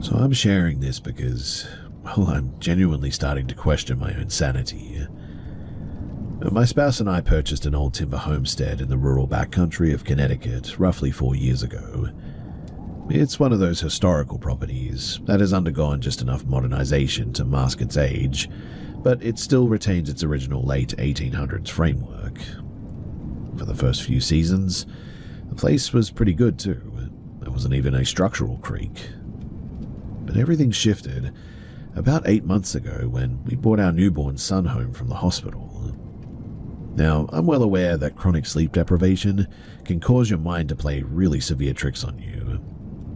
So I'm sharing this because, well, I'm genuinely starting to question my own sanity. My spouse and I purchased an old timber homestead in the rural backcountry of Connecticut roughly 4 years ago. It's one of those historical properties that has undergone just enough modernization to mask its age, but it still retains its original late 1800s framework. For the first few seasons, the place was pretty good too. There wasn't even a structural creak. But everything shifted about 8 months ago when we brought our newborn son home from the hospital. Now, I'm well aware that chronic sleep deprivation can cause your mind to play really severe tricks on you,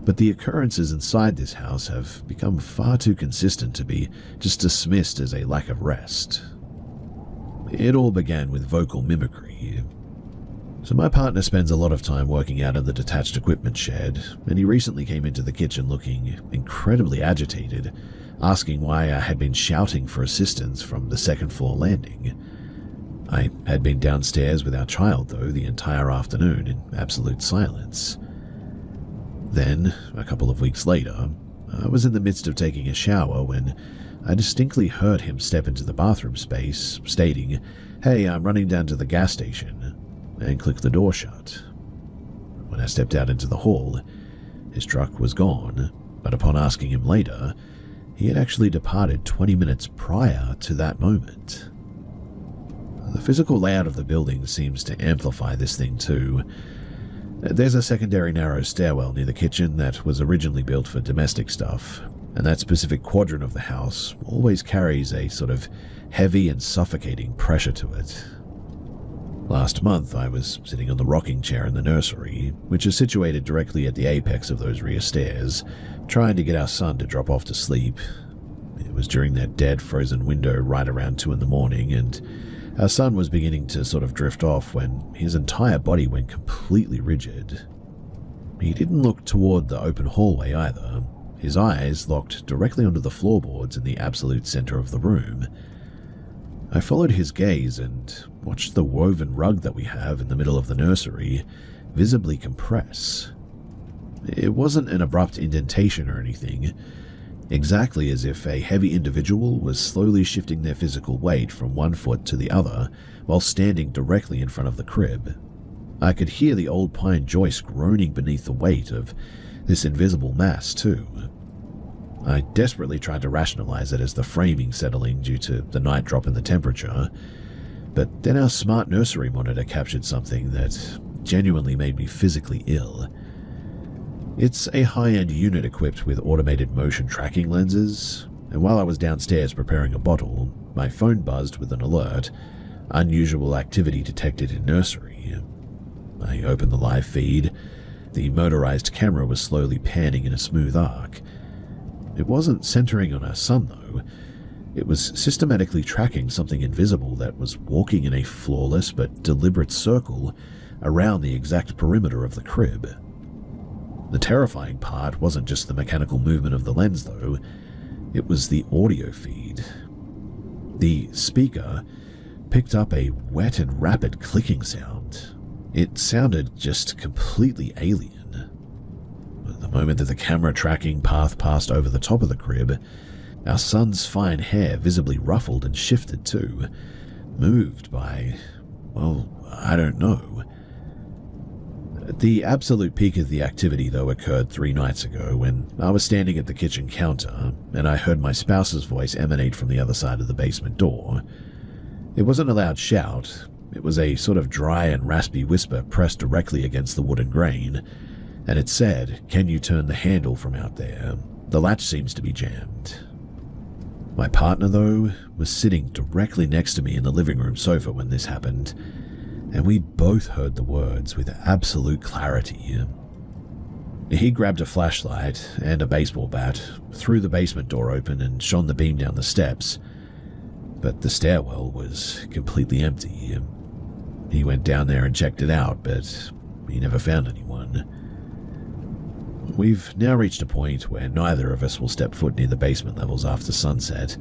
but the occurrences inside this house have become far too consistent to be just dismissed as a lack of rest. It all began with vocal mimicry. So my partner spends a lot of time working out in the detached equipment shed, and he recently came into the kitchen looking incredibly agitated, asking why I had been shouting for assistance from the second floor landing. I had been downstairs with our child, though, the entire afternoon in absolute silence. Then, a couple of weeks later, I was in the midst of taking a shower when I distinctly heard him step into the bathroom space, stating, "Hey, I'm running down to the gas station," and click the door shut. When I stepped out into the hall, his truck was gone, but upon asking him later, he had actually departed 20 minutes prior to that moment. The physical layout of the building seems to amplify this thing too. There's a secondary narrow stairwell near the kitchen that was originally built for domestic stuff, and that specific quadrant of the house always carries a sort of heavy and suffocating pressure to it. Last month, I was sitting on the rocking chair in the nursery, which is situated directly at the apex of those rear stairs, trying to get our son to drop off to sleep. It was during that dead frozen window right around 2 a.m, and our son was beginning to sort of drift off when his entire body went completely rigid. He didn't look toward the open hallway either. His eyes locked directly onto the floorboards in the absolute center of the room. I followed his gaze and watched the woven rug that we have in the middle of the nursery visibly compress. It wasn't an abrupt indentation or anything, exactly as if a heavy individual was slowly shifting their physical weight from one foot to the other while standing directly in front of the crib. I could hear the old pine joist groaning beneath the weight of this invisible mass too. I desperately tried to rationalize it as the framing settling due to the night drop in the temperature, but then our smart nursery monitor captured something that genuinely made me physically ill. It's a high-end unit equipped with automated motion tracking lenses, and while I was downstairs preparing a bottle, my phone buzzed with an alert, "Unusual activity detected in nursery." I opened the live feed. The motorized camera was slowly panning in a smooth arc. It wasn't centering on our son, though. It was systematically tracking something invisible that was walking in a flawless but deliberate circle around the exact perimeter of the crib. The terrifying part wasn't just the mechanical movement of the lens, though. It was the audio feed. The speaker picked up a wet and rapid clicking sound. It sounded just completely alien. The moment that the camera tracking path passed over the top of the crib, our son's fine hair visibly ruffled and shifted too, moved by, well, I don't know. The absolute peak of the activity, though, occurred 3 nights ago when I was standing at the kitchen counter and I heard my spouse's voice emanate from the other side of the basement door. It wasn't a loud shout. It was a sort of dry and raspy whisper pressed directly against the wooden grain, and it said, "Can you turn the handle from out there? The latch seems to be jammed." My partner, though, was sitting directly next to me in the living room sofa when this happened, and we both heard the words with absolute clarity. He grabbed a flashlight and a baseball bat, threw the basement door open and shone the beam down the steps, but the stairwell was completely empty. He went down there and checked it out, but he never found anyone. We've now reached a point where neither of us will step foot near the basement levels after sunset,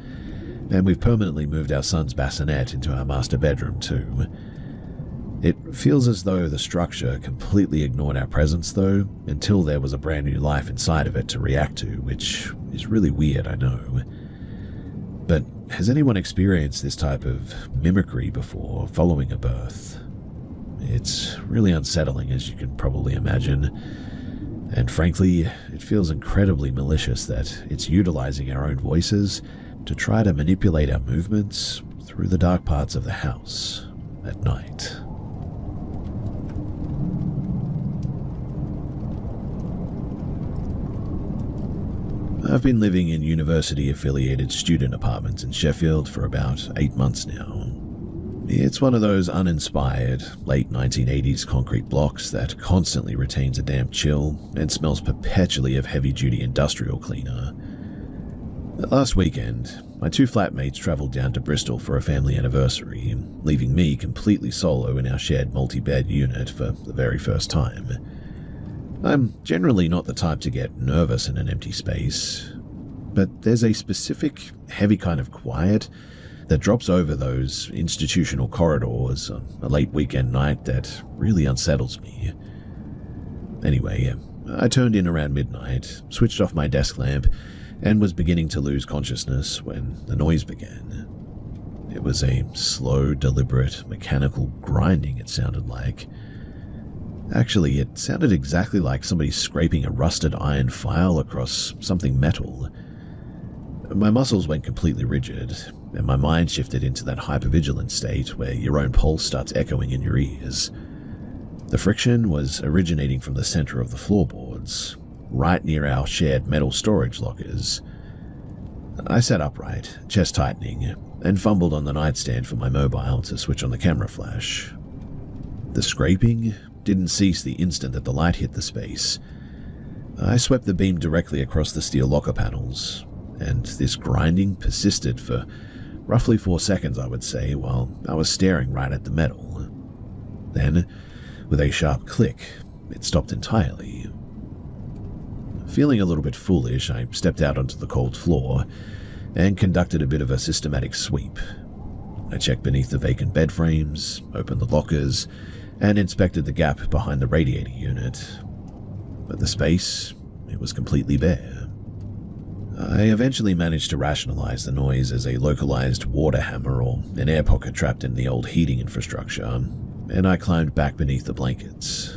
and we've permanently moved our son's bassinet into our master bedroom too. It feels as though the structure completely ignored our presence though, until there was a brand new life inside of it to react to, which is really weird, I know. But has anyone experienced this type of mimicry before following a birth? It's really unsettling, as you can probably imagine. And frankly, it feels incredibly malicious that it's utilizing our own voices to try to manipulate our movements through the dark parts of the house at night. I've been living in university-affiliated student apartments in Sheffield for about 8 months now. It's one of those uninspired, late 1980s concrete blocks that constantly retains a damp chill and smells perpetually of heavy-duty industrial cleaner. Last weekend, my 2 flatmates travelled down to Bristol for a family anniversary, leaving me completely solo in our shared multi-bed unit for the very first time. I'm generally not the type to get nervous in an empty space, but there's a specific, heavy kind of quiet that drops over those institutional corridors on a late weekend night that really unsettles me. Anyway, I turned in around midnight, switched off my desk lamp, and was beginning to lose consciousness when the noise began. It was a slow, deliberate, mechanical grinding, it sounded like. Actually, it sounded exactly like somebody scraping a rusted iron file across something metal. My muscles went completely rigid, and my mind shifted into that hypervigilant state where your own pulse starts echoing in your ears. The friction was originating from the center of the floorboards, right near our shared metal storage lockers. I sat upright, chest tightening, and fumbled on the nightstand for my mobile to switch on the camera flash. The scraping didn't cease the instant that the light hit the space. I swept the beam directly across the steel locker panels, and this grinding persisted for roughly 4 seconds, I would say, while I was staring right at the metal. Then, with a sharp click, it stopped entirely. Feeling a little bit foolish, I stepped out onto the cold floor and conducted a bit of a systematic sweep. I checked beneath the vacant bed frames, opened the lockers, and inspected the gap behind the radiator unit. But the space, it was completely bare. I eventually managed to rationalize the noise as a localized water hammer or an air pocket trapped in the old heating infrastructure, and I climbed back beneath the blankets.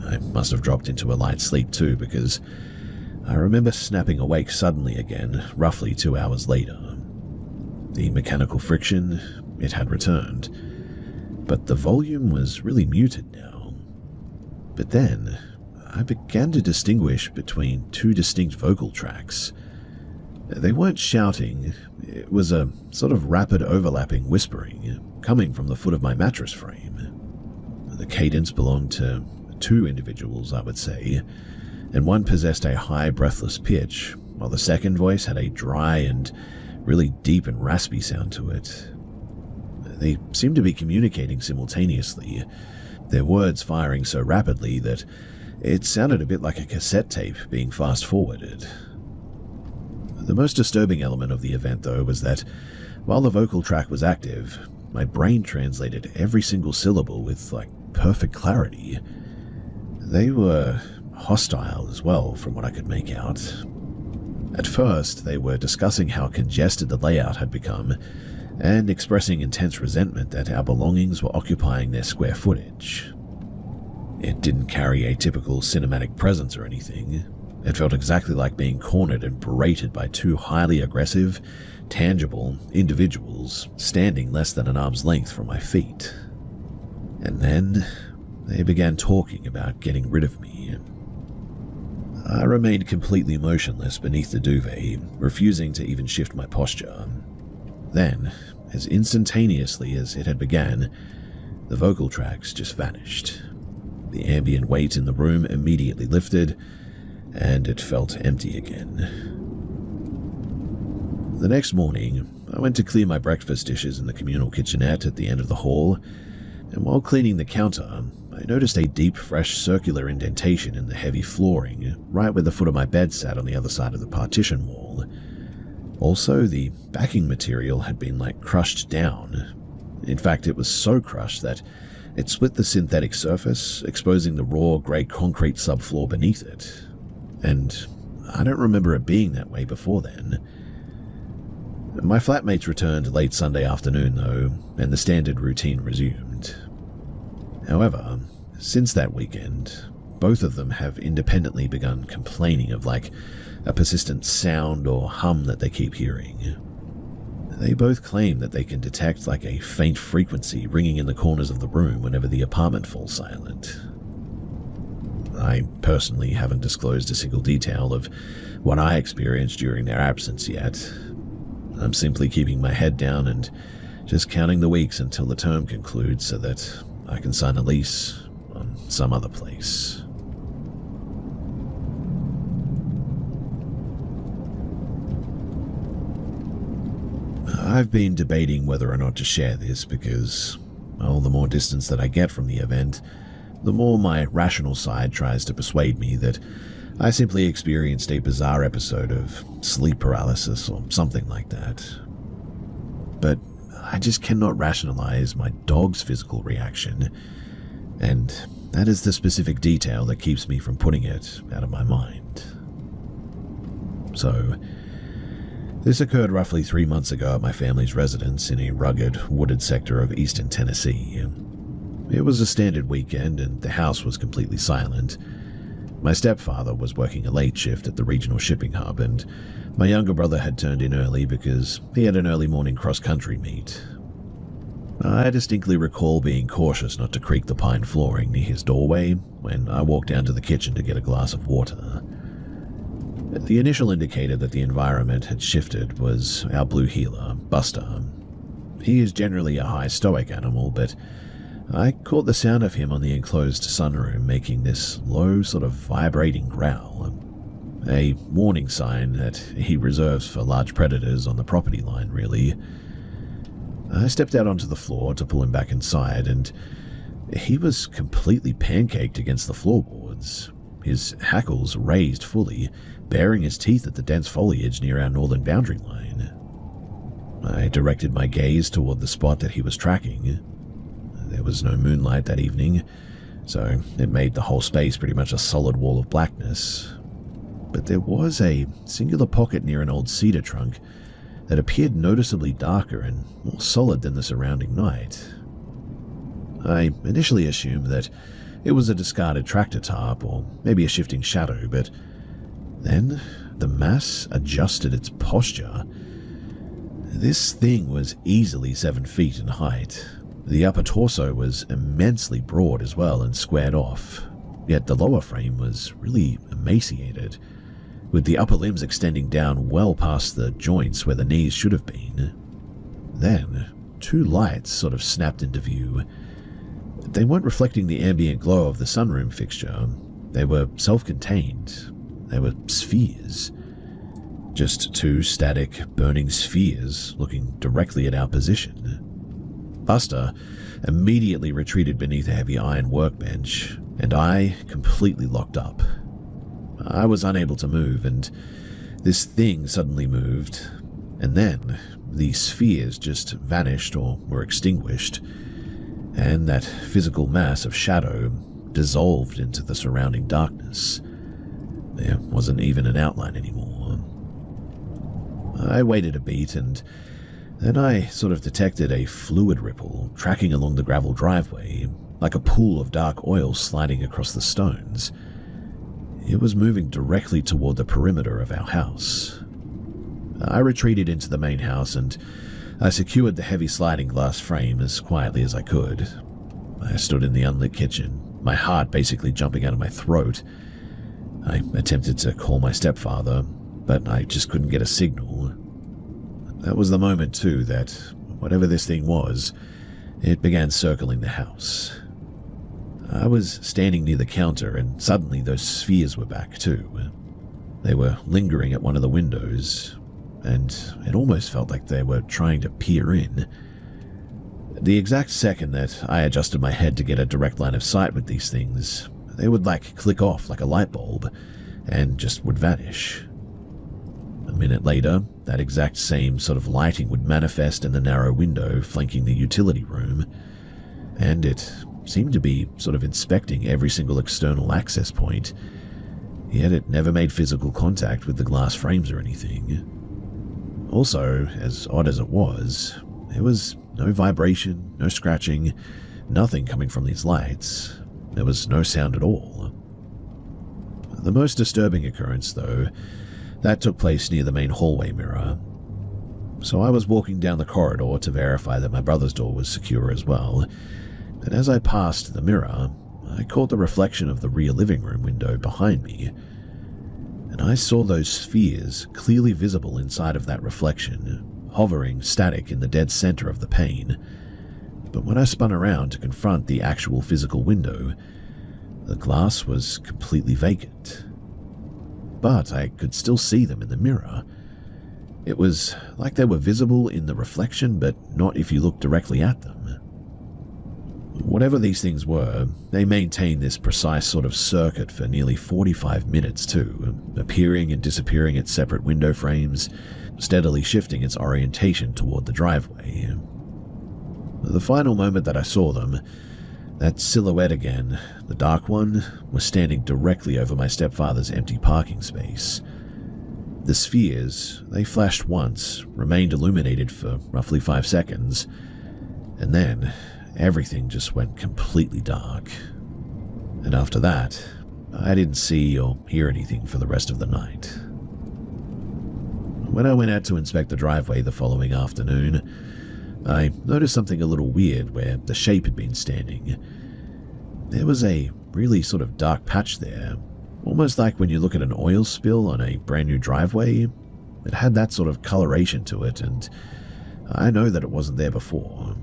I must have dropped into a light sleep too, because I remember snapping awake suddenly again, roughly 2 hours later. The mechanical friction, it had returned, but the volume was really muted now. But then, I began to distinguish between 2 distinct vocal tracks. They weren't shouting, it was a sort of rapid overlapping whispering, coming from the foot of my mattress frame. The cadence belonged to 2 individuals, I would say, and one possessed a high, breathless pitch, while the second voice had a dry and really deep and raspy sound to it. They seemed to be communicating simultaneously, their words firing so rapidly that it sounded a bit like a cassette tape being fast-forwarded. The most disturbing element of the event, though, was that while the vocal track was active, my brain translated every single syllable with, perfect clarity. They were hostile as well, from what I could make out. At first, they were discussing how congested the layout had become, and expressing intense resentment that our belongings were occupying their square footage. It didn't carry a typical cinematic presence or anything. It felt exactly like being cornered and berated by 2 highly aggressive, tangible individuals standing less than an arm's length from my feet. And then they began talking about getting rid of me. I remained completely motionless beneath the duvet, refusing to even shift my posture. Then, as instantaneously as it had begun, the vocal tracks just vanished. The ambient weight in the room immediately lifted, and it felt empty again. The next morning, I went to clear my breakfast dishes in the communal kitchenette at the end of the hall, and while cleaning the counter, I noticed a deep, fresh circular indentation in the heavy flooring right where the foot of my bed sat on the other side of the partition wall. Also, the backing material had been crushed down. In fact, it was so crushed that It split the synthetic surface, exposing the raw grey concrete subfloor beneath it. And I don't remember it being that way before then. My flatmates returned late Sunday afternoon, though, and the standard routine resumed. However, since that weekend, both of them have independently begun complaining of a persistent sound or hum that they keep hearing. They both claim that they can detect a faint frequency ringing in the corners of the room whenever the apartment falls silent. I personally haven't disclosed a single detail of what I experienced during their absence yet. I'm simply keeping my head down and just counting the weeks until the term concludes so that I can sign a lease on some other place. I've been debating whether or not to share this because, well, the more distance that I get from the event, the more my rational side tries to persuade me that I simply experienced a bizarre episode of sleep paralysis or something like that. But I just cannot rationalize my dog's physical reaction, and that is the specific detail that keeps me from putting it out of my mind. So, this occurred roughly 3 months ago at my family's residence in a rugged, wooded sector of eastern Tennessee. It was a standard weekend and the house was completely silent. My stepfather was working a late shift at the regional shipping hub, and my younger brother had turned in early because he had an early morning cross-country meet. I distinctly recall being cautious not to creak the pine flooring near his doorway when I walked down to the kitchen to get a glass of water. The initial indicator that the environment had shifted was our blue heeler, Buster. He is generally a high stoic animal, but I caught the sound of him on the enclosed sunroom making this low, sort of vibrating growl, a warning sign that he reserves for large predators on the property line, really. I stepped out onto the floor to pull him back inside, and he was completely pancaked against the floorboards, his hackles raised fully, baring his teeth at the dense foliage near our northern boundary line. I directed my gaze toward the spot that he was tracking. There was no moonlight that evening, so it made the whole space pretty much a solid wall of blackness. But there was a singular pocket near an old cedar trunk that appeared noticeably darker and more solid than the surrounding night. I initially assumed that it was a discarded tractor tarp or maybe a shifting shadow, but then the mass adjusted its posture. This thing was easily 7 feet in height. The upper torso was immensely broad as well and squared off, yet the lower frame was really emaciated, with the upper limbs extending down well past the joints where the knees should have been. Then, 2 lights sort of snapped into view. They weren't reflecting the ambient glow of the sunroom fixture. They were self-contained. They were spheres. Just 2 static, burning spheres looking directly at our position. Buster immediately retreated beneath a heavy iron workbench, and I completely locked up. I was unable to move, and this thing suddenly moved, and then the spheres just vanished or were extinguished, and that physical mass of shadow dissolved into the surrounding darkness. There wasn't even an outline anymore. I waited a beat, and then I sort of detected a fluid ripple tracking along the gravel driveway, like a pool of dark oil sliding across the stones. It was moving directly toward the perimeter of our house. I retreated into the main house, and I secured the heavy sliding glass frame as quietly as I could. I stood in the unlit kitchen, my heart basically jumping out of my throat. I attempted to call my stepfather, but I just couldn't get a signal. That was the moment, too, that whatever this thing was, it began circling the house. I was standing near the counter, and suddenly those spheres were back, too. They were lingering at one of the windows, and it almost felt like they were trying to peer in. The exact second that I adjusted my head to get a direct line of sight with these things, they would click off like a light bulb, and just would vanish. A minute later, that exact same sort of lighting would manifest in the narrow window flanking the utility room, and it seemed to be sort of inspecting every single external access point, yet it never made physical contact with the glass frames or anything. Also, as odd as it was, there was no vibration, no scratching, nothing coming from these lights. There was no sound at all. The most disturbing occurrence, though, that took place near the main hallway mirror. So I was walking down the corridor to verify that my brother's door was secure as well, and as I passed the mirror, I caught the reflection of the rear living room window behind me, and I saw those spheres clearly visible inside of that reflection, hovering static in the dead center of the pane. But when I spun around to confront the actual physical window, the glass was completely vacant. But I could still see them in the mirror. It was like they were visible in the reflection, but not if you looked directly at them. Whatever these things were, they maintained this precise sort of circuit for nearly 45 minutes too, appearing and disappearing at separate window frames, steadily shifting its orientation toward the driveway. The final moment that I saw them, that silhouette again, the dark one, was standing directly over my stepfather's empty parking space. The spheres, they flashed once, remained illuminated for roughly 5 seconds, and then everything just went completely dark. And after that, I didn't see or hear anything for the rest of the night. When I went out to inspect the driveway the following afternoon, I noticed something a little weird where the shape had been standing. There was a really sort of dark patch there, almost like when you look at an oil spill on a brand new driveway. It had that sort of coloration to it, and I know that it wasn't there before.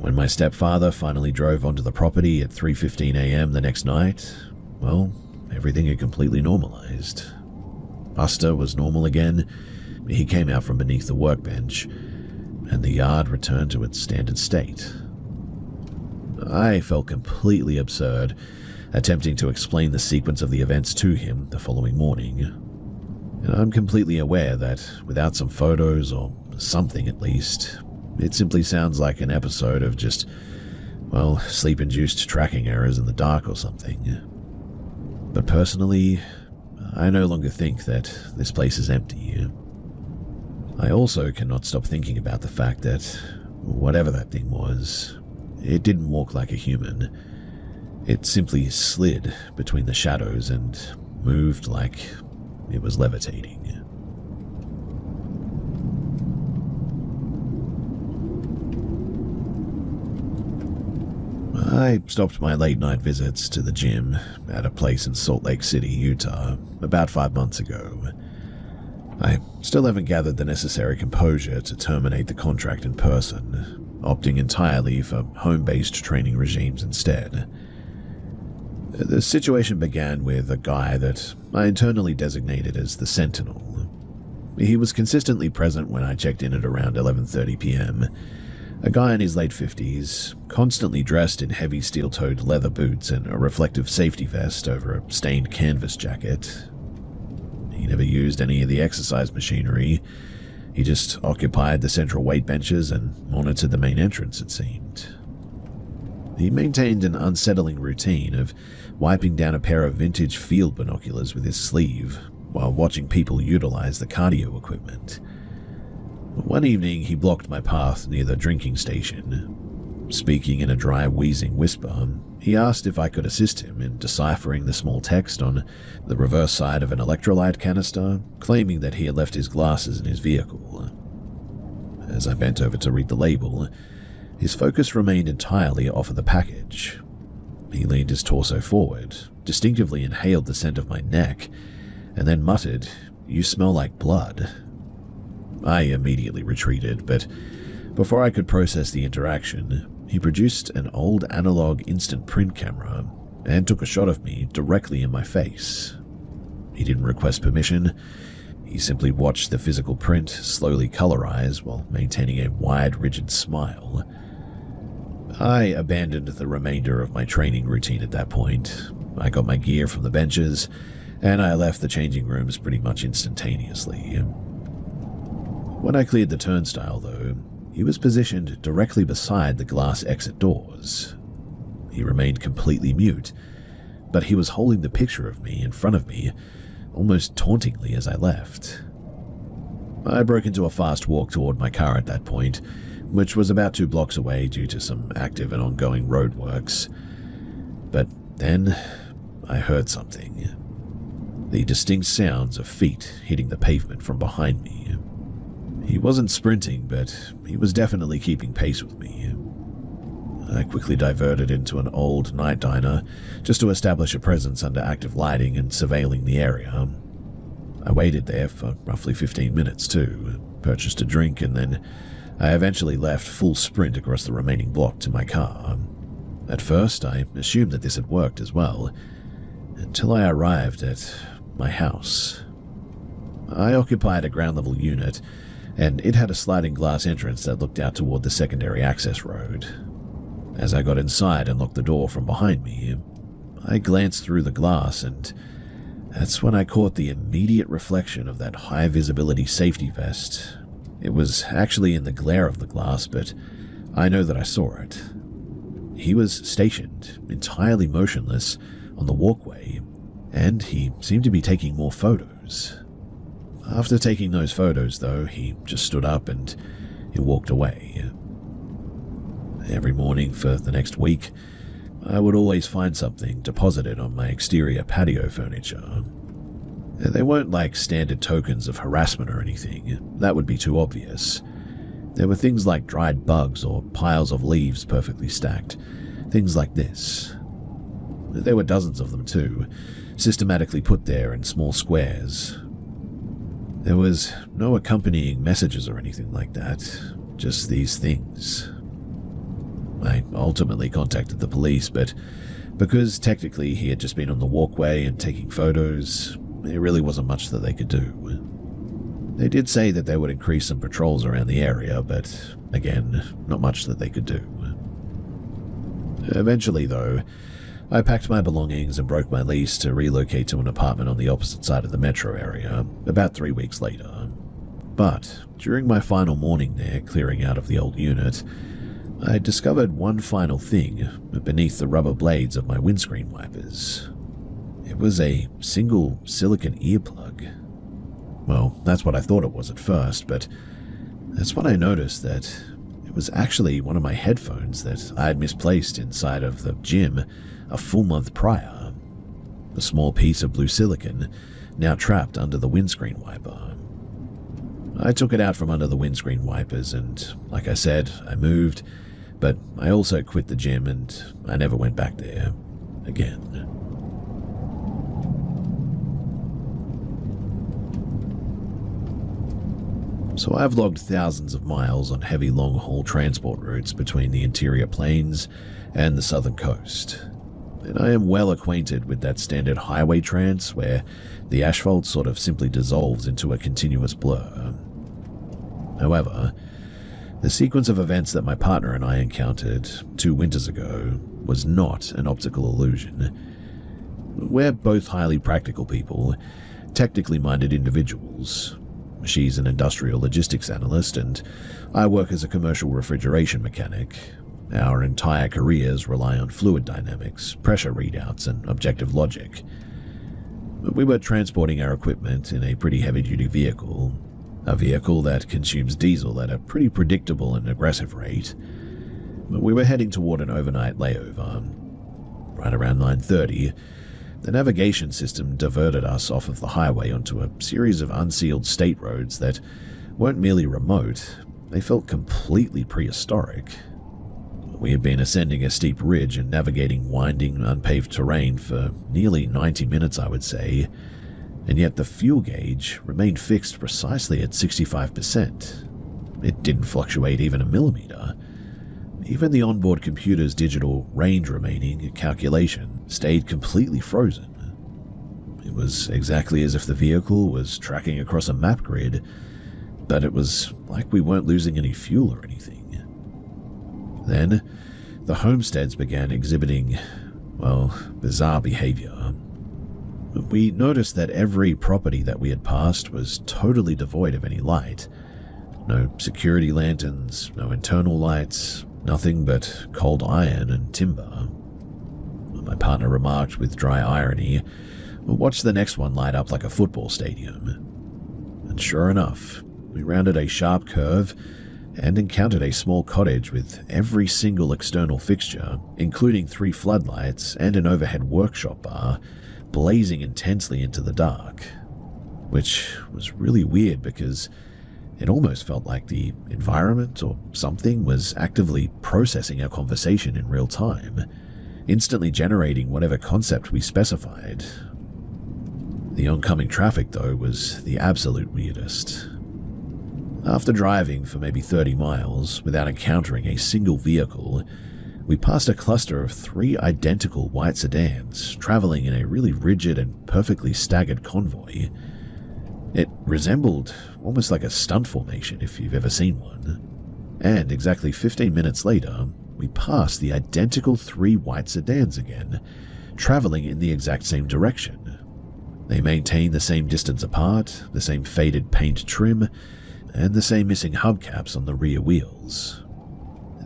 When my stepfather finally drove onto the property at 3:15 a.m. the next night, well, everything had completely normalized. Buster was normal again. He came out from beneath the workbench, and the yard returned to its standard state. I felt completely absurd, attempting to explain the sequence of the events to him the following morning. And I'm completely aware that without some photos, or something at least, it simply sounds like an episode of just, well, sleep-induced tracking errors in the dark or something. But personally, I no longer think that this place is empty. I also cannot stop thinking about the fact that, whatever that thing was, it didn't walk like a human. It simply slid between the shadows and moved like it was levitating. I stopped my late-night visits to the gym at a place in Salt Lake City, Utah, about 5 months ago. I still haven't gathered the necessary composure to terminate the contract in person, opting entirely for home-based training regimes instead. The situation began with a guy that I internally designated as the Sentinel. He was consistently present when I checked in at around 11:30 p.m., a guy in his late 50s, constantly dressed in heavy steel-toed leather boots and a reflective safety vest over a stained canvas jacket. He never used any of the exercise machinery. He just occupied the central weight benches and monitored the main entrance, it seemed. He maintained an unsettling routine of wiping down a pair of vintage field binoculars with his sleeve while watching people utilize the cardio equipment. One evening, he blocked my path near the drinking station. Speaking in a dry, wheezing whisper, he asked if I could assist him in deciphering the small text on the reverse side of an electrolyte canister, claiming that he had left his glasses in his vehicle. As I bent over to read the label, his focus remained entirely off of the package. He leaned his torso forward, distinctively inhaled the scent of my neck, and then muttered, "You smell like blood." I immediately retreated, but before I could process the interaction, he produced an old analog instant print camera and took a shot of me directly in my face. He didn't request permission. He simply watched the physical print slowly colorize while maintaining a wide, rigid smile. I abandoned the remainder of my training routine at that point. I got my gear from the benches, and I left the changing rooms pretty much instantaneously. When I cleared the turnstile, though, he was positioned directly beside the glass exit doors, He remained completely mute, but he was holding the picture of me in front of me, almost tauntingly as I left. I broke into a fast walk toward my car at that point, which was about 2 blocks away due to some active and ongoing roadworks. But then I heard something. The distinct sounds of feet hitting the pavement from behind me. He wasn't sprinting, but he was definitely keeping pace with me. I quickly diverted into an old night diner just to establish a presence under active lighting and surveilling the area. I waited there for roughly 15 minutes too, purchased a drink, and then I eventually left full sprint across the remaining block to my car. At first, I assumed that this had worked as well, until I arrived at my house. I occupied a ground-level unit, and it had a sliding glass entrance that looked out toward the secondary access road. As I got inside and locked the door from behind me, I glanced through the glass, and that's when I caught the immediate reflection of that high-visibility safety vest. It was actually in the glare of the glass, but I know that I saw it. He was stationed, entirely motionless, on the walkway, and he seemed to be taking more photos. After taking those photos, though, he just stood up and he walked away. Every morning for the next week, I would always find something deposited on my exterior patio furniture. They weren't like standard tokens of harassment or anything. That would be too obvious. There were things like dried bugs or piles of leaves perfectly stacked. Things like this. There were dozens of them too, systematically put there in small squares. There was no accompanying messages or anything like that, just these things. I ultimately contacted the police, but because technically he had just been on the walkway and taking photos, there really wasn't much that they could do. They did say that they would increase some patrols around the area, but again, not much that they could do. Eventually, though, I packed my belongings and broke my lease to relocate to an apartment on the opposite side of the metro area, about 3 weeks later. But during my final morning there, clearing out of the old unit, I discovered one final thing beneath the rubber blades of my windscreen wipers. It was a single silicone earplug. Well, that's what I thought it was at first, but that's when I noticed that it was actually one of my headphones that I had misplaced inside of the gym a full month prior. A small piece of blue silicone, now trapped under the windscreen wiper. I took it out from under the windscreen wipers and, like I said, I moved, but I also quit the gym and I never went back there again. So I've logged thousands of miles on heavy long-haul transport routes between the interior plains and the southern coast. And I am well acquainted with that standard highway trance where the asphalt sort of simply dissolves into a continuous blur. However, the sequence of events that my partner and I encountered 2 winters ago was not an optical illusion. We're both highly practical people, technically minded individuals. She's an industrial logistics analyst, and I work as a commercial refrigeration mechanic. Our entire careers rely on fluid dynamics, pressure readouts, and objective logic. We were transporting our equipment in a pretty heavy-duty vehicle, a vehicle that consumes diesel at a pretty predictable and aggressive rate. We were heading toward an overnight layover. Right around 9:30, the navigation system diverted us off of the highway onto a series of unsealed state roads that weren't merely remote, they felt completely prehistoric. We had been ascending a steep ridge and navigating winding, unpaved terrain for nearly 90 minutes, I would say, and yet the fuel gauge remained fixed precisely at 65%. It didn't fluctuate even a millimeter. Even the onboard computer's digital range remaining calculation stayed completely frozen. It was exactly as if the vehicle was tracking across a map grid, but it was like we weren't losing any fuel or anything. Then, the homesteads began exhibiting, well, bizarre behavior. We noticed that every property that we had passed was totally devoid of any light. No security lanterns, no internal lights, nothing but cold iron and timber. my partner remarked with dry irony. Watch the next one light up like a football stadium. And sure enough, we rounded a sharp curve and encountered a small cottage with every single external fixture, including 3 floodlights and an overhead workshop bar, blazing intensely into the dark. Which was really weird because it almost felt like the environment or something was actively processing our conversation in real time, instantly generating whatever concept we specified. The oncoming traffic, though, was the absolute weirdest. After driving for maybe 30 miles without encountering a single vehicle, we passed a cluster of 3 identical white sedans traveling in a really rigid and perfectly staggered convoy. It resembled almost like a stunt formation if you've ever seen one. And exactly 15 minutes later, we passed the identical 3 white sedans again, traveling in the exact same direction. They maintained the same distance apart, the same faded paint trim, and the same missing hubcaps on the rear wheels.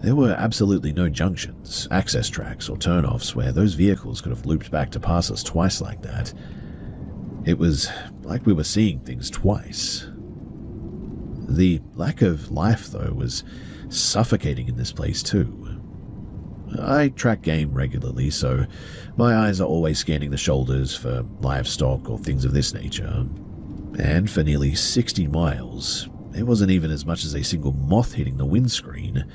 There were absolutely no junctions, access tracks, or turnoffs where those vehicles could have looped back to pass us twice like that. It was like we were seeing things twice. The lack of life, though, was suffocating in this place too. I track game regularly, so my eyes are always scanning the shoulders for livestock or things of this nature. And for nearly 60 miles, there wasn't even as much as a single moth hitting the windscreen.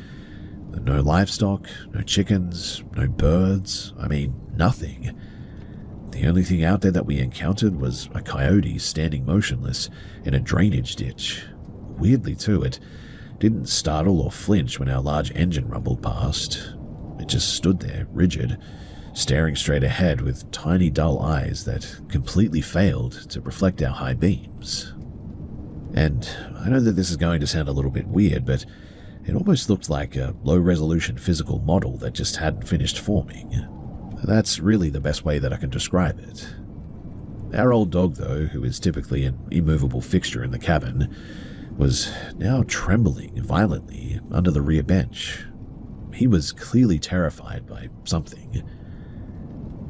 No livestock, no chickens, no birds, nothing. The only thing out there that we encountered was a coyote standing motionless in a drainage ditch. Weirdly too, it didn't startle or flinch when our large engine rumbled past. It just stood there, rigid, staring straight ahead with tiny dull eyes that completely failed to reflect our high beams. And I know that this is going to sound a little bit weird, but it almost looked like a low-resolution physical model that just hadn't finished forming. That's really the best way that I can describe it. Our old dog, though, who is typically an immovable fixture in the cabin, was now trembling violently under the rear bench. He was clearly terrified by something.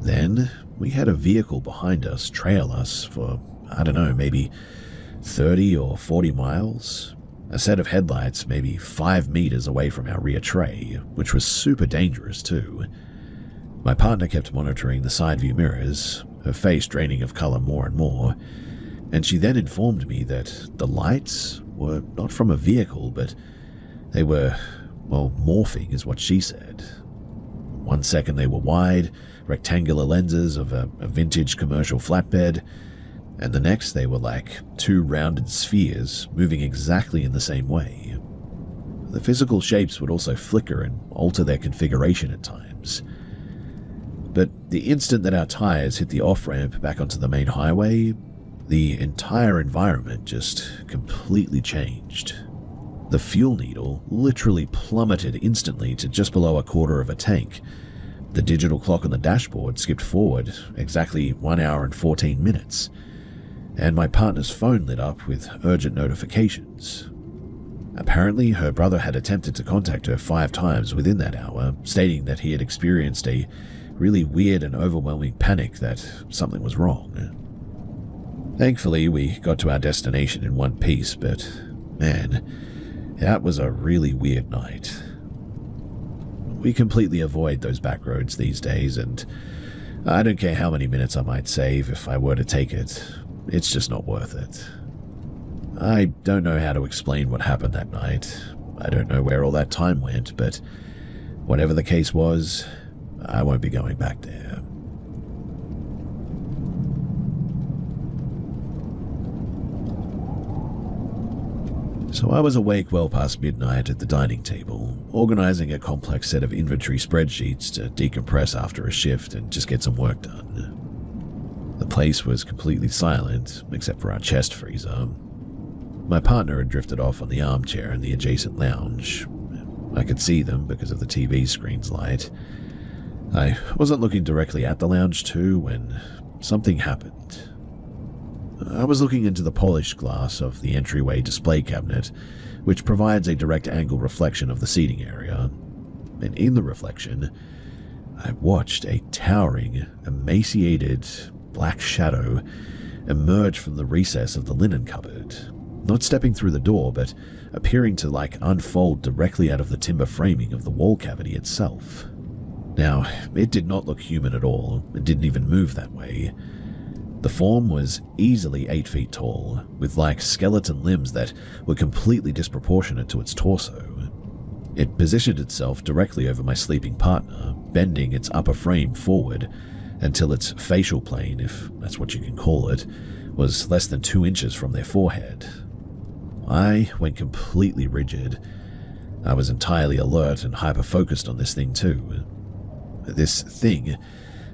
Then we had a vehicle behind us trail us for, maybe 30 or 40 miles. A set of headlights maybe 5 meters away from our rear tray, which was super dangerous too. My partner kept monitoring the side view mirrors, her face draining of color more and more, and she then informed me that the lights were not from a vehicle, but they were, morphing is what she said. 1 second they were wide, rectangular lenses of a vintage commercial flatbed, and the next they were like 2 rounded spheres moving exactly in the same way. The physical shapes would also flicker and alter their configuration at times. But the instant that our tires hit the off-ramp back onto the main highway, the entire environment just completely changed. The fuel needle literally plummeted instantly to just below a quarter of a tank. The digital clock on the dashboard skipped forward exactly 1 hour and 14 minutes, and my partner's phone lit up with urgent notifications. Apparently, her brother had attempted to contact her 5 times within that hour, stating that he had experienced a really weird and overwhelming panic that something was wrong. Thankfully, we got to our destination in one piece, but man, that was a really weird night. We completely avoid those back roads these days, and I don't care how many minutes I might save if I were to take it. It's just not worth it. I don't know how to explain what happened that night. I don't know where all that time went, but whatever the case was, I won't be going back there. So I was awake well past midnight at the dining table, organizing a complex set of inventory spreadsheets to decompress after a shift and just get some work done. The place was completely silent, except for our chest freezer. My partner had drifted off on the armchair in the adjacent lounge. I could see them because of the TV screen's light. I wasn't looking directly at the lounge too when something happened. I was looking into the polished glass of the entryway display cabinet, which provides a direct angle reflection of the seating area, and in the reflection, I watched a towering, emaciated, black shadow emerge from the recess of the linen cupboard, not stepping through the door, but appearing to unfold directly out of the timber framing of the wall cavity itself. Now, it did not look human at all. It didn't even move that way. The form was easily 8 feet tall, with skeleton limbs that were completely disproportionate to its torso. It positioned itself directly over my sleeping partner, bending its upper frame forward until its facial plane, if that's what you can call it, was less than 2 inches from their forehead. I went completely rigid. I was entirely alert and hyper-focused on this thing too. This thing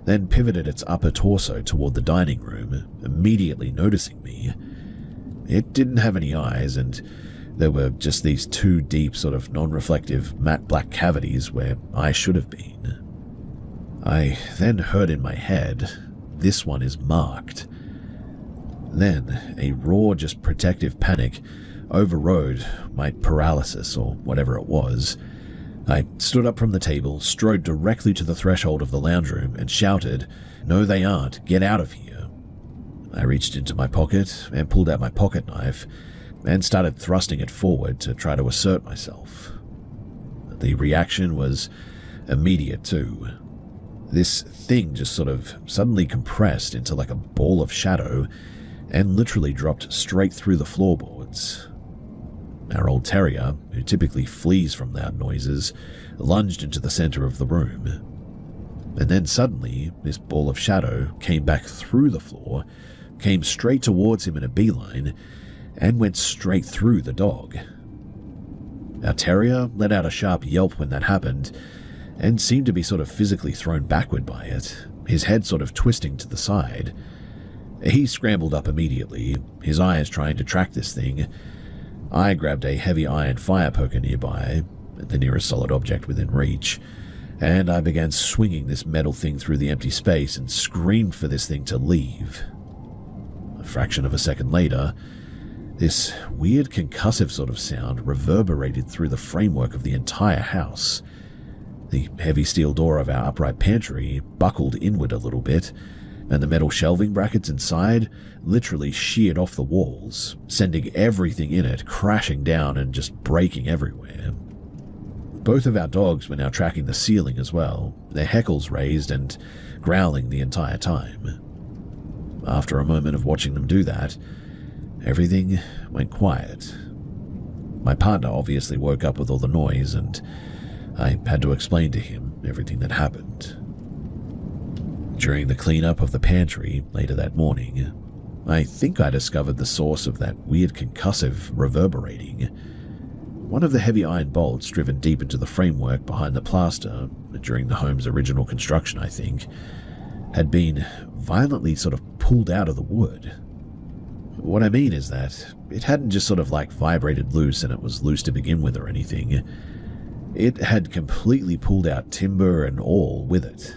then pivoted its upper torso toward the dining room, immediately noticing me. It didn't have any eyes, and there were just these 2 deep, non-reflective, matte black cavities where I should have been. I then heard in my head, "This one is marked." Then a raw, protective panic overrode my paralysis, or whatever it was. I stood up from the table, strode directly to the threshold of the lounge room, and shouted, "No, they aren't. Get out of here." I reached into my pocket and pulled out my pocket knife and started thrusting it forward to try to assert myself. The reaction was immediate too. This thing just suddenly compressed into a ball of shadow and literally dropped straight through the floorboards. Our old terrier, who typically flees from loud noises, lunged into the center of the room. And then suddenly, this ball of shadow came back through the floor, came straight towards him in a beeline, and went straight through the dog. Our terrier let out a sharp yelp when that happened, and seemed to be physically thrown backward by it, his head twisting to the side. He scrambled up immediately, his eyes trying to track this thing. I grabbed a heavy iron fire poker nearby, the nearest solid object within reach, and I began swinging this metal thing through the empty space and screamed for this thing to leave. A fraction of a second later, this weird concussive sound reverberated through the framework of the entire house. The heavy steel door of our upright pantry buckled inward a little bit, and the metal shelving brackets inside literally sheared off the walls, sending everything in it crashing down and just breaking everywhere. Both of our dogs were now tracking the ceiling as well, their heckles raised and growling the entire time. After a moment of watching them do that, everything went quiet. My partner obviously woke up with all the noise, and I had to explain to him everything that happened. During the cleanup of the pantry later that morning, I think I discovered the source of that weird concussive reverberating. One of the heavy iron bolts driven deep into the framework behind the plaster during the home's original construction, I think, had been violently pulled out of the wood. What I mean is that it hadn't just vibrated loose and it was loose to begin with or anything. It had completely pulled out timber and all with it.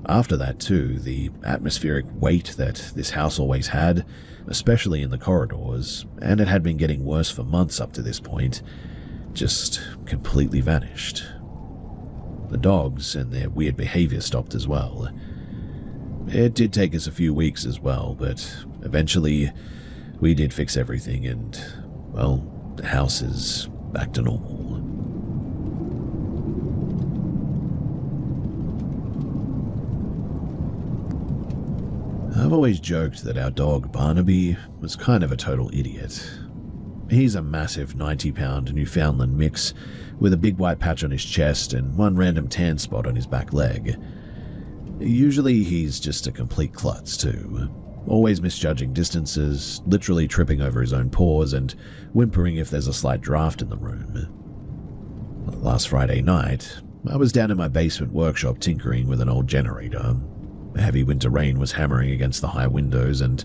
After that too, the atmospheric weight that this house always had, especially in the corridors, and it had been getting worse for months up to this point, just completely vanished. The dogs and their weird behavior stopped as well. It did take us a few weeks as well, but eventually we did fix everything and, well, the house is back to normal. I've always joked that our dog Barnaby was kind of a total idiot. He's a massive 90-pound Newfoundland mix with a big white patch on his chest and one random tan spot on his back leg. Usually he's just a complete klutz too, always misjudging distances, literally tripping over his own paws and whimpering if there's a slight draft in the room. Last Friday night, I was down in my basement workshop tinkering with an old generator. A heavy winter rain was hammering against the high windows, and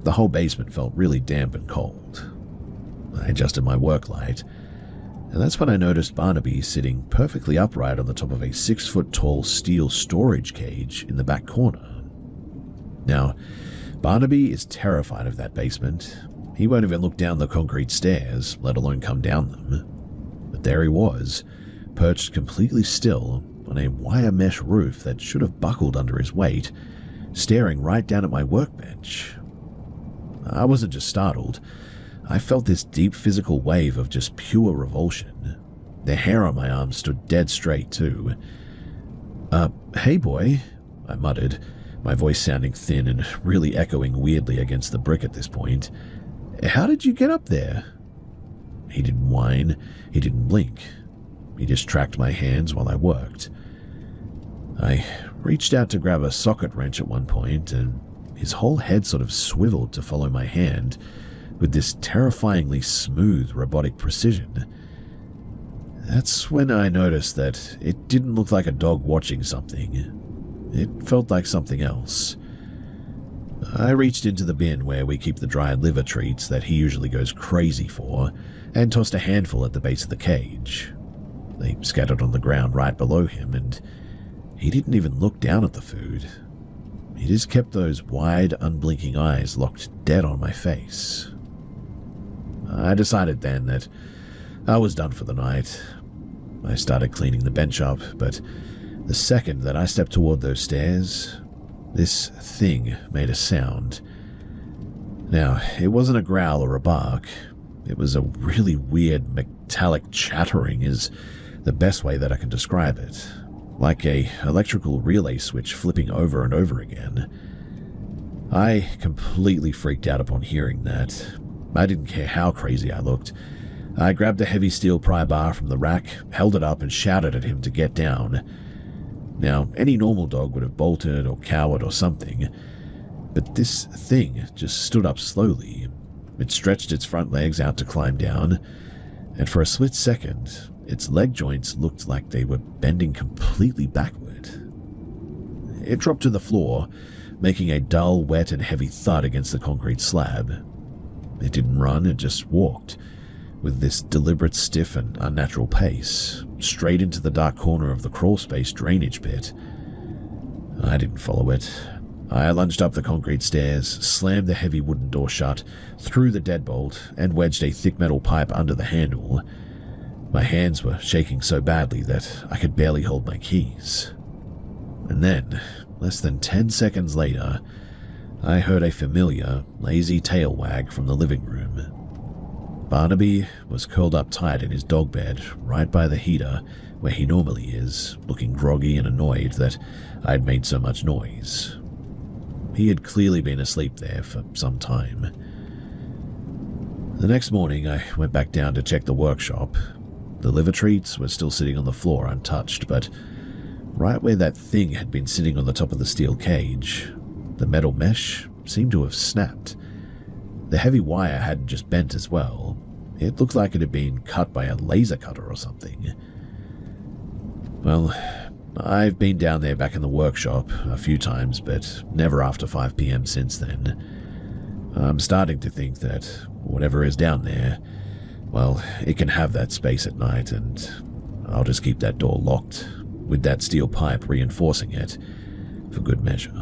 the whole basement felt really damp and cold. I adjusted my work light, and that's when I noticed Barnaby sitting perfectly upright on the top of a 6-foot-tall steel storage cage in the back corner. Now, Barnaby is terrified of that basement. He won't even look down the concrete stairs, let alone come down them. But there he was, perched completely still on a wire mesh roof that should have buckled under his weight, staring right down at my workbench. I wasn't just startled. I felt this deep physical wave of just pure revulsion. The hair on my arm stood dead straight, too. Hey boy, I muttered, my voice sounding thin and really echoing weirdly against the brick at this point. How did you get up there? He didn't whine. He didn't blink. He just tracked my hands while I worked. I reached out to grab a socket wrench at one point, and his whole head sort of swiveled to follow my hand with this terrifyingly smooth robotic precision. That's when I noticed that it didn't look like a dog watching something. It felt like something else. I reached into the bin where we keep the dried liver treats that he usually goes crazy for, and tossed a handful at the base of the cage. They scattered on the ground right below him, and he didn't even look down at the food. He just kept those wide, unblinking eyes locked dead on my face. I decided then that I was done for the night. I started cleaning the bench up, but the second that I stepped toward those stairs, this thing made a sound. Now, it wasn't a growl or a bark. It was a really weird metallic chattering is the best way that I can describe it. Like a electrical relay switch flipping over and over again. I completely freaked out upon hearing that. I didn't care how crazy I looked. I grabbed a heavy steel pry bar from the rack, held it up, and shouted at him to get down. Now, any normal dog would have bolted or cowered or something, but this thing just stood up slowly. It stretched its front legs out to climb down, and for a split second, its leg joints looked like they were bending completely backward. It dropped to the floor, making a dull, wet, and heavy thud against the concrete slab. It didn't run, it just walked, with this deliberate, stiff, and unnatural pace, straight into the dark corner of the crawlspace drainage pit. I didn't follow it. I lunged up the concrete stairs, slammed the heavy wooden door shut, threw the deadbolt, and wedged a thick metal pipe under the handle. My hands were shaking so badly that I could barely hold my keys. And then, less than 10 seconds later, I heard a familiar, lazy tail wag from the living room. Barnaby was curled up tight in his dog bed, right by the heater, where he normally is, looking groggy and annoyed that I'd made so much noise. He had clearly been asleep there for some time. The next morning, I went back down to check the workshop. The liver treats were still sitting on the floor untouched, but right where that thing had been sitting on the top of the steel cage, the metal mesh seemed to have snapped. The heavy wire hadn't just bent as well. It looked like it had been cut by a laser cutter or something. Well, I've been down there back in the workshop a few times, but never after 5 p.m. since then. I'm starting to think that whatever is down there, well, it can have that space at night, and I'll just keep that door locked, with that steel pipe reinforcing it, for good measure.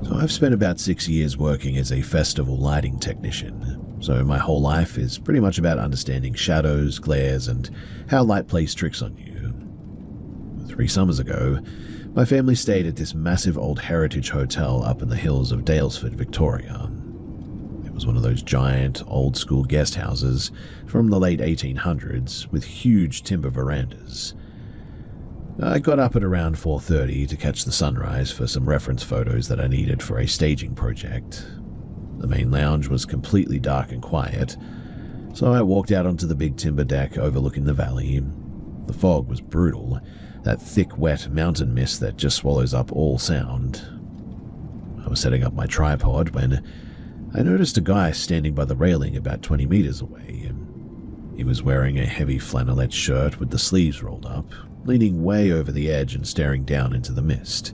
So I've spent about 6 years working as a festival lighting technician, so my whole life is pretty much about understanding shadows, glares, and how light plays tricks on you. 3 summers ago, my family stayed at this massive old heritage hotel up in the hills of Daylesford, Victoria. It was one of those giant, old-school guest houses from the late 1800s with huge timber verandas. I got up at around 4:30 to catch the sunrise for some reference photos that I needed for a staging project. The main lounge was completely dark and quiet, so I walked out onto the big timber deck overlooking the valley. The fog was brutal, that thick, wet mountain mist that just swallows up all sound. I was setting up my tripod when I noticed a guy standing by the railing about 20 meters away. He was wearing a heavy flannelette shirt with the sleeves rolled up, leaning way over the edge and staring down into the mist.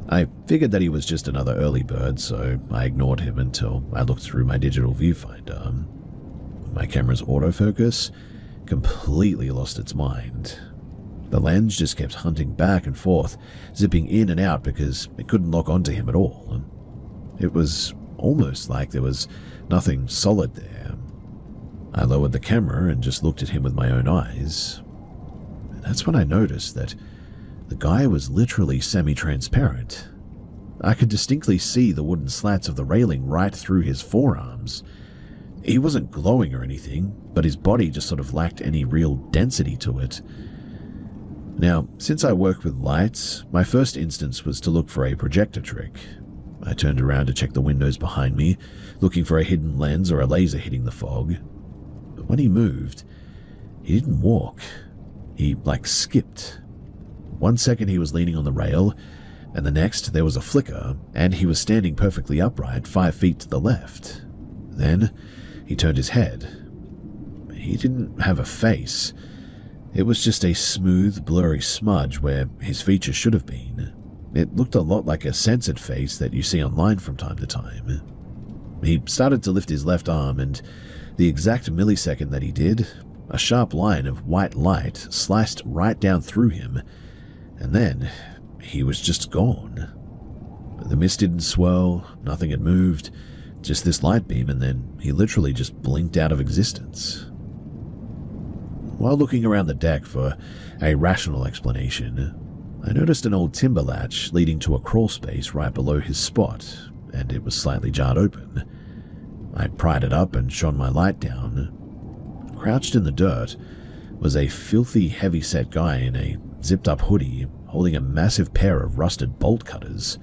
I figured that he was just another early bird, so I ignored him until I looked through my digital viewfinder. My camera's autofocus completely lost its mind. The lens just kept hunting back and forth, zipping in and out because it couldn't lock onto him at all. It was almost like there was nothing solid there. I lowered the camera and just looked at him with my own eyes. And that's when I noticed that the guy was literally semi-transparent. I could distinctly see the wooden slats of the railing right through his forearms. He wasn't glowing or anything, but his body just sort of lacked any real density to it. Now, since I work with lights, my first instance was to look for a projector trick. I turned around to check the windows behind me, looking for a hidden lens or a laser hitting the fog. But when he moved, he didn't walk. He, skipped. 1 second he was leaning on the rail, and the next there was a flicker, and he was standing perfectly upright 5 feet to the left. Then he turned his head. He didn't have a face. It was just a smooth, blurry smudge where his features should have been. It looked a lot like a censored face that you see online from time to time. He started to lift his left arm, and the exact millisecond that he did, a sharp line of white light sliced right down through him, and then he was just gone. The mist didn't swirl, nothing had moved, just this light beam, and then he literally just blinked out of existence. While looking around the deck for a rational explanation, I noticed an old timber latch leading to a crawl space right below his spot, and it was slightly jarred open. I pried it up and shone my light down. Crouched in the dirt was a filthy, heavy-set guy in a zipped-up hoodie, holding a massive pair of rusted bolt cutters.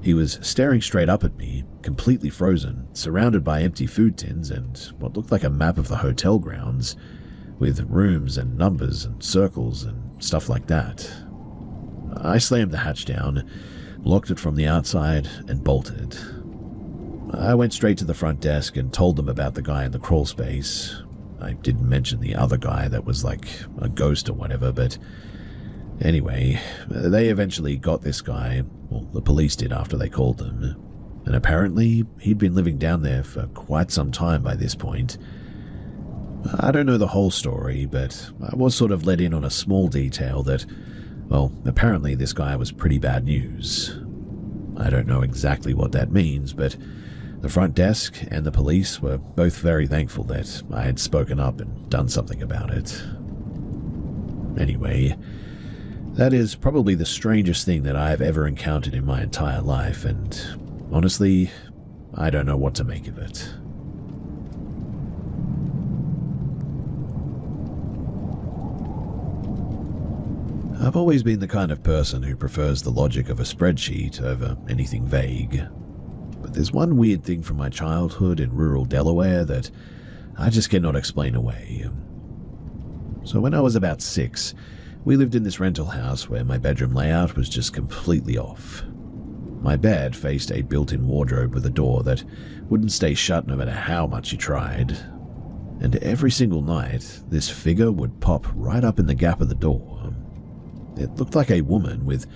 He was staring straight up at me, completely frozen, surrounded by empty food tins and what looked like a map of the hotel grounds, with rooms and numbers and circles and stuff like that. I slammed the hatch down, locked it from the outside, and bolted. I went straight to the front desk and told them about the guy in the crawl space. I didn't mention the other guy that was like a ghost or whatever, but anyway, they eventually got this guy, well, the police did after they called them, and apparently he'd been living down there for quite some time by this point. I don't know the whole story, but I was sort of let in on a small detail that, well, apparently this guy was pretty bad news. I don't know exactly what that means, but the front desk and the police were both very thankful that I had spoken up and done something about it. Anyway, that is probably the strangest thing that I have ever encountered in my entire life, and honestly, I don't know what to make of it. I've always been the kind of person who prefers the logic of a spreadsheet over anything vague. But there's one weird thing from my childhood in rural Delaware that I just cannot explain away. So when I was about 6, we lived in this rental house where my bedroom layout was just completely off. My bed faced a built-in wardrobe with a door that wouldn't stay shut no matter how much you tried. And every single night, this figure would pop right up in the gap of the door. It looked like a woman with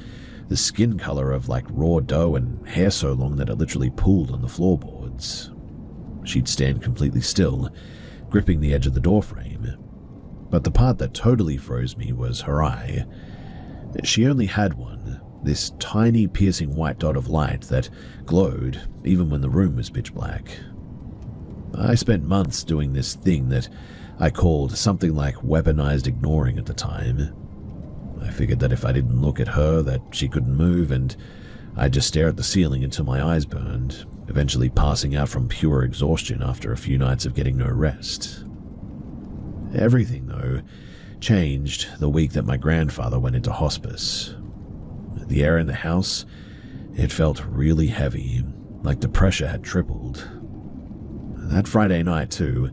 the skin color of like raw dough and hair so long that it literally pooled on the floorboards. She'd stand completely still, gripping the edge of the doorframe. But the part that totally froze me was her eye. She only had one, this tiny piercing white dot of light that glowed even when the room was pitch black. I spent months doing this thing that I called something like weaponized ignoring at the time. I figured that if I didn't look at her, that she couldn't move, and I'd just stare at the ceiling until my eyes burned, eventually passing out from pure exhaustion after a few nights of getting no rest. Everything, though, changed the week that my grandfather went into hospice. The air in the house, it felt really heavy, like the pressure had tripled. That Friday night, too,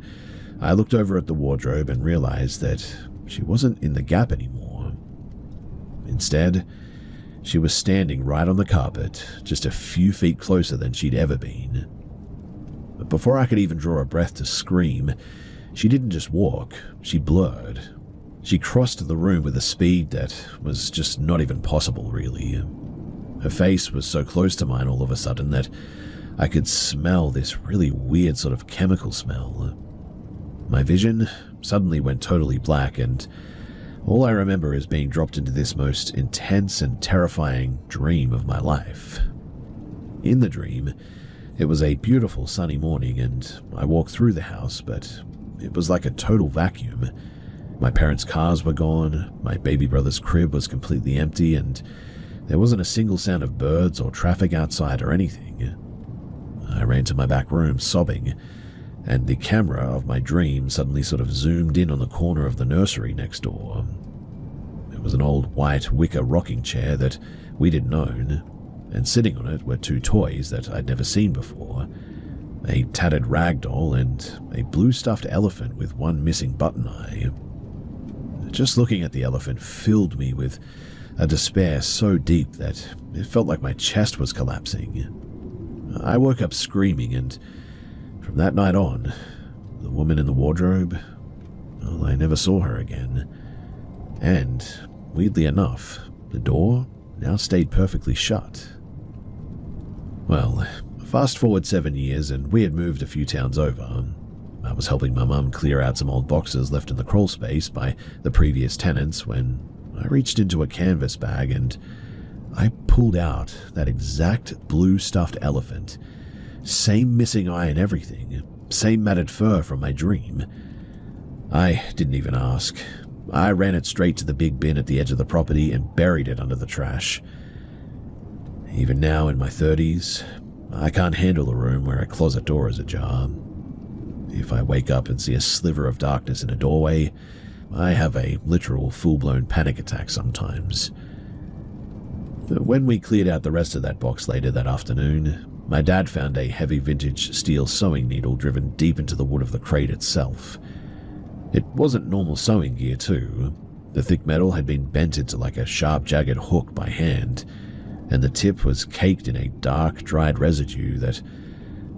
I looked over at the wardrobe and realized that she wasn't in the gap anymore. Instead, she was standing right on the carpet, just a few feet closer than she'd ever been. But before I could even draw a breath to scream, she didn't just walk, she blurred. She crossed the room with a speed that was just not even possible, really. Her face was so close to mine all of a sudden that I could smell this really weird sort of chemical smell. My vision suddenly went totally black, and all I remember is being dropped into this most intense and terrifying dream of my life. In the dream, It was a beautiful sunny morning, and I walked through the house, but it was like a total vacuum. My parents' cars were gone, my baby brother's crib was completely empty, and there wasn't a single sound of birds or traffic outside or anything. I ran to my back room sobbing, and the camera of my dream suddenly sort of zoomed in on the corner of the nursery next door. It was an old white wicker rocking chair that we didn't own, and sitting on it were two toys that I'd never seen before, a tattered rag doll and a blue stuffed elephant with one missing button eye. Just looking at the elephant filled me with a despair so deep that it felt like my chest was collapsing. I woke up screaming, and from that night on, the woman in the wardrobe, well, I never saw her again. And, weirdly enough, the door now stayed perfectly shut. Well, fast forward 7 years, and we had moved a few towns over. I was helping my mum clear out some old boxes left in the crawl space by the previous tenants when I reached into a canvas bag and I pulled out that exact blue stuffed elephant. Same missing eye and everything. Same matted fur from my dream. I didn't even ask. I ran it straight to the big bin at the edge of the property and buried it under the trash. Even now in my 30s, I can't handle a room where a closet door is ajar. If I wake up and see a sliver of darkness in a doorway, I have a literal full-blown panic attack sometimes. When we cleared out the rest of that box later that afternoon, my dad found a heavy vintage steel sewing needle driven deep into the wood of the crate itself. It wasn't normal sewing gear too. The thick metal had been bent into like a sharp, jagged hook by hand, and the tip was caked in a dark, dried residue that,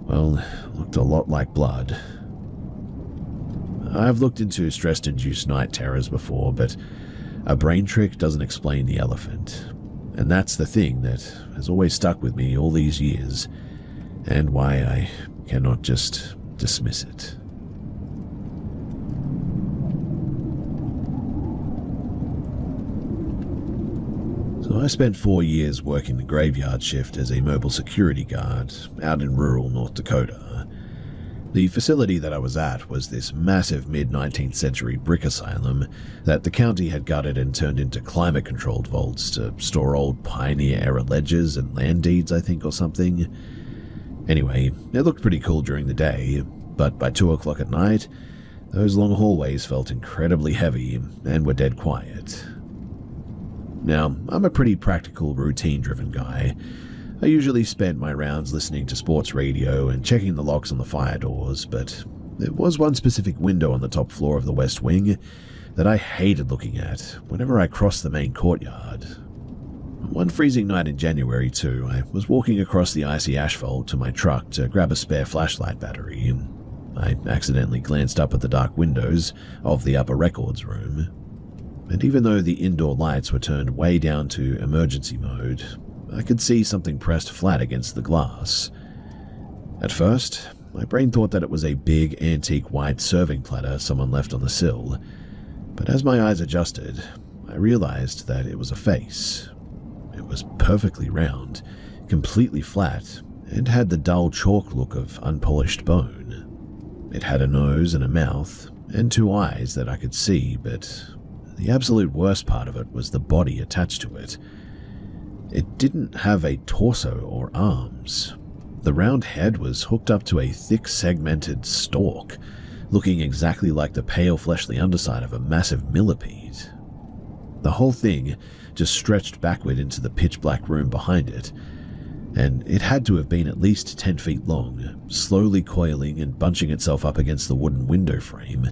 well, looked a lot like blood. I've looked into stress-induced night terrors before, but a brain trick doesn't explain the elephant. And that's the thing that has always stuck with me all these years, and why I cannot just dismiss it. So I spent 4 years working the graveyard shift as a mobile security guard out in rural North Dakota. The facility that I was at was this massive mid-19th century brick asylum that the county had gutted and turned into climate-controlled vaults to store old pioneer-era ledgers and land deeds, I think, or something. Anyway, it looked pretty cool during the day, but by 2 o'clock at night, those long hallways felt incredibly heavy and were dead quiet. Now, I'm a pretty practical, routine-driven guy. I usually spent my rounds listening to sports radio and checking the locks on the fire doors, but there was one specific window on the top floor of the West Wing that I hated looking at whenever I crossed the main courtyard. One freezing night in January, too, I was walking across the icy asphalt to my truck to grab a spare flashlight battery. I accidentally glanced up at the dark windows of the upper records room, and even though the indoor lights were turned way down to emergency mode, I could see something pressed flat against the glass. At first, my brain thought that it was a big, antique white serving platter someone left on the sill, but as my eyes adjusted, I realized that it was a face. It was perfectly round, completely flat, and had the dull chalk look of unpolished bone. It had a nose and a mouth, and 2 eyes that I could see, but the absolute worst part of it was the body attached to it. It didn't have a torso or arms. The round head was hooked up to a thick segmented stalk, looking exactly like the pale fleshly underside of a massive millipede. The whole thing just stretched backward into the pitch-black room behind it, and it had to have been at least 10 feet long, slowly coiling and bunching itself up against the wooden window frame.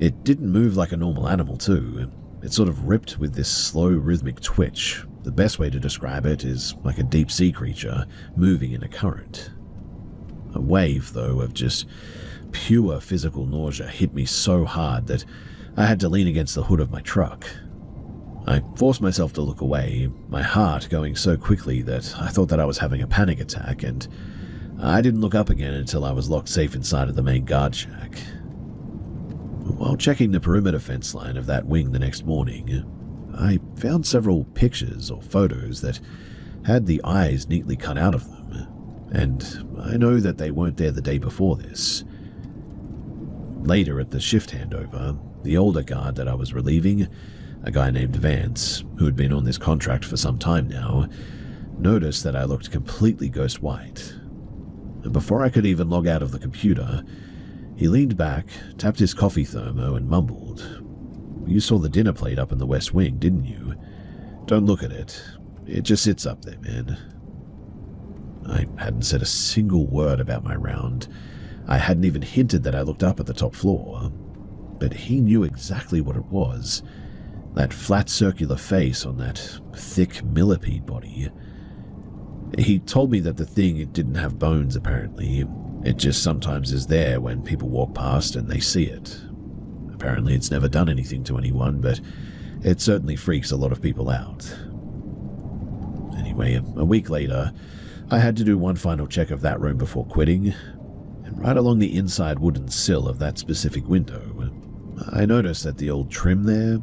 It didn't move like a normal animal too. It sort of ripped with this slow rhythmic twitch. The best way to describe it is like a deep-sea creature moving in a current. A wave, though, of just pure physical nausea hit me so hard that I had to lean against the hood of my truck. I forced myself to look away, my heart going so quickly that I thought that I was having a panic attack, and I didn't look up again until I was locked safe inside of the main guard shack. While checking the perimeter fence line of that wing the next morning, I found several pictures or photos that had the eyes neatly cut out of them. and I know that they weren't there the day before this. Later at the shift handover, the older guard that I was relieving, a guy named Vance, who had been on this contract for some time now, noticed that I looked completely ghost white. And before I could even log out of the computer, he leaned back, tapped his coffee thermo, and mumbled, "You saw the dinner plate up in the West Wing, didn't you? Don't look at it. It just sits up there, man." I hadn't said a single word about my round. I hadn't even hinted that I looked up at the top floor. But he knew exactly what it was. That flat circular face on that thick millipede body. He told me that the thing didn't have bones, apparently. It just sometimes is there when people walk past and they see it. Apparently it's never done anything to anyone, but it certainly freaks a lot of people out. Anyway, a week later, I had to do one final check of that room before quitting, and right along the inside wooden sill of that specific window, I noticed that the old trim there,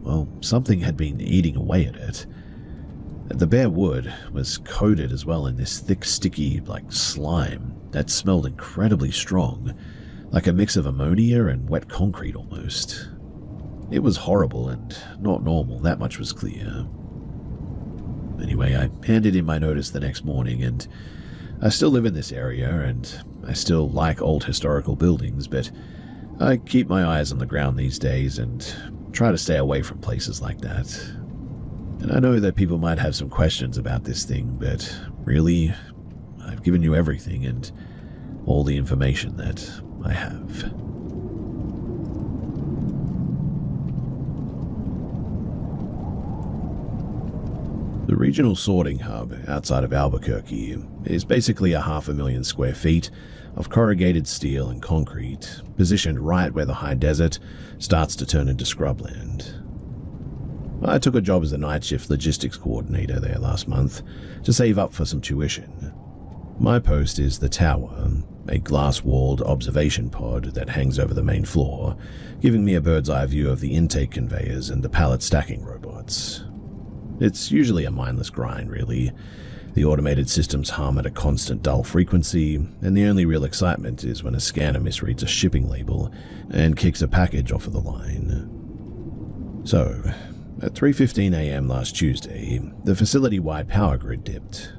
well, something had been eating away at it. The bare wood was coated as well in this thick, sticky, slime that smelled incredibly strong, like a mix of ammonia and wet concrete almost. It was horrible and not normal, that much was clear. Anyway, I handed in my notice the next morning, and I still live in this area, and I still like old historical buildings, but I keep my eyes on the ground these days and try to stay away from places like that. And I know that people might have some questions about this thing, but really, I've given you everything and all the information that I have. The regional sorting hub outside of Albuquerque is basically 500,000 square feet of corrugated steel and concrete, positioned right where the high desert starts to turn into scrubland. I took a job as a night shift logistics coordinator there last month to save up for some tuition. My post is the tower, a glass-walled observation pod that hangs over the main floor, giving me a bird's-eye view of the intake conveyors and the pallet stacking robots. It's usually a mindless grind, really. The automated systems hum at a constant dull frequency, and the only real excitement is when a scanner misreads a shipping label and kicks a package off of the line. So, at 3:15 a.m. last Tuesday, the facility-wide power grid dipped.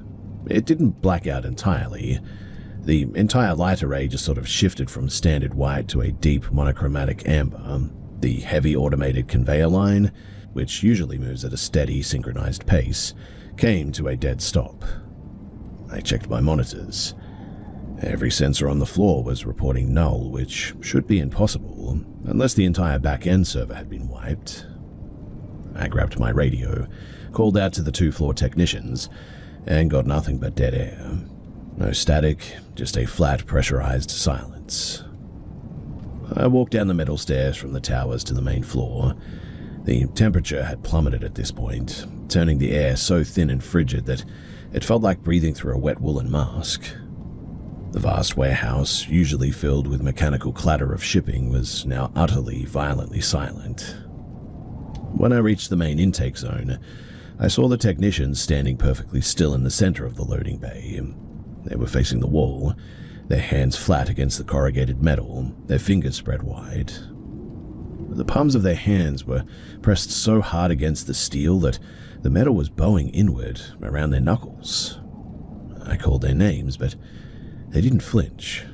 It didn't black out entirely. The entire light array just sort of shifted from standard white to a deep monochromatic amber. The heavy automated conveyor line, which usually moves at a steady, synchronized pace, came to a dead stop. I checked my monitors. Every sensor on the floor was reporting null, which should be impossible, unless the entire back-end server had been wiped. I grabbed my radio, called out to the 2-floor technicians, and got nothing but dead air. No static, just a flat, pressurized silence. I walked down the metal stairs from the towers to the main floor. The temperature had plummeted at this point, turning the air so thin and frigid that it felt like breathing through a wet woolen mask. The vast warehouse, usually filled with mechanical clatter of shipping, was now utterly, violently silent. When I reached the main intake zone, I saw the technicians standing perfectly still in the center of the loading bay. They were facing the wall, their hands flat against the corrugated metal, their fingers spread wide. The palms of their hands were pressed so hard against the steel that the metal was bowing inward around their knuckles. I called their names, but they didn't flinch.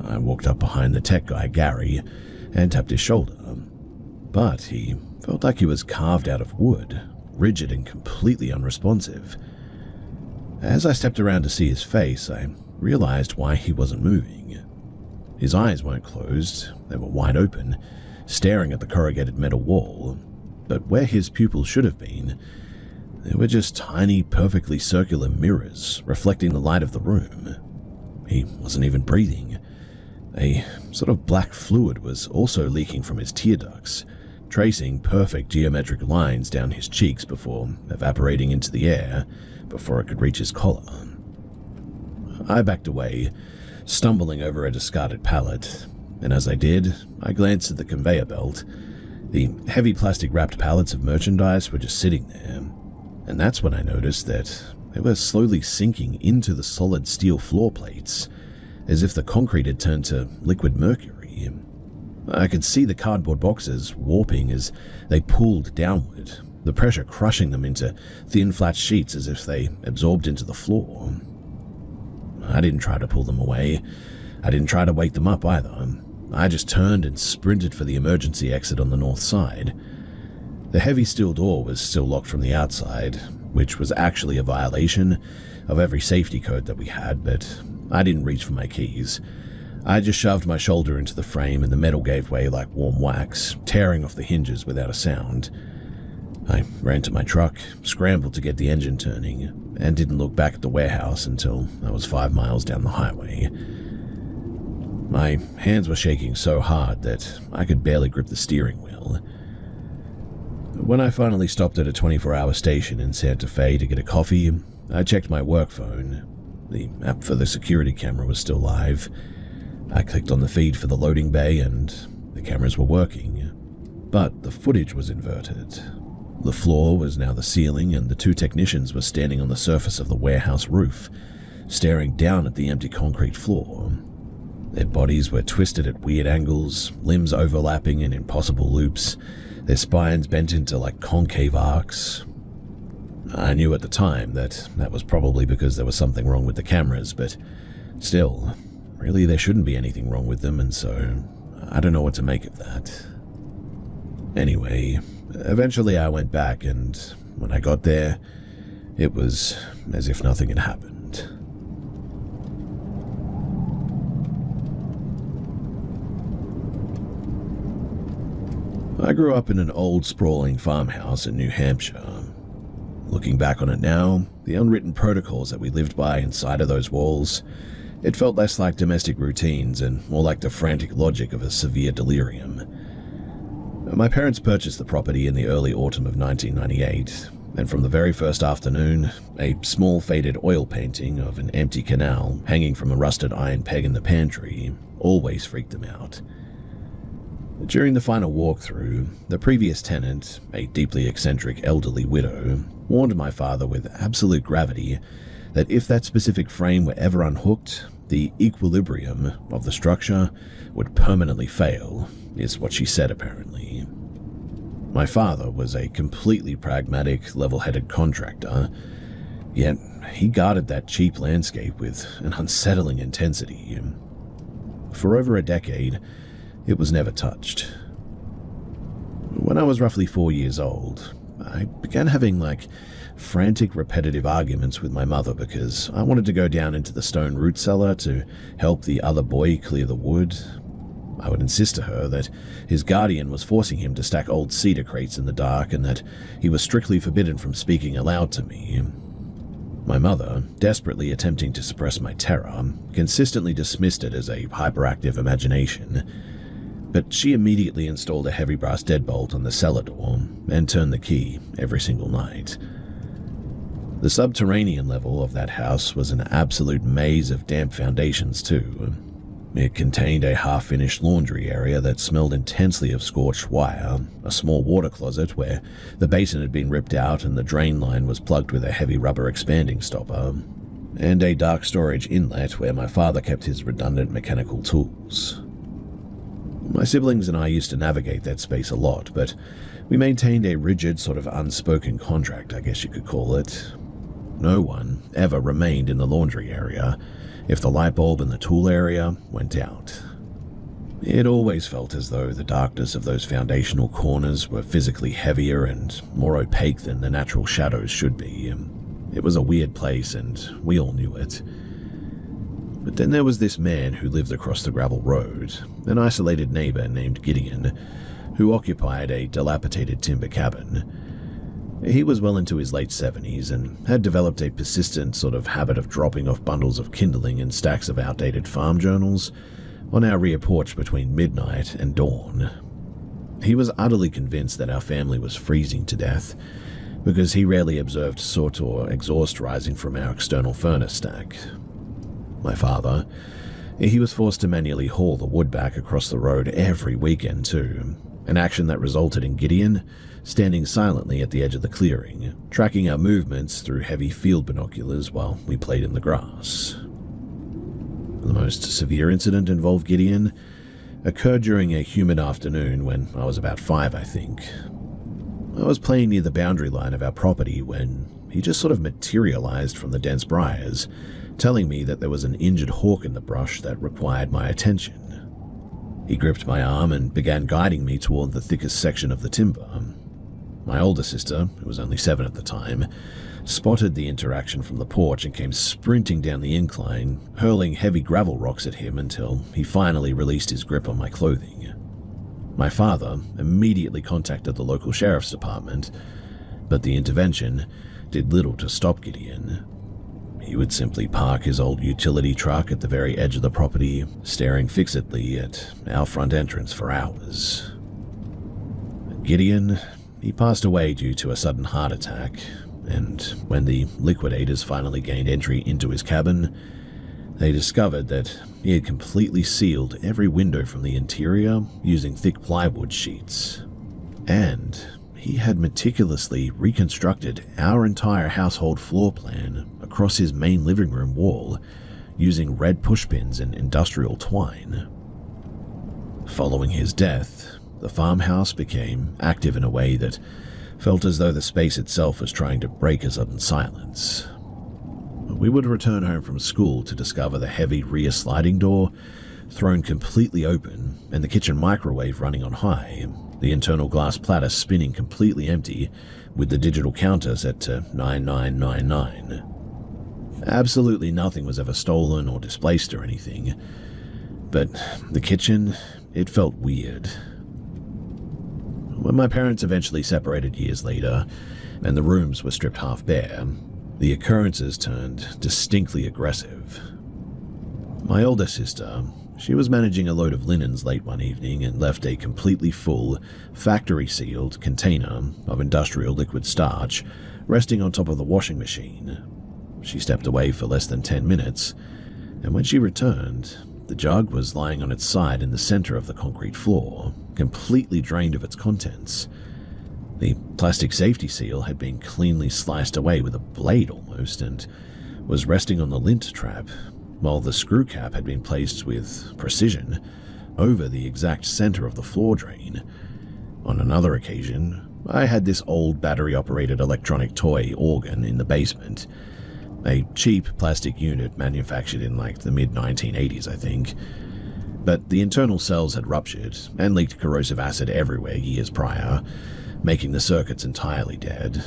I walked up behind the tech guy, Gary, and tapped his shoulder. But he felt like he was carved out of wood, rigid and completely unresponsive. As I stepped around to see his face, I realized why he wasn't moving. His eyes weren't closed, they were wide open, staring at the corrugated metal wall, but where his pupils should have been, there were just tiny, perfectly circular mirrors reflecting the light of the room. He wasn't even breathing. A sort of black fluid was also leaking from his tear ducts, tracing perfect geometric lines down his cheeks before evaporating into the air before it could reach his collar. I backed away, stumbling over a discarded pallet, and as I did, I glanced at the conveyor belt. The heavy plastic-wrapped pallets of merchandise were just sitting there, and that's when I noticed that they were slowly sinking into the solid steel floor plates, as if the concrete had turned to liquid mercury. I could see the cardboard boxes warping as they pulled downward, the pressure crushing them into thin flat sheets as if they absorbed into the floor. I didn't try to pull them away. I didn't try to wake them up either. I just turned and sprinted for the emergency exit on the north side. The heavy steel door was still locked from the outside, which was actually a violation of every safety code that we had, but I didn't reach for my keys. I just shoved my shoulder into the frame and the metal gave way like warm wax, tearing off the hinges without a sound. I ran to my truck, scrambled to get the engine turning, and didn't look back at the warehouse until I was 5 miles down the highway. My hands were shaking so hard that I could barely grip the steering wheel. When I finally stopped at a 24-hour station in Santa Fe to get a coffee, I checked my work phone. The app for the security camera was still live. I clicked on the feed for the loading bay and the cameras were working. But the footage was inverted. The floor was now the ceiling and the 2 technicians were standing on the surface of the warehouse roof, staring down at the empty concrete floor. Their bodies were twisted at weird angles, limbs overlapping in impossible loops, their spines bent into like concave arcs. I knew at the time that was probably because there was something wrong with the cameras, but still, really there shouldn't be anything wrong with them, and so I don't know what to make of that. Anyway, eventually I went back, and when I got there, it was as if nothing had happened. I grew up in an old, sprawling farmhouse in New Hampshire. Looking back on it now, the unwritten protocols that we lived by inside of those walls, it felt less like domestic routines and more like the frantic logic of a severe delirium. My parents purchased the property in the early autumn of 1998, and from the very first afternoon, a small faded oil painting of an empty canal hanging from a rusted iron peg in the pantry always freaked them out. During the final walkthrough, the previous tenant, a deeply eccentric elderly widow, warned my father with absolute gravity that if that specific frame were ever unhooked, the equilibrium of the structure would permanently fail, is what she said apparently. My father was a completely pragmatic, level-headed contractor, yet he guarded that cheap landscape with an unsettling intensity. For over a decade, it was never touched. When I was roughly 4 years old, I began having frantic repetitive arguments with my mother because I wanted to go down into the stone root cellar to help the other boy clear the wood. I would insist to her that his guardian was forcing him to stack old cedar crates in the dark and that he was strictly forbidden from speaking aloud to me. My mother, desperately attempting to suppress my terror, consistently dismissed it as a hyperactive imagination. But she immediately installed a heavy brass deadbolt on the cellar door and turned the key every single night. The subterranean level of that house was an absolute maze of damp foundations too. It contained a half-finished laundry area that smelled intensely of scorched wire, a small water closet where the basin had been ripped out and the drain line was plugged with a heavy rubber expanding stopper, and a dark storage inlet where my father kept his redundant mechanical tools. My siblings and I used to navigate that space a lot, but we maintained a rigid sort of unspoken contract, I guess you could call it. No one ever remained in the laundry area if the light bulb in the tool area went out. It always felt as though the darkness of those foundational corners were physically heavier and more opaque than the natural shadows should be. It was a weird place and we all knew it. But then there was this man who lived across the gravel road, an isolated neighbor named Gideon, who occupied a dilapidated timber cabin. He was well into his late 70s and had developed a persistent sort of habit of dropping off bundles of kindling and stacks of outdated farm journals on our rear porch between midnight and dawn. He was utterly convinced that our family was freezing to death because he rarely observed soot or exhaust rising from our external furnace stack. My father, he was forced to manually haul the wood back across the road every weekend too, an action that resulted in Gideon standing silently at the edge of the clearing, tracking our movements through heavy field binoculars while we played in the grass. The most severe incident involved Gideon occurred during a humid afternoon when I was about 5, I think. I was playing near the boundary line of our property when he just sort of materialized from the dense briars, telling me that there was an injured hawk in the brush that required my attention. He gripped my arm and began guiding me toward the thickest section of the timber. My older sister, who was only 7 at the time, spotted the interaction from the porch and came sprinting down the incline, hurling heavy gravel rocks at him until he finally released his grip on my clothing. My father immediately contacted the local sheriff's department, but the intervention did little to stop Gideon. He would simply park his old utility truck at the very edge of the property, staring fixedly at our front entrance for hours. Gideon, he passed away due to a sudden heart attack, and when the liquidators finally gained entry into his cabin, they discovered that he had completely sealed every window from the interior using thick plywood sheets. And he had meticulously reconstructed our entire household floor plan across his main living room wall using red pushpins and industrial twine. Following his death, the farmhouse became active in a way that felt as though the space itself was trying to break a sudden silence. We would return home from school to discover the heavy rear sliding door thrown completely open and the kitchen microwave running on high, the internal glass platter spinning completely empty with the digital counter set to 9999. Absolutely nothing was ever stolen or displaced or anything, but the kitchen, it felt weird. When my parents eventually separated years later, and the rooms were stripped half bare, the occurrences turned distinctly aggressive. My older sister, she was managing a load of linens late one evening and left a completely full, factory-sealed container of industrial liquid starch resting on top of the washing machine. She stepped away for less than 10 minutes, and when she returned, the jug was lying on its side in the center of the concrete floor, completely drained of its contents. The plastic safety seal had been cleanly sliced away with a blade almost and was resting on the lint trap, while the screw cap had been placed with precision over the exact center of the floor drain. On another occasion, I had this old battery-operated electronic toy organ in the basement, a cheap plastic unit manufactured in like the mid-1980s, I think. But the internal cells had ruptured and leaked corrosive acid everywhere years prior, making the circuits entirely dead.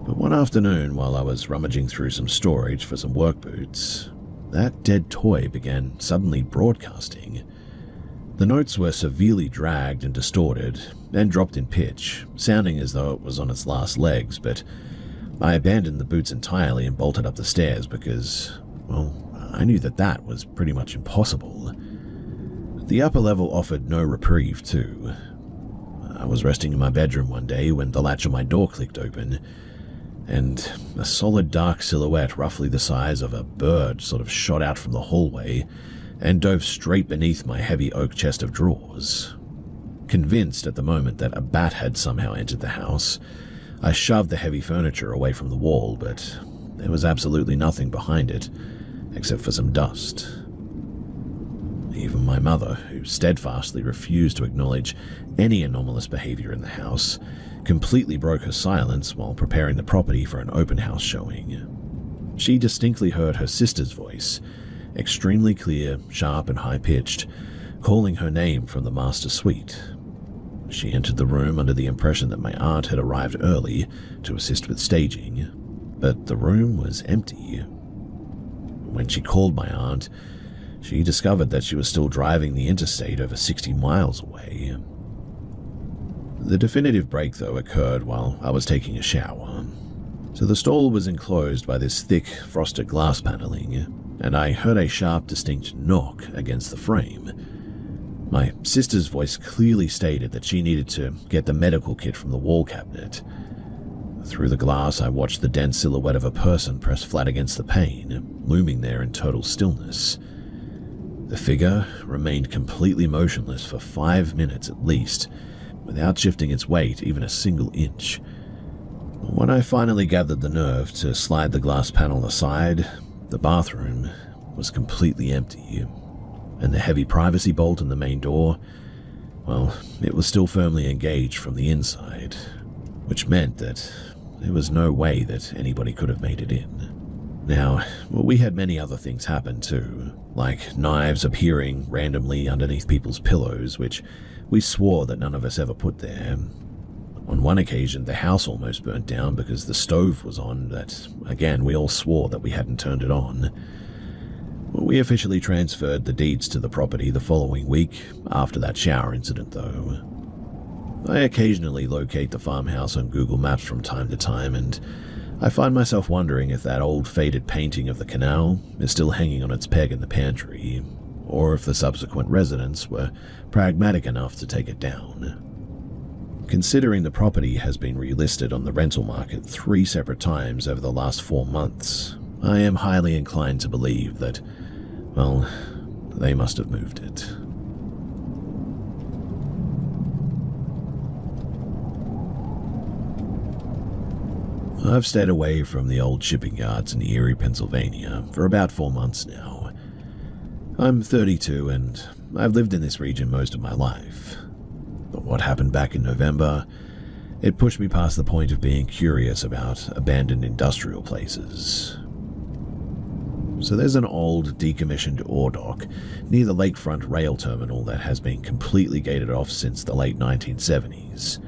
But one afternoon, while I was rummaging through some storage for some work boots, that dead toy began suddenly broadcasting. The notes were severely dragged and distorted, and dropped in pitch, sounding as though it was on its last legs, but I abandoned the boots entirely and bolted up the stairs because, well, I knew that was pretty much impossible. The upper level offered no reprieve, too. I was resting in my bedroom one day when the latch on my door clicked open, and a solid dark silhouette roughly the size of a bird sort of shot out from the hallway and dove straight beneath my heavy oak chest of drawers. Convinced at the moment that a bat had somehow entered the house, I shoved the heavy furniture away from the wall, but there was absolutely nothing behind it, except for some dust. Even my mother, who steadfastly refused to acknowledge any anomalous behavior in the house, completely broke her silence while preparing the property for an open house showing. She distinctly heard her sister's voice, extremely clear, sharp, and high-pitched, calling her name from the master suite. She entered the room under the impression that my aunt had arrived early to assist with staging, but the room was empty. When she called my aunt, she discovered that she was still driving the interstate over 60 miles away. The definitive break, though, occurred while I was taking a shower. So the stall was enclosed by this thick, frosted glass paneling, and I heard a sharp, distinct knock against the frame. My sister's voice clearly stated that she needed to get the medical kit from the wall cabinet. Through the glass, I watched the dense silhouette of a person press flat against the pane, looming there in total stillness. The figure remained completely motionless for 5 minutes at least, without shifting its weight even a single inch. When I finally gathered the nerve to slide the glass panel aside, the bathroom was completely empty, and the heavy privacy bolt in the main door, well, it was still firmly engaged from the inside, which meant that there was no way that anybody could have made it in. Now, we had many other things happen too, like knives appearing randomly underneath people's pillows, which we swore that none of us ever put there. On one occasion, the house almost burnt down because the stove was on that, again, we all swore that we hadn't turned it on. We officially transferred the deeds to the property the following week after that shower incident, though. I occasionally locate the farmhouse on Google Maps from time to time, and I find myself wondering if that old faded painting of the canal is still hanging on its peg in the pantry, or if the subsequent residents were pragmatic enough to take it down. Considering the property has been relisted on the rental market 3 separate times over the last 4 months, I am highly inclined to believe that, well, they must have moved it. I've stayed away from the old shipping yards in Erie, Pennsylvania for about 4 months now. I'm 32 and I've lived in this region most of my life. But what happened back in November, it pushed me past the point of being curious about abandoned industrial places. So there's an old, decommissioned ore dock near the lakefront rail terminal that has been completely gated off since the late 1970s.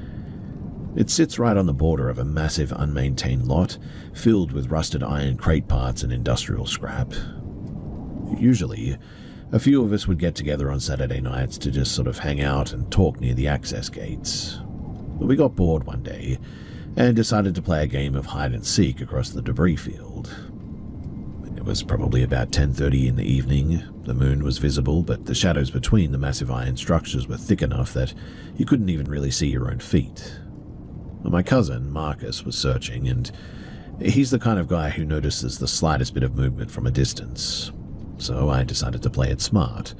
It sits right on the border of a massive unmaintained lot filled with rusted iron crate parts and industrial scrap. Usually, a few of us would get together on Saturday nights to just sort of hang out and talk near the access gates. But we got bored one day and decided to play a game of hide and seek across the debris field. It was probably about 10:30 in the evening. The moon was visible, but the shadows between the massive iron structures were thick enough that you couldn't even really see your own feet. My cousin, Marcus, was searching, and he's the kind of guy who notices the slightest bit of movement from a distance. So I decided to play it smart.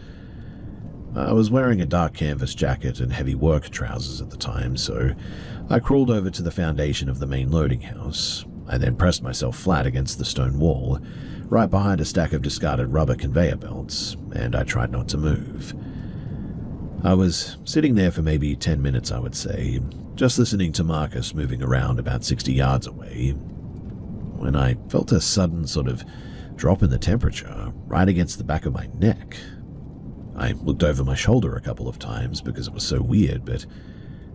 I was wearing a dark canvas jacket and heavy work trousers at the time, so I crawled over to the foundation of the main loading house. I then pressed myself flat against the stone wall, right behind a stack of discarded rubber conveyor belts, and I tried not to move. I was sitting there for maybe 10 minutes, I would say, just listening to Marcus moving around about 60 yards away, when I felt a sudden sort of drop in the temperature right against the back of my neck. I looked over my shoulder a couple of times because it was so weird, but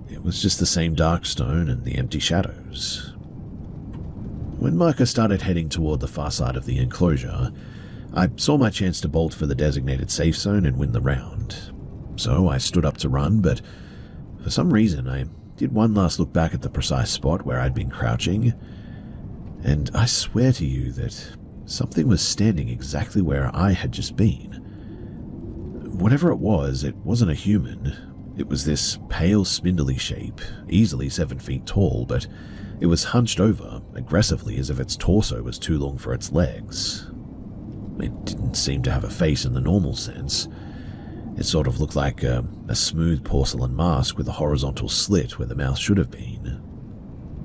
it was just the same dark stone and the empty shadows. When Marcus started heading toward the far side of the enclosure, I saw my chance to bolt for the designated safe zone and win the round. So I stood up to run, but for some reason I did one last look back at the precise spot where I'd been crouching, and I swear to you that something was standing exactly where I had just been. Whatever it wasn't a human. It was this pale, spindly shape, easily 7 feet tall, but it was hunched over aggressively as if its torso was too long for its legs. It didn't seem to have a face in the normal sense. It sort of looked like a smooth porcelain mask with a horizontal slit where the mouth should have been.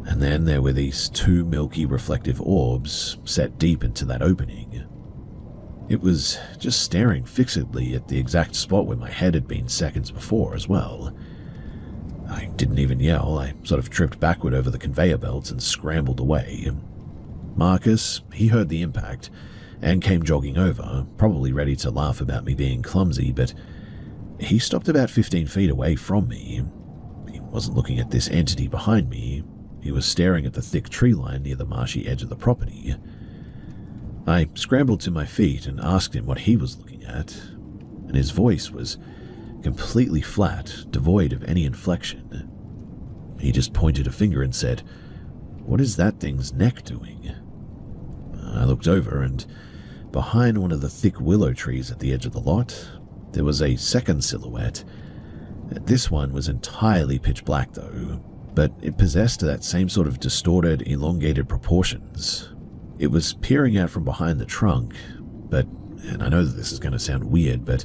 And then there were these 2 milky reflective orbs set deep into that opening. It was just staring fixedly at the exact spot where my head had been seconds before as well. I didn't even yell. I sort of tripped backward over the conveyor belts and scrambled away. Marcus, he heard the impact and came jogging over, probably ready to laugh about me being clumsy, but he stopped about 15 feet away from me. He wasn't looking at this entity behind me. He was staring at the thick tree line near the marshy edge of the property. I scrambled to my feet and asked him what he was looking at, and his voice was completely flat, devoid of any inflection. He just pointed a finger and said, "What is that thing's neck doing?" I looked over, and behind one of the thick willow trees at the edge of the lot, there was a second silhouette. This one was entirely pitch black though, but it possessed that same sort of distorted, elongated proportions. It was peering out from behind the trunk, and I know that this is going to sound weird, but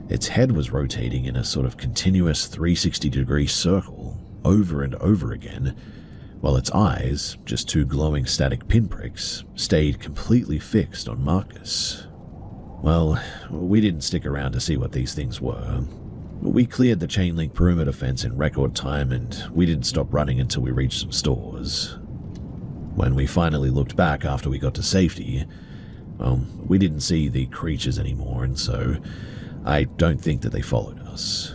Its head was rotating in a sort of continuous 360-degree circle over and over again, while its eyes, just two glowing static pinpricks, stayed completely fixed on Marcus. Well, we didn't stick around to see what these things were. We cleared the chain link perimeter fence in record time, and we didn't stop running until we reached some stores. When we finally looked back after we got to safety, well, we didn't see the creatures anymore, and so I don't think that they followed us.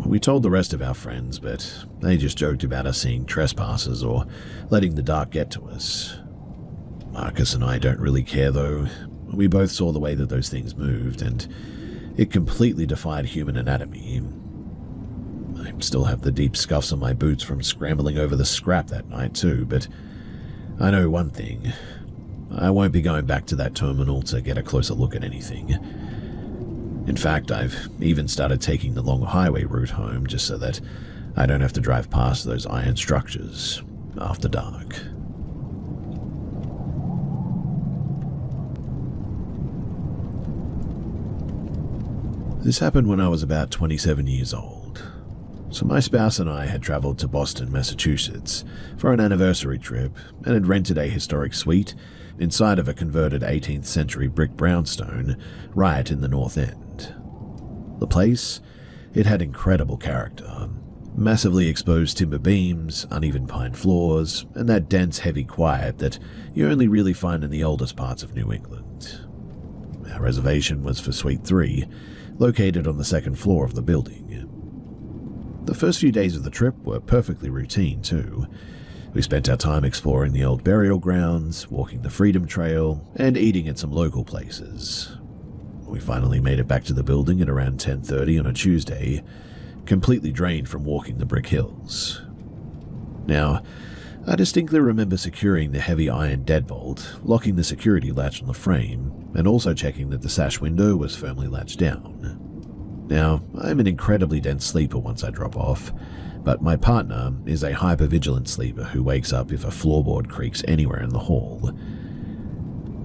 We told the rest of our friends, but they just joked about us seeing trespassers or letting the dark get to us. Marcus and I don't really care, though. We both saw the way that those things moved, and it completely defied human anatomy. I still have the deep scuffs on my boots from scrambling over the scrap that night too, but I know one thing. I won't be going back to that terminal to get a closer look at anything. In fact, I've even started taking the long highway route home just so that I don't have to drive past those iron structures after dark. This happened when I was about 27 years old. So my spouse and I had traveled to Boston, Massachusetts for an anniversary trip and had rented a historic suite inside of a converted 18th century brick brownstone right in the North End. The place, it had incredible character. Massively exposed timber beams, uneven pine floors, and that dense, heavy quiet that you only really find in the oldest parts of New England. Our reservation was for Suite 3, located on the second floor of the building. The first few days of the trip were perfectly routine, too. We spent our time exploring the old burial grounds, walking the Freedom Trail, and eating at some local places. We finally made it back to the building at around 10:30 on a Tuesday, completely drained from walking the brick hills. Now, I distinctly remember securing the heavy iron deadbolt, locking the security latch on the frame, and also checking that the sash window was firmly latched down. Now, I'm an incredibly dense sleeper once I drop off, but my partner is a hyper-vigilant sleeper who wakes up if a floorboard creaks anywhere in the hall.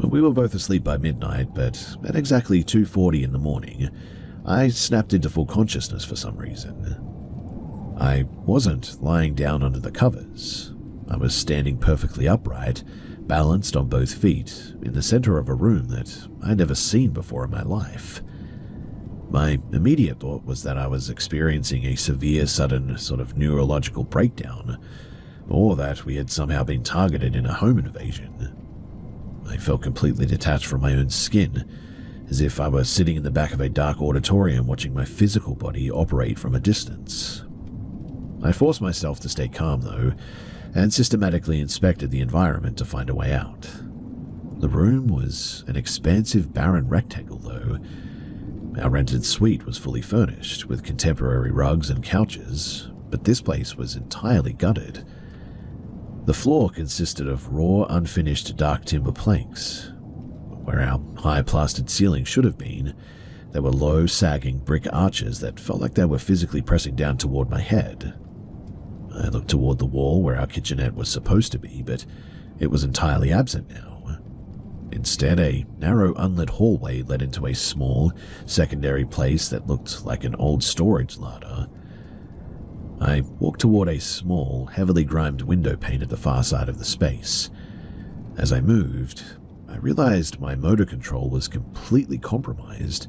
We were both asleep by midnight, but at exactly 2:40 in the morning, I snapped into full consciousness for some reason. I wasn't lying down under the covers. I was standing perfectly upright, balanced on both feet, in the center of a room that I'd never seen before in my life. My immediate thought was that I was experiencing a severe, sudden sort of neurological breakdown, or that we had somehow been targeted in a home invasion. I felt completely detached from my own skin, as if I were sitting in the back of a dark auditorium watching my physical body operate from a distance. I forced myself to stay calm, though, and systematically inspected the environment to find a way out. The room was an expansive, barren rectangle, though. Our rented suite was fully furnished, with contemporary rugs and couches, but this place was entirely gutted. The floor consisted of raw, unfinished dark timber planks. Where our high-plastered ceiling should have been, there were low, sagging brick arches that felt like they were physically pressing down toward my head. I looked toward the wall where our kitchenette was supposed to be, but it was entirely absent now. Instead, a narrow, unlit hallway led into a small, secondary place that looked like an old storage larder. I walked toward a small, heavily grimed window pane at the far side of the space. As I moved, I realized my motor control was completely compromised.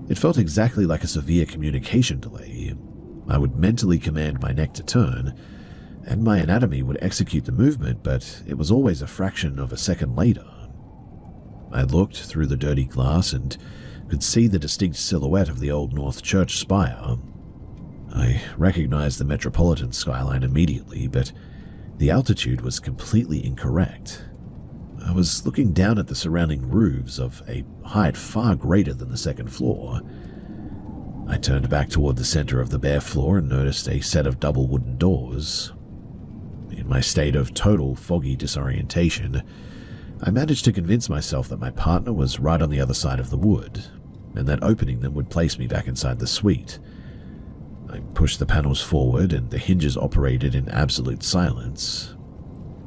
It felt exactly like a severe communication delay. I would mentally command my neck to turn, and my anatomy would execute the movement, but it was always a fraction of a second later. I looked through the dirty glass and could see the distinct silhouette of the Old North Church spire. I recognized the metropolitan skyline immediately, but the altitude was completely incorrect. I was looking down at the surrounding roofs of a height far greater than the second floor. I turned back toward the center of the bare floor and noticed a set of double wooden doors. In my state of total foggy disorientation, I managed to convince myself that my partner was right on the other side of the wood, and that opening them would place me back inside the suite. I pushed the panels forward, and the hinges operated in absolute silence.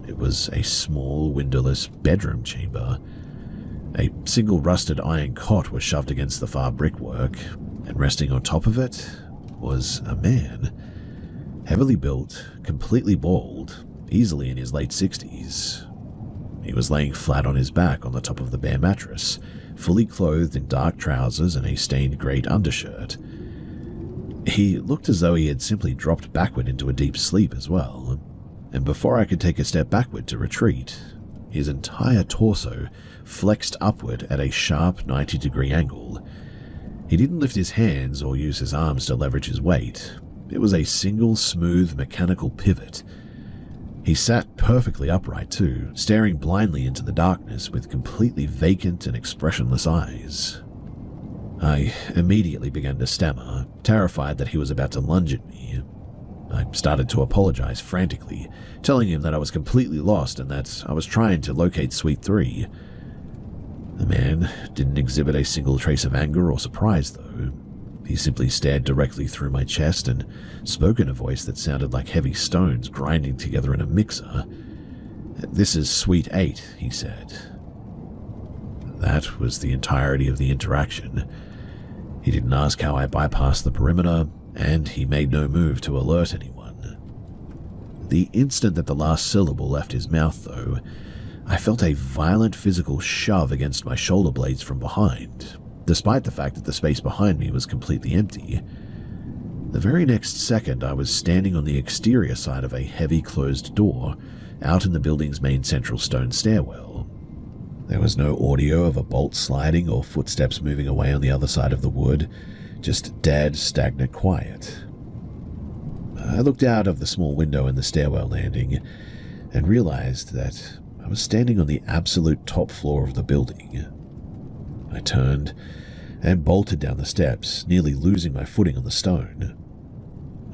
It was a small, windowless bedroom chamber. A single rusted iron cot was shoved against the far brickwork, and resting on top of it was a man. Heavily built, completely bald, easily in his late 60s. He was laying flat on his back on the top of the bare mattress, fully clothed in dark trousers and a stained grey undershirt. He looked as though he had simply dropped backward into a deep sleep as well, and before I could take a step backward to retreat, his entire torso flexed upward at a sharp 90-degree angle. He didn't lift his hands or use his arms to leverage his weight. It was a single smooth mechanical pivot. He sat perfectly upright too, staring blindly into the darkness with completely vacant and expressionless eyes. I immediately began to stammer, terrified that he was about to lunge at me. I started to apologize frantically, telling him that I was completely lost and that I was trying to locate Suite 3. The man didn't exhibit a single trace of anger or surprise, though. He simply stared directly through my chest and spoke in a voice that sounded like heavy stones grinding together in a mixer. "This is Suite 8, he said. That was the entirety of the interaction. He didn't ask how I bypassed the perimeter, and he made no move to alert anyone. The instant that the last syllable left his mouth, though, I felt a violent physical shove against my shoulder blades from behind, despite the fact that the space behind me was completely empty. The very next second, I was standing on the exterior side of a heavy closed door, out in the building's main central stone stairwell. There was no audio of a bolt sliding or footsteps moving away on the other side of the wood, just dead, stagnant quiet. I looked out of the small window in the stairwell landing and realized that I was standing on the absolute top floor of the building. I turned and bolted down the steps, nearly losing my footing on the stone.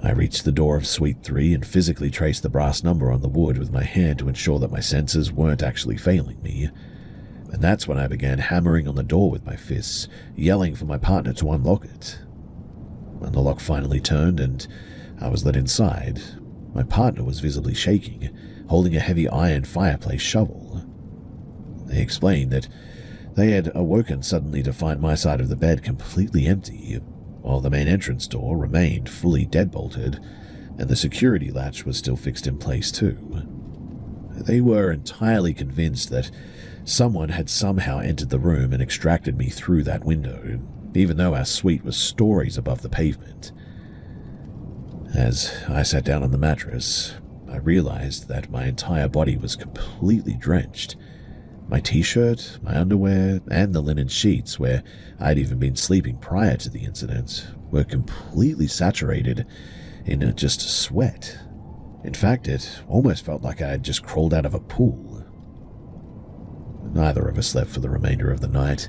I reached the door of Suite 3 and physically traced the brass number on the wood with my hand to ensure that my senses weren't actually failing me. And that's when I began hammering on the door with my fists, yelling for my partner to unlock it. When the lock finally turned and I was let inside, my partner was visibly shaking, holding a heavy iron fireplace shovel. They explained that they had awoken suddenly to find my side of the bed completely empty, while the main entrance door remained fully deadbolted, and the security latch was still fixed in place too. They were entirely convinced that someone had somehow entered the room and extracted me through that window, even though our suite was stories above the pavement. As I sat down on the mattress, I realized that my entire body was completely drenched. My t-shirt, my underwear, and the linen sheets where I'd even been sleeping prior to the incident were completely saturated in just sweat. In fact, it almost felt like I had just crawled out of a pool. Neither of us slept for the remainder of the night.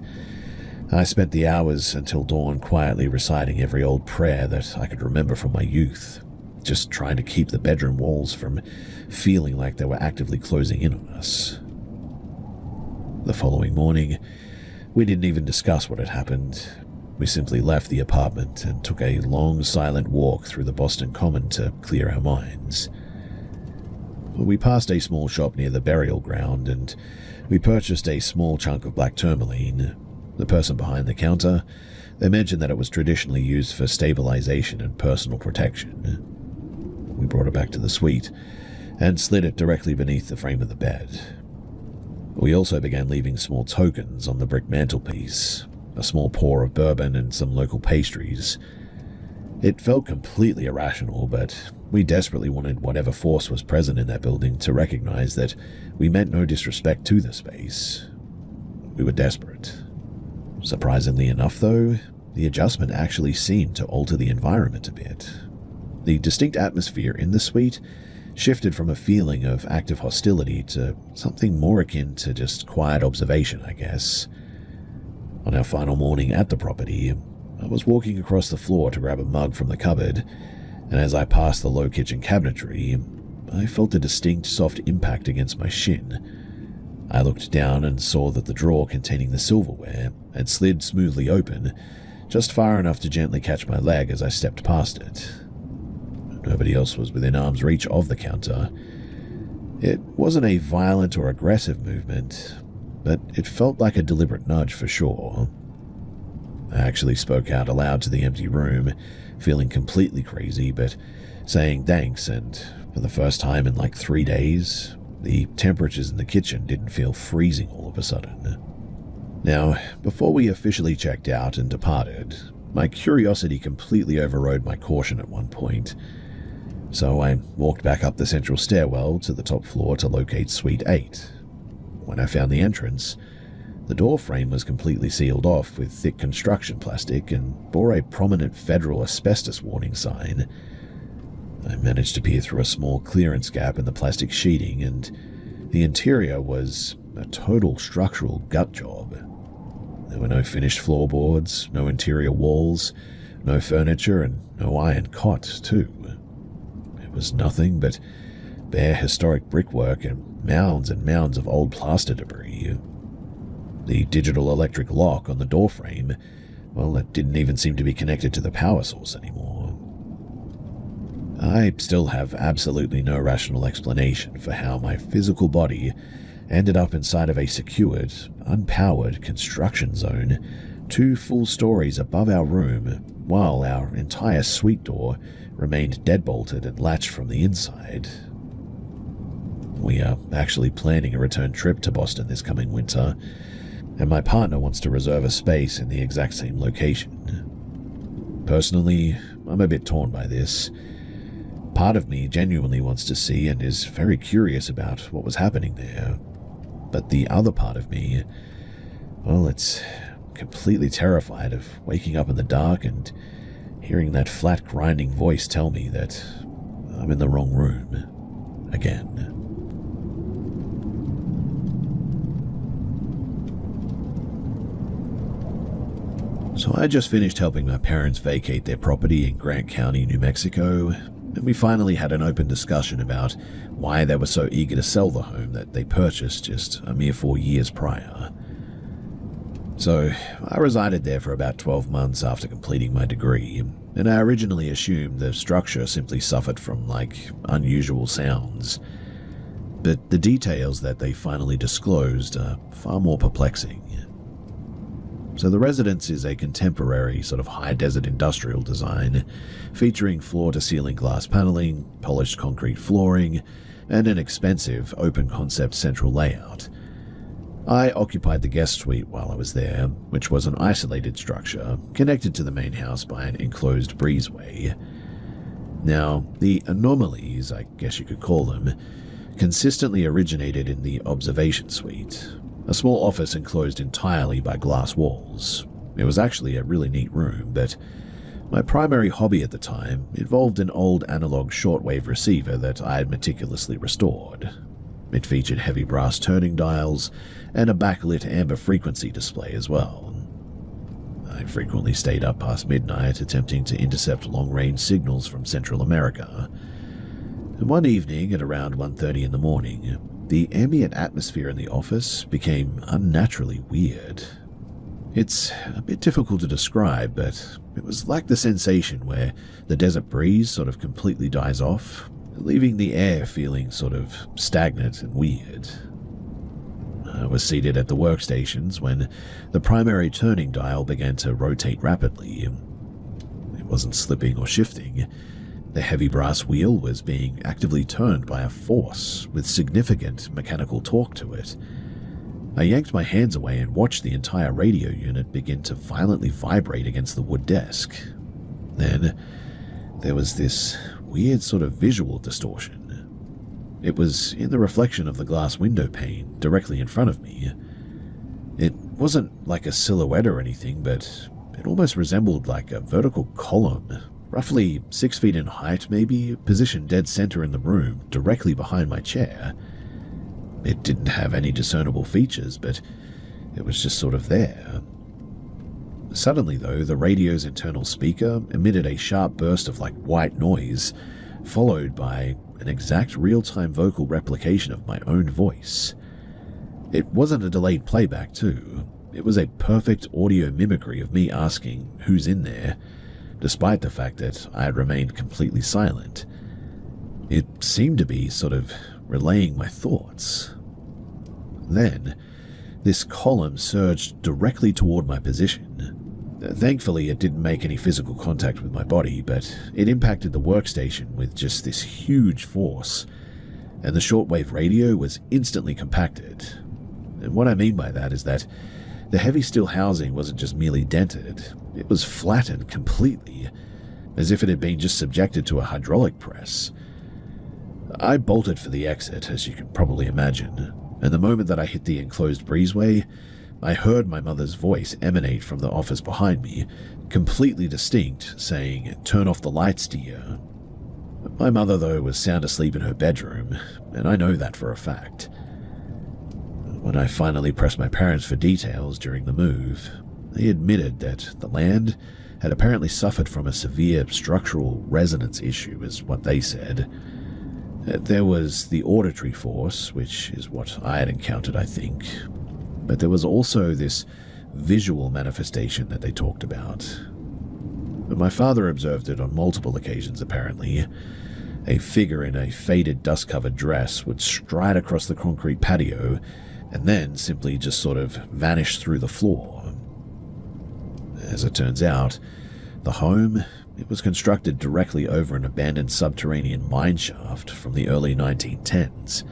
I spent the hours until dawn quietly reciting every old prayer that I could remember from my youth, just trying to keep the bedroom walls from feeling like they were actively closing in on us. The following morning, we didn't even discuss what had happened. We simply left the apartment and took a long, silent walk through the Boston Common to clear our minds. We passed a small shop near the burial ground, and we purchased a small chunk of black tourmaline. The person behind the counter, they mentioned that it was traditionally used for stabilization and personal protection. We brought it back to the suite and slid it directly beneath the frame of the bed. We also began leaving small tokens on the brick mantelpiece, a small pour of bourbon and some local pastries. It felt completely irrational, but we desperately wanted whatever force was present in that building to recognize that we meant no disrespect to the space. We were desperate. Surprisingly enough, though, the adjustment actually seemed to alter the environment a bit. The distinct atmosphere in the suite shifted from a feeling of active hostility to something more akin to just quiet observation, I guess. On our final morning at the property, I was walking across the floor to grab a mug from the cupboard, and as I passed the low kitchen cabinetry, I felt a distinct soft impact against my shin. I looked down and saw that the drawer containing the silverware had slid smoothly open, just far enough to gently catch my leg as I stepped past it. Nobody else was within arm's reach of the counter. It wasn't a violent or aggressive movement, but it felt like a deliberate nudge for sure. I actually spoke out aloud to the empty room, feeling completely crazy, but saying thanks, and for the first time in like 3 days, the temperatures in the kitchen didn't feel freezing all of a sudden. Now, before we officially checked out and departed, my curiosity completely overrode my caution at one point, so I walked back up the central stairwell to the top floor to locate Suite 8. When I found the entrance, the door frame was completely sealed off with thick construction plastic and bore a prominent federal asbestos warning sign. I managed to peer through a small clearance gap in the plastic sheeting, and the interior was a total structural gut job. There were no finished floorboards, no interior walls, no furniture, and no iron cot, too. It was nothing but bare historic brickwork and mounds of old plaster debris. The digital electric lock on the doorframe, well, it didn't even seem to be connected to the power source anymore. I still have absolutely no rational explanation for how my physical body ended up inside of a secured, unpowered construction zone 2 full stories above our room, while our entire suite door remained deadbolted and latched from the inside. We are actually planning a return trip to Boston this coming winter, and my partner wants to reserve a space in the exact same location. Personally, I'm a bit torn by this. Part of me genuinely wants to see and is very curious about what was happening there. But the other part of me, well, it's completely terrified of waking up in the dark and hearing that flat, grinding voice tell me that I'm in the wrong room again. So I just finished helping my parents vacate their property in Grant County, New Mexico, and we finally had an open discussion about why they were so eager to sell the home that they purchased just a mere 4 years prior. So I resided there for about 12 months after completing my degree, and I originally assumed the structure simply suffered from, unusual sounds. But the details that they finally disclosed are far more perplexing. So the residence is a contemporary sort of high-desert industrial design, featuring floor-to-ceiling glass paneling, polished concrete flooring, and an expensive open-concept central layout. I occupied the guest suite while I was there, which was an isolated structure connected to the main house by an enclosed breezeway. Now, the anomalies, I guess you could call them, consistently originated in the observation suite, a small office enclosed entirely by glass walls. It was actually a really neat room, but my primary hobby at the time involved an old analog shortwave receiver that I had meticulously restored. It featured heavy brass turning dials and a backlit amber frequency display as well. I frequently stayed up past midnight attempting to intercept long-range signals from Central America. And one evening at around 1:30 in the morning, the ambient atmosphere in the office became unnaturally weird. It's a bit difficult to describe, but it was like the sensation where the desert breeze sort of completely dies off, leaving the air feeling sort of stagnant and weird. I was seated at the workstations when the primary turning dial began to rotate rapidly. It wasn't slipping or shifting. The heavy brass wheel was being actively turned by a force with significant mechanical torque to it. I yanked my hands away and watched the entire radio unit begin to violently vibrate against the wood desk. Then there was this weird sort of visual distortion. It was in the reflection of the glass window pane directly in front of me. It wasn't like a silhouette or anything, but it almost resembled like a vertical column, roughly 6 feet in height maybe, positioned dead center in the room, directly behind my chair. It didn't have any discernible features, but it was just sort of there. Suddenly, though, the radio's internal speaker emitted a sharp burst of white noise, followed by an exact real-time vocal replication of my own voice. It wasn't a delayed playback, too. It was a perfect audio mimicry of me asking, "Who's in there?" despite the fact that I had remained completely silent. It seemed to be sort of relaying my thoughts. Then, this column surged directly toward my position. Thankfully, it didn't make any physical contact with my body, but it impacted the workstation with just this huge force, and the shortwave radio was instantly compacted. And what I mean by that is that the heavy steel housing wasn't just merely dented, it was flattened completely, as if it had been just subjected to a hydraulic press. I bolted for the exit, as you can probably imagine, and the moment that I hit the enclosed breezeway, I heard my mother's voice emanate from the office behind me, completely distinct, saying, "Turn off the lights, dear." My mother, though, was sound asleep in her bedroom, and I know that for a fact. When I finally pressed my parents for details during the move, they admitted that the land had apparently suffered from a severe structural resonance issue, is what they said. There was the auditory force, which is what I had encountered, I think, but there was also this visual manifestation that they talked about. My father observed it on multiple occasions, apparently. A figure in a faded dust-covered dress would stride across the concrete patio and then simply just sort of vanish through the floor. As it turns out, the home, it was constructed directly over an abandoned subterranean mine shaft from the early 1910s.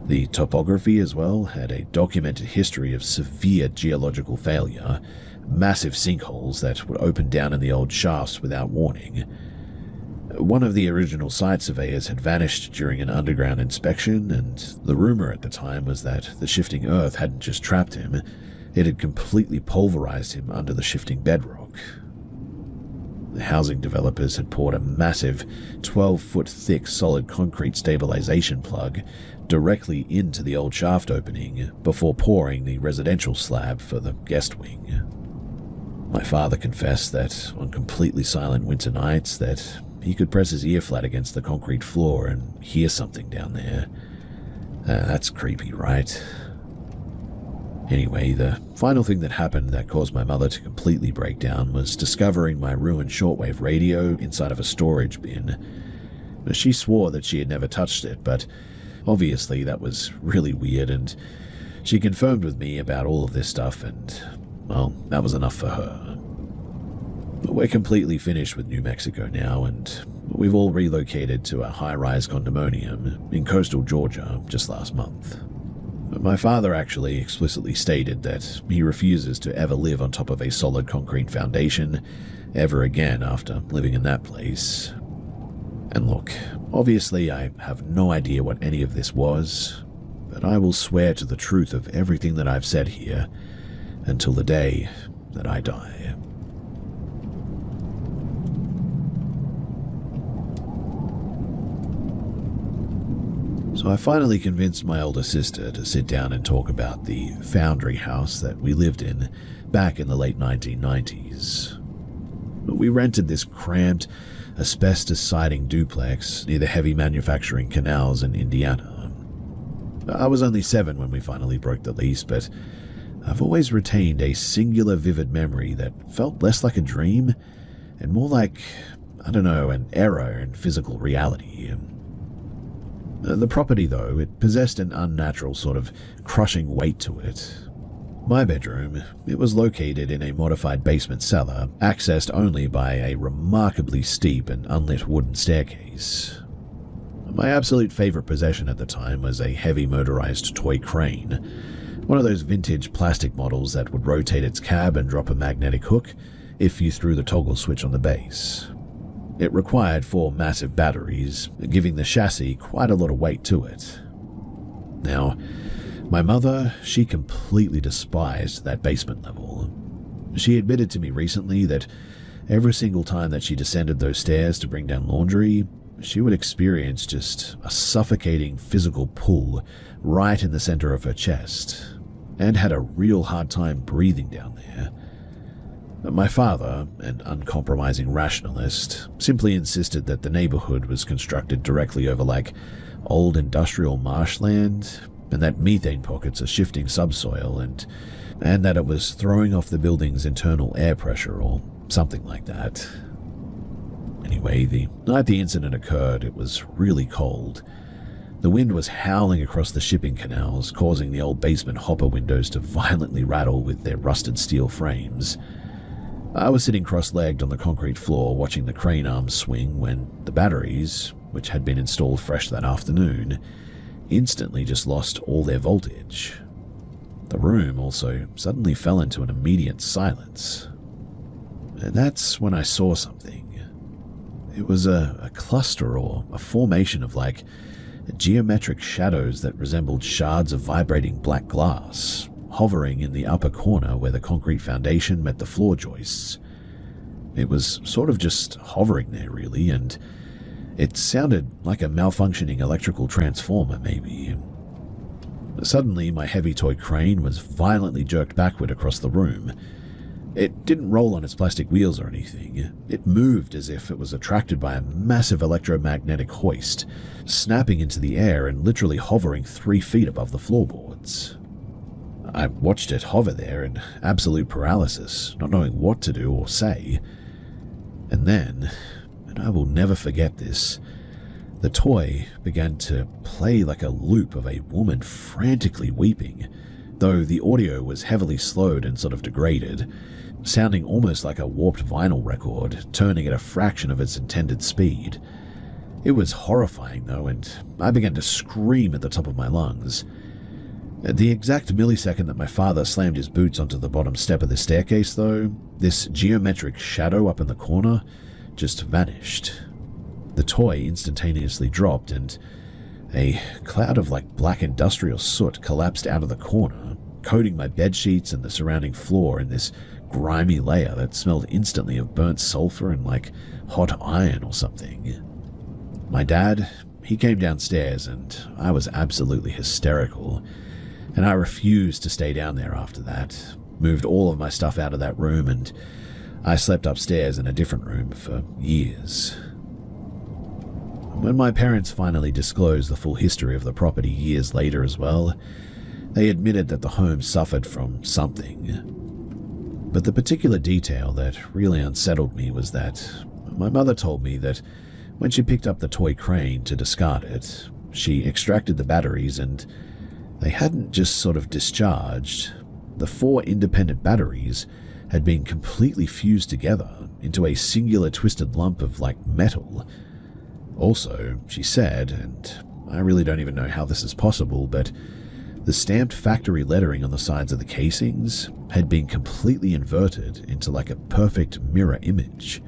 The topography as well had a documented history of severe geological failure, massive sinkholes that would open down in the old shafts without warning. One of the original site surveyors had vanished during an underground inspection, and the rumor at the time was that the shifting earth hadn't just trapped him, it had completely pulverized him under the shifting bedrock. The housing developers had poured a massive 12-foot thick solid concrete stabilization plug directly into the old shaft opening before pouring the residential slab for the guest wing. My father confessed that on completely silent winter nights that he could press his ear flat against the concrete floor and hear something down there. That's creepy, right? Anyway, the final thing that happened that caused my mother to completely break down was discovering my ruined shortwave radio inside of a storage bin. She swore that she had never touched it, but obviously that was really weird, and she confirmed with me about all of this stuff, and, well, that was enough for her. We're completely finished with New Mexico now, and we've all relocated to a high-rise condominium in coastal Georgia just last month. My father actually explicitly stated that he refuses to ever live on top of a solid concrete foundation ever again after living in that place. And look, obviously I have no idea what any of this was, but I will swear to the truth of everything that I've said here until the day that I die. So I finally convinced my older sister to sit down and talk about the foundry house that we lived in back in the late 1990s. We rented this cramped, asbestos-siding duplex near the heavy manufacturing canals in Indiana. I was only 7 when we finally broke the lease, but I've always retained a singular vivid memory that felt less like a dream and more like, I don't know, an error in physical reality. The property, though, it possessed an unnatural sort of crushing weight to it. My bedroom, it was located in a modified basement cellar, accessed only by a remarkably steep and unlit wooden staircase. My absolute favorite possession at the time was a heavy motorized toy crane, one of those vintage plastic models that would rotate its cab and drop a magnetic hook if you threw the toggle switch on the base. It required 4 massive batteries, giving the chassis quite a lot of weight to it. Now, my mother, she completely despised that basement level. She admitted to me recently that every single time that she descended those stairs to bring down laundry, she would experience just a suffocating physical pull right in the center of her chest, and had a real hard time breathing down there. My father, an uncompromising rationalist, simply insisted that the neighborhood was constructed directly over old industrial marshland, and that methane pockets are shifting subsoil, and that it was throwing off the building's internal air pressure or something like that. Anyway, the night the incident occurred, it was really cold. The wind was howling across the shipping canals, causing the old basement hopper windows to violently rattle with their rusted steel frames. I was sitting cross-legged on the concrete floor watching the crane arms swing when the batteries, which had been installed fresh that afternoon, instantly just lost all their voltage. The room also suddenly fell into an immediate silence. And that's when I saw something. It was a cluster or a formation of geometric shadows that resembled shards of vibrating black glass, hovering in the upper corner where the concrete foundation met the floor joists. It was sort of just hovering there, really, and it sounded like a malfunctioning electrical transformer, maybe. Suddenly, my heavy toy crane was violently jerked backward across the room. It didn't roll on its plastic wheels or anything. It moved as if it was attracted by a massive electromagnetic hoist, snapping into the air and literally hovering 3 feet above the floorboards. I watched it hover there in absolute paralysis, not knowing what to do or say. And then, and I will never forget this, the toy began to play like a loop of a woman frantically weeping, though the audio was heavily slowed and sort of degraded, sounding almost like a warped vinyl record, turning at a fraction of its intended speed. It was horrifying, though, and I began to scream at the top of my lungs. At the exact millisecond that my father slammed his boots onto the bottom step of the staircase, though, this geometric shadow up in the corner just vanished. The toy instantaneously dropped, and a cloud of black industrial soot collapsed out of the corner, coating my bedsheets and the surrounding floor in this grimy layer that smelled instantly of burnt sulfur and like hot iron or something. My dad, he came downstairs, and I was absolutely hysterical, and I refused to stay down there after that, moved all of my stuff out of that room, and I slept upstairs in a different room for years. When my parents finally disclosed the full history of the property years later as well, they admitted that the home suffered from something. But the particular detail that really unsettled me was that my mother told me that when she picked up the toy crane to discard it, she extracted the batteries and they hadn't just sort of discharged. The 4 independent batteries had been completely fused together into a singular twisted lump of metal. Also, she said, and I really don't even know how this is possible, but the stamped factory lettering on the sides of the casings had been completely inverted into a perfect mirror image.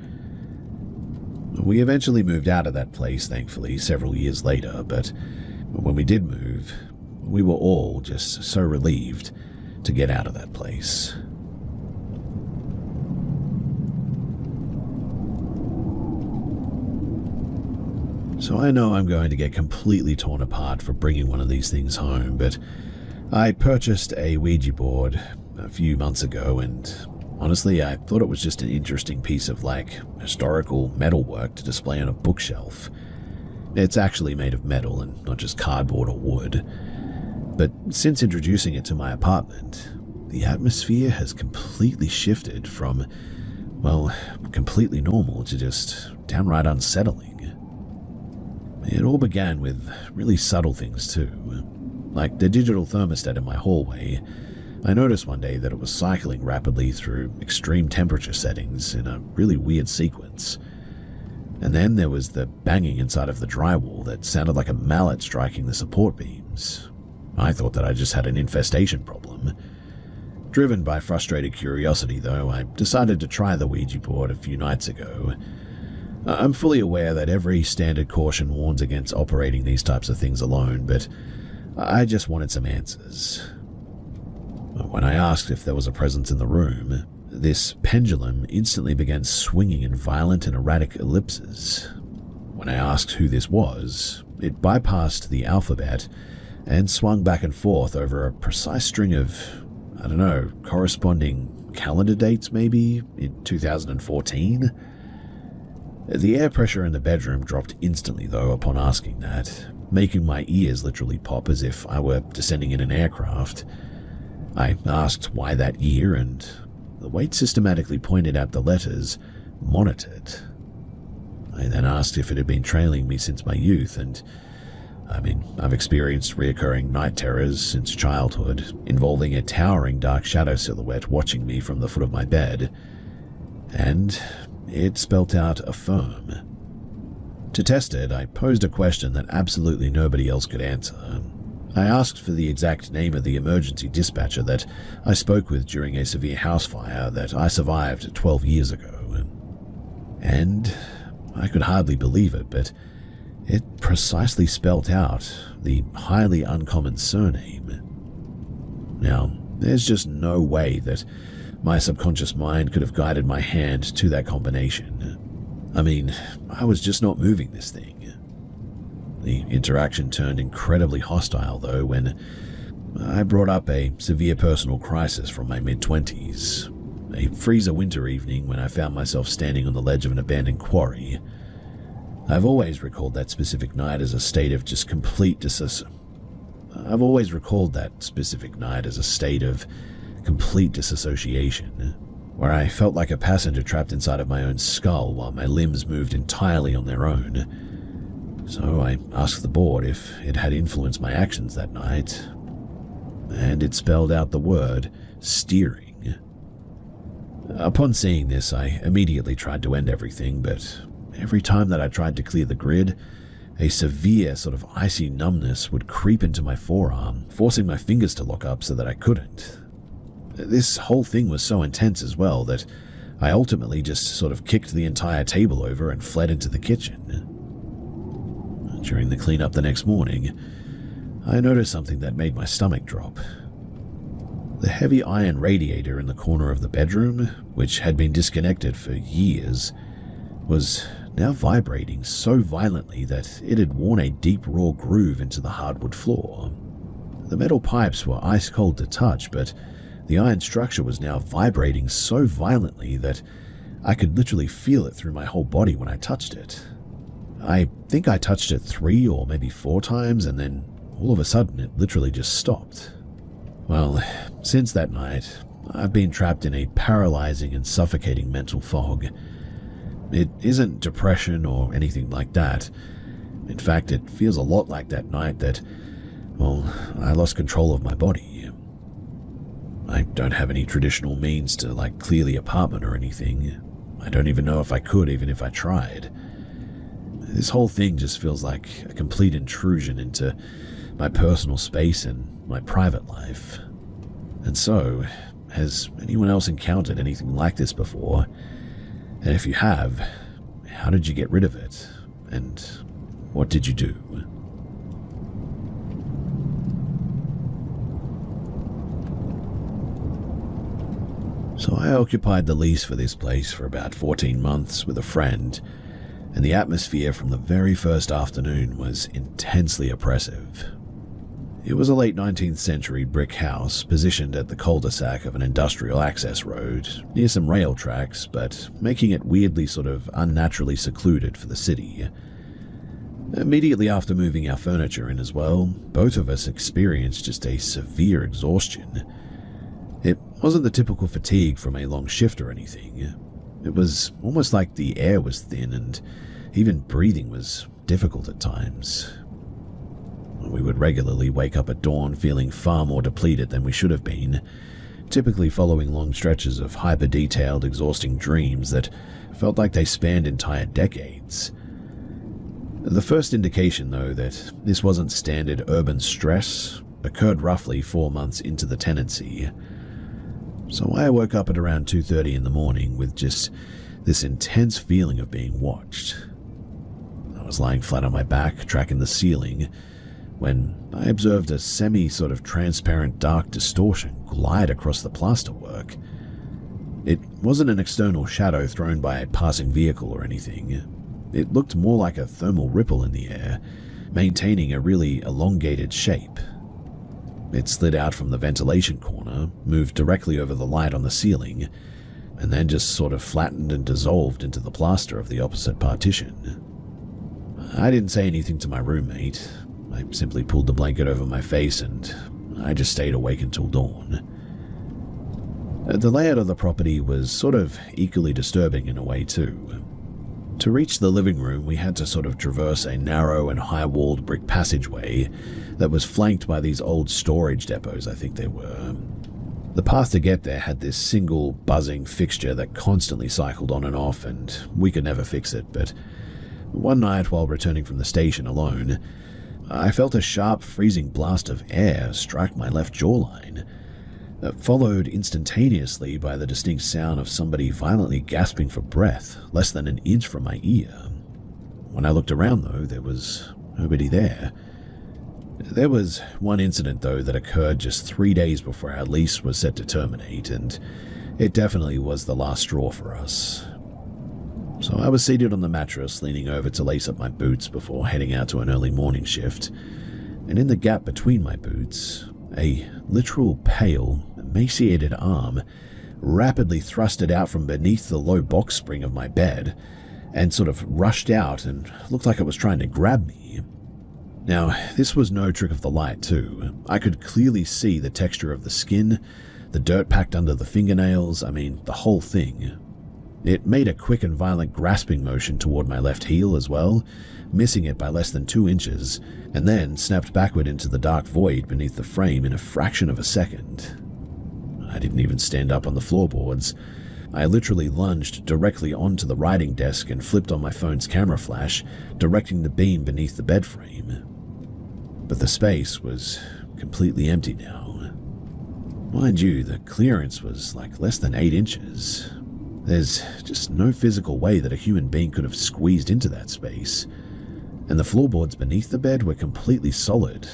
We eventually moved out of that place, thankfully, several years later, but when we did move, we were all just so relieved to get out of that place. So I know I'm going to get completely torn apart for bringing one of these things home, but I purchased a Ouija board a few months ago, and honestly, I thought it was just an interesting piece of historical metalwork to display on a bookshelf. It's actually made of metal and not just cardboard or wood. But since introducing it to my apartment, the atmosphere has completely shifted from, completely normal to just downright unsettling. It all began with really subtle things too. Like the digital thermostat in my hallway, I noticed one day that it was cycling rapidly through extreme temperature settings in a really weird sequence. And then there was the banging inside of the drywall that sounded like a mallet striking the support beams. I thought that I just had an infestation problem. Driven by frustrated curiosity, though, I decided to try the Ouija board a few nights ago. I'm fully aware that every standard caution warns against operating these types of things alone, but I just wanted some answers. When I asked if there was a presence in the room, this pendulum instantly began swinging in violent and erratic ellipses. When I asked who this was, it bypassed the alphabet and swung back and forth over a precise string of, corresponding calendar dates maybe, in 2014. The air pressure in the bedroom dropped instantly, though, upon asking that, making my ears literally pop as if I were descending in an aircraft. I asked why that year, and the weight systematically pointed out the letters monitored. I then asked if it had been trailing me since my youth, and I mean, I've experienced reoccurring night terrors since childhood, involving a towering dark shadow silhouette watching me from the foot of my bed, and it spelt out affirm. To test it, I posed a question that absolutely nobody else could answer. I asked for the exact name of the emergency dispatcher that I spoke with during a severe house fire that I survived 12 years ago. And I could hardly believe it, but it precisely spelt out the highly uncommon surname. Now, there's just no way that my subconscious mind could have guided my hand to that combination. I mean, I was just not moving this thing. The interaction turned incredibly hostile, though, when I brought up a severe personal crisis from my mid-20s. A freezer winter evening when I found myself standing on the ledge of an abandoned quarry. I've always recalled that specific night as a state of just complete disassociation, where I felt like a passenger trapped inside of my own skull while my limbs moved entirely on their own. So I asked the board if it had influenced my actions that night, and it spelled out the word steering. Upon seeing this, I immediately tried to end everything, but every time that I tried to clear the grid, a severe sort of icy numbness would creep into my forearm, forcing my fingers to lock up so that I couldn't. This whole thing was so intense as well that I ultimately just sort of kicked the entire table over and fled into the kitchen. During the cleanup the next morning, I noticed something that made my stomach drop. The heavy iron radiator in the corner of the bedroom, which had been disconnected for years, was now vibrating so violently that it had worn a deep raw groove into the hardwood floor. The metal pipes were ice cold to touch, but the iron structure was now vibrating so violently that I could literally feel it through my whole body when I touched it. I think I touched it 3 or maybe 4 times, and then all of a sudden it literally just stopped. Well, since that night, I've been trapped in a paralyzing and suffocating mental fog. It isn't depression or anything like that. In fact, it feels a lot like that night that, well, I lost control of my body. I don't have any traditional means to, clear the apartment or anything. I don't even know if I could, even if I tried. This whole thing just feels like a complete intrusion into my personal space and my private life. And so, has anyone else encountered anything like this before? And if you have, how did you get rid of it? And what did you do? So I occupied the lease for this place for about 14 months with a friend, and the atmosphere from the very first afternoon was intensely oppressive. It was a late 19th century brick house positioned at the cul-de-sac of an industrial access road near some rail tracks, but making it weirdly sort of unnaturally secluded for the city. Immediately after moving our furniture in as well, both of us experienced just a severe exhaustion. It wasn't the typical fatigue from a long shift or anything. It was almost like the air was thin and even breathing was difficult at times. We would regularly wake up at dawn feeling far more depleted than we should have been, typically following long stretches of hyper-detailed, exhausting dreams that felt like they spanned entire decades. The first indication, though, that this wasn't standard urban stress occurred roughly 4 months into the tenancy. So I woke up at around 2:30 in the morning with just this intense feeling of being watched. I was lying flat on my back, tracking the ceiling, when I observed a sort of transparent dark distortion glide across the plasterwork. It wasn't an external shadow thrown by a passing vehicle or anything. It looked more like a thermal ripple in the air, maintaining a really elongated shape. It slid out from the ventilation corner, moved directly over the light on the ceiling, and then just sort of flattened and dissolved into the plaster of the opposite partition. I didn't say anything to my roommate. I simply pulled the blanket over my face and I just stayed awake until dawn. The layout of the property was sort of equally disturbing in a way too. To reach the living room, we had to sort of traverse a narrow and high-walled brick passageway that was flanked by these old storage depots, I think they were. The path to get there had this single buzzing fixture that constantly cycled on and off, and we could never fix it, but one night while returning from the station alone, I felt a sharp, freezing blast of air strike my left jawline, followed instantaneously by the distinct sound of somebody violently gasping for breath less than an inch from my ear. When I looked around, though, there was nobody there. There was one incident, though, that occurred just 3 days before our lease was set to terminate, and it definitely was the last straw for us. So I was seated on the mattress, leaning over to lace up my boots before heading out to an early morning shift, and in the gap between my boots, a literal pale, emaciated arm rapidly thrusted out from beneath the low box spring of my bed and sort of rushed out and looked like it was trying to grab me. Now, this was no trick of the light, too. I could clearly see the texture of the skin, the dirt packed under the fingernails, the whole thing. It made a quick and violent grasping motion toward my left heel as well, missing it by less than 2 inches, and then snapped backward into the dark void beneath the frame in a fraction of a second. I didn't even stand up on the floorboards. I literally lunged directly onto the writing desk and flipped on my phone's camera flash, directing the beam beneath the bed frame. But the space was completely empty now. Mind you, the clearance was like less than 8 inches. There's just no physical way that a human being could have squeezed into that space. And the floorboards beneath the bed were completely solid.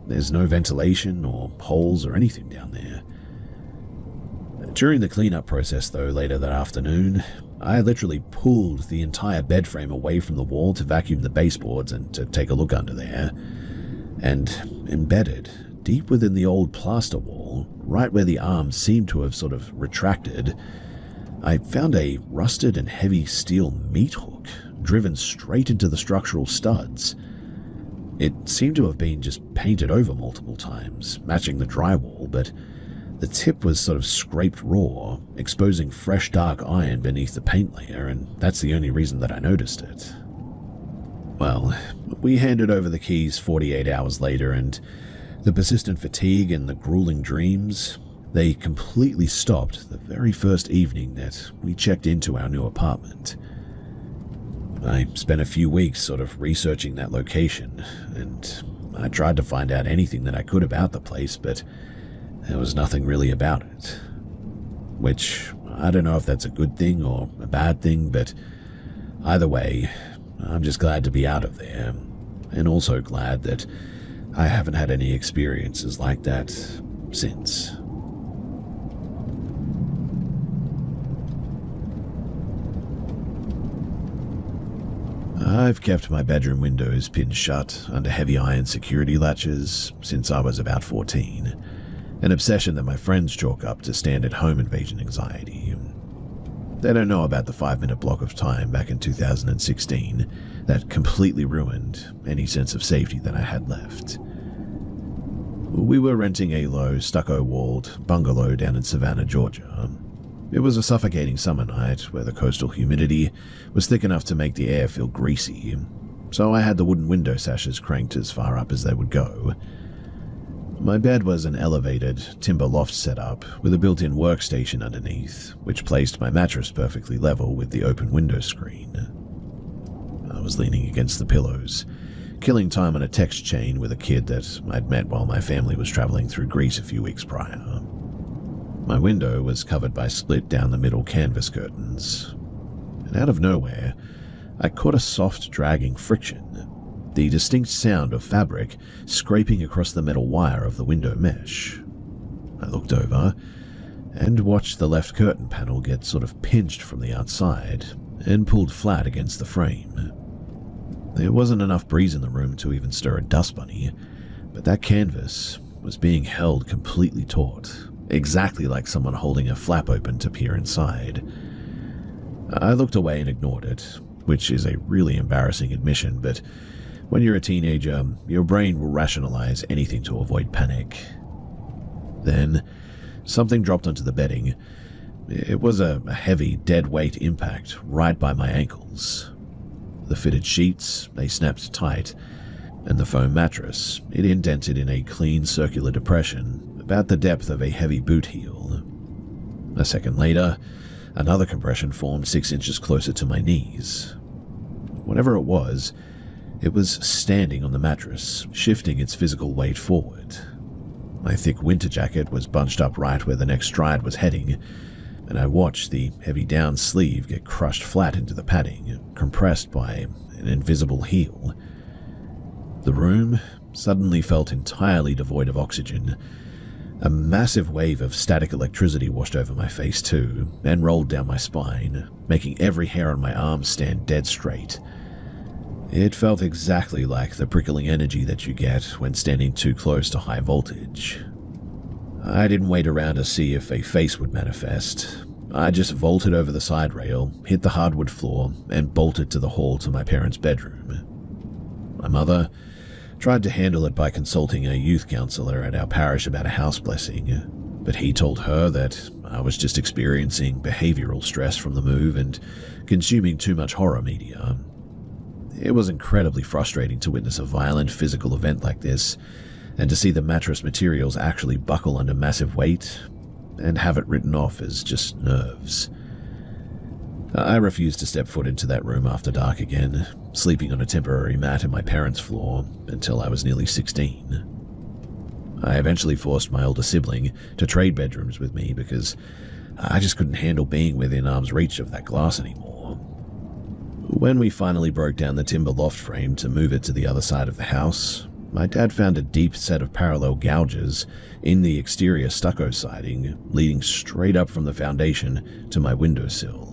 There's no ventilation or holes or anything down there. During the cleanup process, though, later that afternoon, I literally pulled the entire bed frame away from the wall to vacuum the baseboards and to take a look under there. And embedded, deep within the old plaster wall, right where the arm seemed to have sort of retracted, I found a rusted and heavy steel meat hook driven straight into the structural studs. It seemed to have been just painted over multiple times, matching the drywall, but the tip was sort of scraped raw, exposing fresh dark iron beneath the paint layer, and that's the only reason that I noticed it. Well, we handed over the keys 48 hours later, and the persistent fatigue and the grueling dreams, they completely stopped the very first evening that we checked into our new apartment. I spent a few weeks sort of researching that location, and I tried to find out anything that I could about the place, but there was nothing really about it. Which, I don't know if that's a good thing or a bad thing, but either way, I'm just glad to be out of there, and also glad that I haven't had any experiences like that since. I've kept my bedroom windows pinned shut under heavy iron security latches since I was about 14, an obsession that my friends chalk up to standard home invasion anxiety. They don't know about the 5-minute block of time back in 2016 that completely ruined any sense of safety that I had left. We were renting a low, stucco-walled bungalow down in Savannah, Georgia. It was a suffocating summer night where the coastal humidity was thick enough to make the air feel greasy, so I had the wooden window sashes cranked as far up as they would go. My bed was an elevated, timber loft setup with a built-in workstation underneath, which placed my mattress perfectly level with the open window screen. I was leaning against the pillows, killing time on a text chain with a kid that I'd met while my family was traveling through Greece a few weeks prior. My window was covered by split-down-the-middle canvas curtains, and out of nowhere, I caught a soft, dragging friction, the distinct sound of fabric scraping across the metal wire of the window mesh. I looked over and watched the left curtain panel get sort of pinched from the outside and pulled flat against the frame. There wasn't enough breeze in the room to even stir a dust bunny, but that canvas was being held completely taut, exactly like someone holding a flap open to peer inside. I looked away and ignored it, which is a really embarrassing admission, but when you're a teenager, your brain will rationalize anything to avoid panic. Then, something dropped onto the bedding. It was a heavy, dead-weight impact right by my ankles. The fitted sheets, they snapped tight, and the foam mattress, it indented in a clean circular depression about the depth of a heavy boot heel. A second later, another compression formed 6 inches closer to my knees. Whatever it was standing on the mattress, shifting its physical weight forward. My thick winter jacket was bunched up right where the next stride was heading, and I watched the heavy down sleeve get crushed flat into the padding, compressed by an invisible heel. The room suddenly felt entirely devoid of oxygen. A massive wave of static electricity washed over my face too, and rolled down my spine, making every hair on my arm stand dead straight. It felt exactly like the prickling energy that you get when standing too close to high voltage. I didn't wait around to see if a face would manifest. I just vaulted over the side rail, hit the hardwood floor, and bolted to the hall to my parents' bedroom. My mother tried to handle it by consulting a youth counselor at our parish about a house blessing, but he told her that I was just experiencing behavioral stress from the move and consuming too much horror media. It was incredibly frustrating to witness a violent physical event like this, and to see the mattress materials actually buckle under massive weight and have it written off as just nerves. I refused to step foot into that room after dark again, sleeping on a temporary mat in my parents' floor until I was nearly 16. I eventually forced my older sibling to trade bedrooms with me because I just couldn't handle being within arm's reach of that glass anymore. When we finally broke down the timber loft frame to move it to the other side of the house, my dad found a deep set of parallel gouges in the exterior stucco siding leading straight up from the foundation to my windowsill.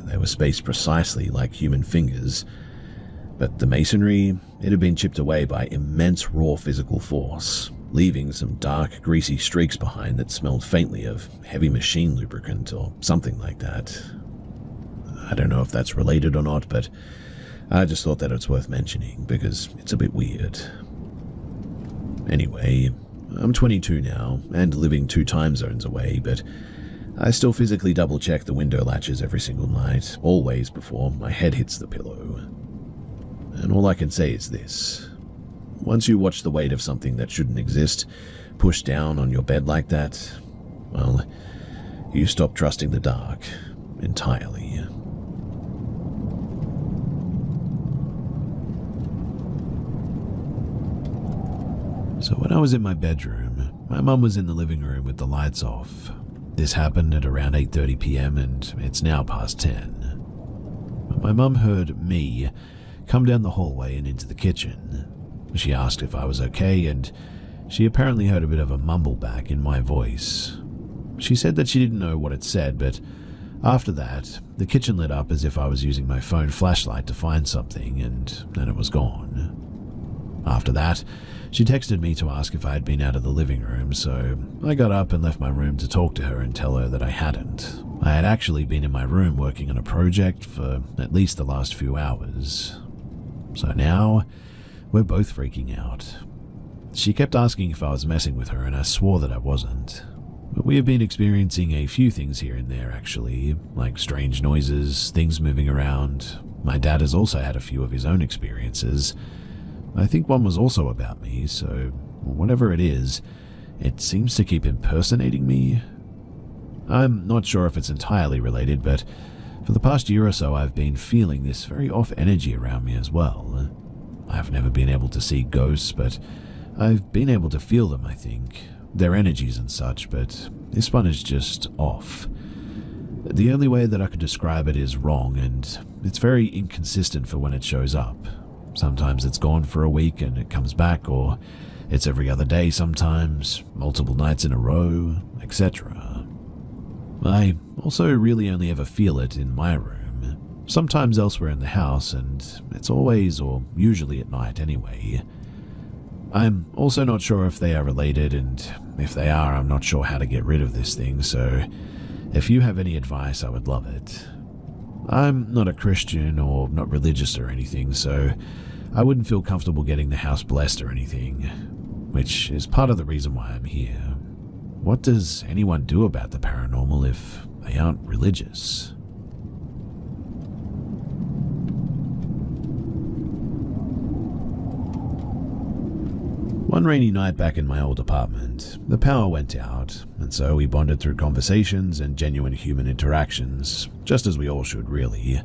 They were spaced precisely like human fingers, but the masonry, it had been chipped away by immense raw physical force, leaving some dark, greasy streaks behind that smelled faintly of heavy machine lubricant or something like that. I don't know if that's related or not, but I just thought that it's worth mentioning because it's a bit weird. Anyway, I'm 22 now and living 2 time zones away, but I still physically double-check the window latches every single night, always before my head hits the pillow. And all I can say is this. Once you watch the weight of something that shouldn't exist pushed down on your bed like that, well, you stop trusting the dark entirely. So when I was in my bedroom, my mum was in the living room with the lights off. This happened at around 8:30 p.m. and it's now past 10. My mum heard me come down the hallway and into the kitchen. She asked if I was okay, and she apparently heard a bit of a mumble back in my voice. She said that she didn't know what it said, but after that, the kitchen lit up as if I was using my phone flashlight to find something, and then it was gone. After that, she texted me to ask if I had been out of the living room, so I got up and left my room to talk to her and tell her that I hadn't. I had actually been in my room working on a project for at least the last few hours. So now, we're both freaking out. She kept asking if I was messing with her, and I swore that I wasn't. But we have been experiencing a few things here and there, actually, like strange noises, things moving around. My dad has also had a few of his own experiences. I think one was also about me, so whatever it is, it seems to keep impersonating me. I'm not sure if it's entirely related, but for the past year or so I've been feeling this very off energy around me as well. I've never been able to see ghosts, but I've been able to feel them, I think. Their energies and such, but this one is just off. The only way that I could describe it is wrong, and it's very inconsistent for when it shows up. Sometimes it's gone for a week and it comes back, or it's every other day sometimes, multiple nights in a row, etc. I also really only ever feel it in my room, sometimes elsewhere in the house, and it's always or usually at night anyway. I'm also not sure if they are related, and if they are, I'm not sure how to get rid of this thing, so if you have any advice, I would love it. I'm not a Christian or not religious or anything, so I wouldn't feel comfortable getting the house blessed or anything, which is part of the reason why I'm here. What does anyone do about the paranormal if they aren't religious? One rainy night back in my old apartment, the power went out, and so we bonded through conversations and genuine human interactions, just as we all should really.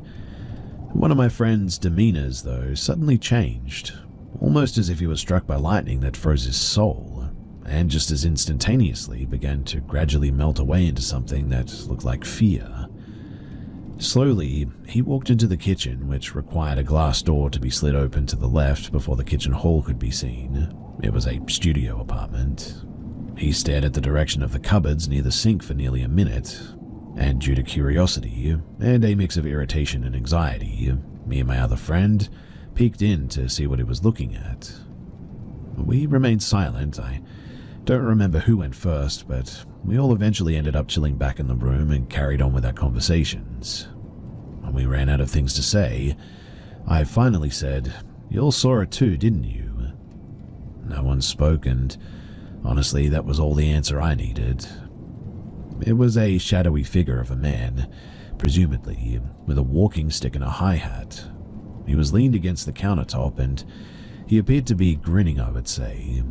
One of my friend's demeanors, though, suddenly changed, almost as if he was struck by lightning that froze his soul, and just as instantaneously began to gradually melt away into something that looked like fear. Slowly, he walked into the kitchen, which required a glass door to be slid open to the left before the kitchen hall could be seen. It was a studio apartment. He stared at the direction of the cupboards near the sink for nearly a minute, and due to curiosity and a mix of irritation and anxiety, me and my other friend peeked in to see what he was looking at. We remained silent. I don't remember who went first, but we all eventually ended up chilling back in the room and carried on with our conversations. When we ran out of things to say, I finally said, "You all saw it too, didn't you?" No one spoke, and honestly, that was all the answer I needed. It was a shadowy figure of a man, presumably with a walking stick and a high hat. He was leaned against the countertop, and he appeared to be grinning, I would say.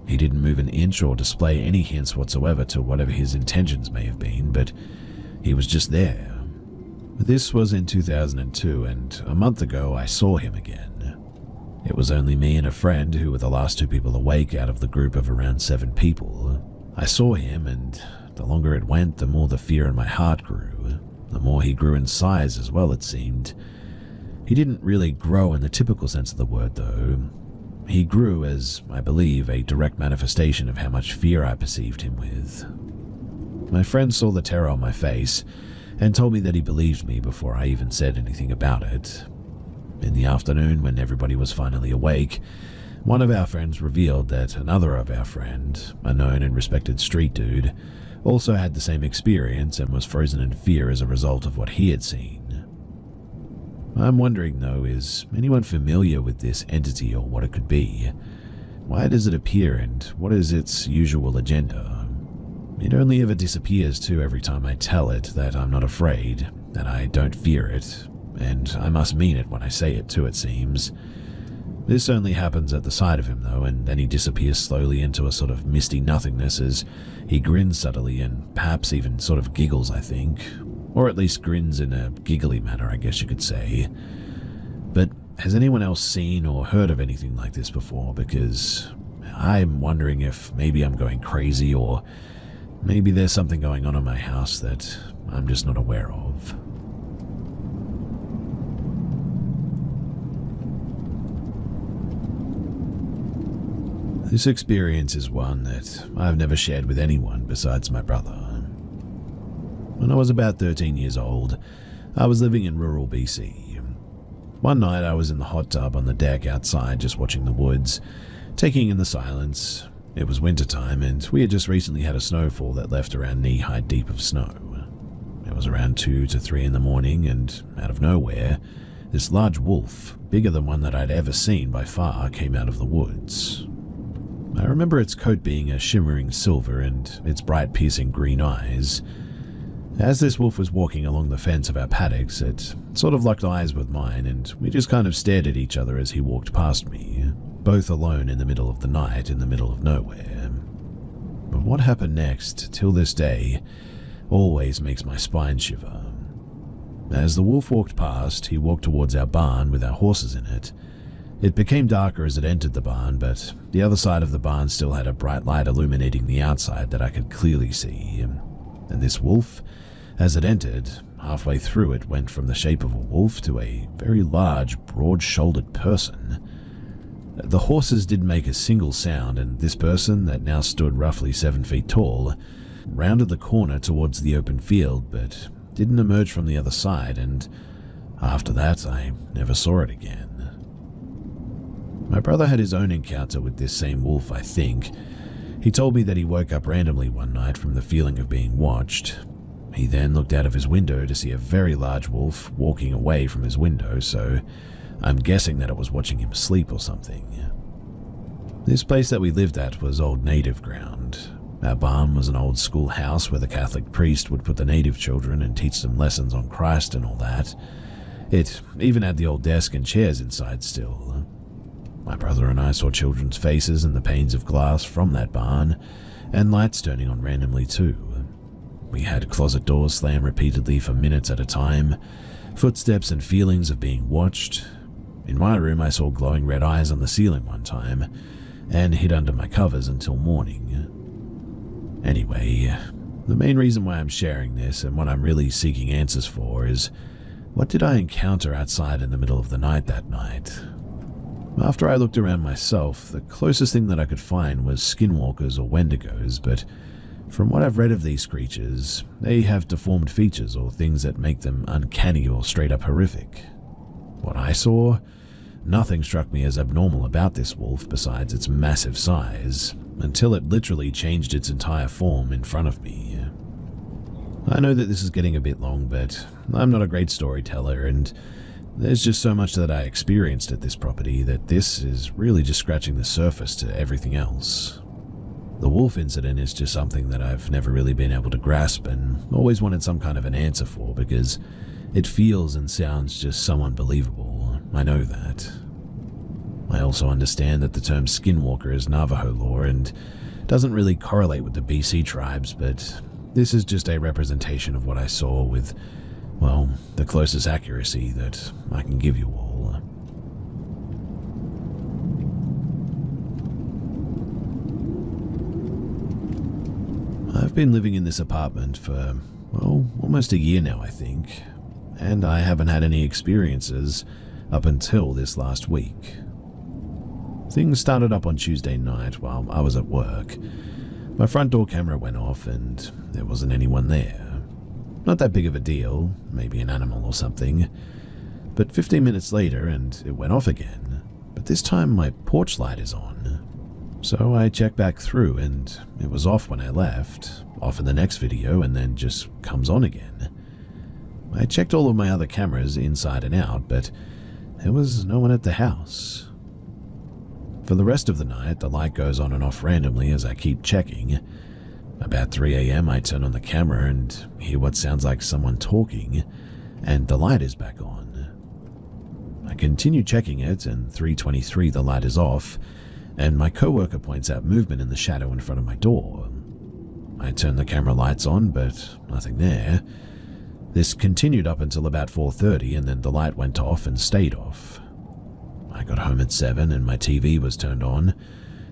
He didn't move an inch or display any hints whatsoever to whatever his intentions may have been, but he was just there. This was in 2002, and a month ago I saw him again. It was only me and a friend who were the last two people awake out of the group of around 7 people. I saw him, and the longer it went, the more the fear in my heart grew. The more he grew in size as well, it seemed. He didn't really grow in the typical sense of the word, though. He grew as, I believe, a direct manifestation of how much fear I perceived him with. My friend saw the terror on my face and told me that he believed me before I even said anything about it. In the afternoon, when everybody was finally awake, one of our friends revealed that another of our friend, a known and respected street dude, also had the same experience and was frozen in fear as a result of what he had seen. I'm wondering, though, is anyone familiar with this entity or what it could be? Why does it appear, and what is its usual agenda? It only ever disappears too every time I tell it that I'm not afraid, that I don't fear it, and I must mean it when I say it too, it seems. This only happens at the sight of him, though, and then he disappears slowly into a sort of misty nothingness as he grins subtly and perhaps even sort of giggles, I think. Or at least grins in a giggly manner, I guess you could say. But has anyone else seen or heard of anything like this before? Because I'm wondering if maybe I'm going crazy, or maybe there's something going on in my house that I'm just not aware of. This experience is one that I've never shared with anyone besides my brother. When I was about 13 years old, I was living in rural BC. One night I was in the hot tub on the deck outside just watching the woods, taking in the silence. It was wintertime and we had just recently had a snowfall that left around knee-high deep of snow. It was around 2 to 3 in the morning, and out of nowhere, this large wolf, bigger than one that I'd ever seen by far, came out of the woods. I remember its coat being a shimmering silver and its bright piercing green eyes. As this wolf was walking along the fence of our paddocks, it sort of locked eyes with mine, and we just kind of stared at each other as he walked past me, both alone in the middle of the night in the middle of nowhere. But what happened next, till this day, always makes my spine shiver. As the wolf walked past, he walked towards our barn with our horses in it. It became darker as it entered the barn, but the other side of the barn still had a bright light illuminating the outside that I could clearly see. And this wolf, as it entered, halfway through it went from the shape of a wolf to a very large, broad-shouldered person. The horses didn't make a single sound, and this person, that now stood roughly 7 feet tall, rounded the corner towards the open field, but didn't emerge from the other side, and after that I never saw it again. My brother had his own encounter with this same wolf, I think. He told me that he woke up randomly one night from the feeling of being watched. He then looked out of his window to see a very large wolf walking away from his window, so I'm guessing that it was watching him sleep or something. This place that we lived at was old native ground. Our barn was an old schoolhouse where the Catholic priest would put the native children and teach them lessons on Christ and all that. It even had the old desk and chairs inside still. My brother and I saw children's faces in the panes of glass from that barn, and lights turning on randomly too. We had closet doors slam repeatedly for minutes at a time, footsteps and feelings of being watched. In my room, I saw glowing red eyes on the ceiling one time, and hid under my covers until morning. Anyway, the main reason why I'm sharing this and what I'm really seeking answers for is, what did I encounter outside in the middle of the night that night? After I looked around myself, the closest thing that I could find was skinwalkers or wendigos, but from what I've read of these creatures, they have deformed features or things that make them uncanny or straight up horrific. What I saw? Nothing struck me as abnormal about this wolf besides its massive size, until it literally changed its entire form in front of me. I know that this is getting a bit long, but I'm not a great storyteller, and there's just so much that I experienced at this property that this is really just scratching the surface to everything else. The wolf incident is just something that I've never really been able to grasp and always wanted some kind of an answer for because it feels and sounds just so unbelievable. I know that. I also understand that the term skinwalker is Navajo lore and doesn't really correlate with the BC tribes, but this is just a representation of what I saw with, well, the closest accuracy that I can give you all. I've been living in this apartment for, well, almost a year now, I think, and I haven't had any experiences up until this last week. Things started up on Tuesday night while I was at work. My front door camera went off and there wasn't anyone there. Not that big of a deal, maybe an animal or something. But 15 minutes later and it went off again, but this time my porch light is on. So I checked back through and it was off when I left, off in the next video and then just comes on again. I checked all of my other cameras inside and out, but there was no one at the house. For the rest of the night, the light goes on and off randomly as I keep checking. About 3 a.m. I turn on the camera and hear what sounds like someone talking, and the light is back on. I continue checking it, and 3:23 the light is off, and my coworker points out movement in the shadow in front of my door. I turn the camera lights on, but nothing there. This continued up until about 4:30, and then the light went off and stayed off. I got home at 7 and my TV was turned on,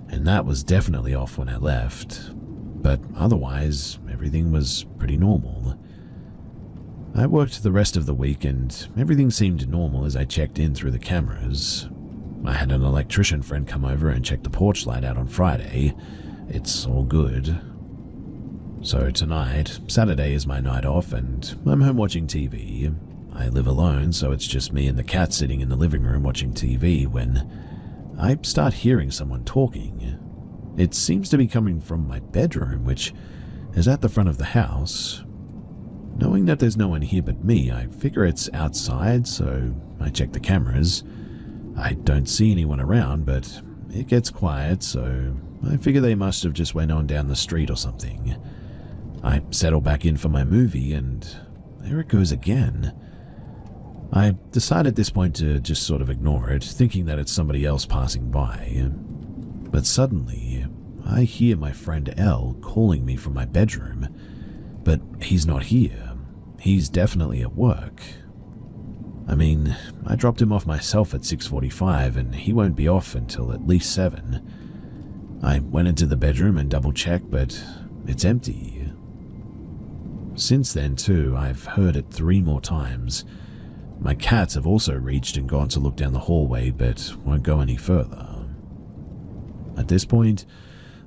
and that was definitely off when I left. But otherwise, everything was pretty normal. I worked the rest of the week and everything seemed normal as I checked in through the cameras. I had an electrician friend come over and check the porch light out on Friday. It's all good. So tonight, Saturday is my night off and I'm home watching TV. I live alone, so it's just me and the cat sitting in the living room watching TV when I start hearing someone talking. It seems to be coming from my bedroom, which is at the front of the house. Knowing that there's no one here but me, I figure it's outside, so I check the cameras. I don't see anyone around, but it gets quiet, so I figure they must have just went on down the street or something. I settle back in for my movie, and there it goes again. I decide at this point to just sort of ignore it, thinking that it's somebody else passing by. But suddenly, I hear my friend L calling me from my bedroom, but he's not here. He's definitely at work. I mean, I dropped him off myself at 6:45 and he won't be off until at least 7. I went into the bedroom and double-checked, but it's empty. Since then, too, I've heard it 3 more times. My cats have also reached and gone to look down the hallway, but won't go any further. At this point,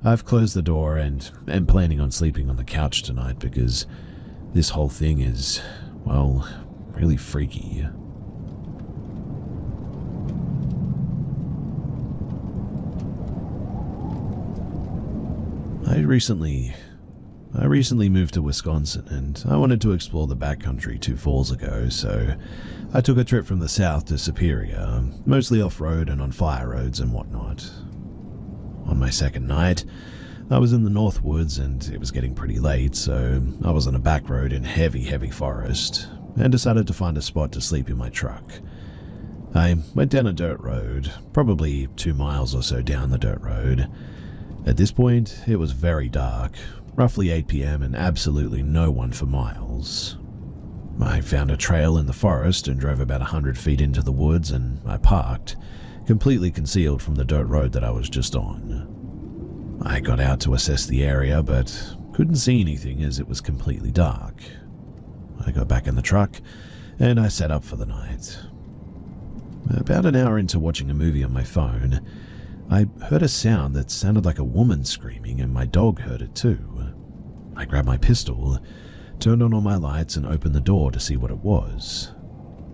I've closed the door and am planning on sleeping on the couch tonight because this whole thing is, well, really freaky. I recently moved to Wisconsin and I wanted to explore the backcountry 2 falls ago, so I took a trip from the south to Superior, mostly off-road and on fire roads and whatnot. On my second night, I was in the North Woods and it was getting pretty late, so I was on a back road in heavy forest and decided to find a spot to sleep in my truck. I went down a dirt road, probably 2 miles or so down the dirt road. At this point, it was very dark, roughly 8 p.m. and absolutely no one for miles. I found a trail in the forest and drove about 100 feet into the woods, and I parked, completely concealed from the dirt road that I was just on. I got out to assess the area, but couldn't see anything as it was completely dark. I got back in the truck, and I set up for the night. About an hour into watching a movie on my phone, I heard a sound that sounded like a woman screaming, and my dog heard it too. I grabbed my pistol, turned on all my lights, and opened the door to see what it was.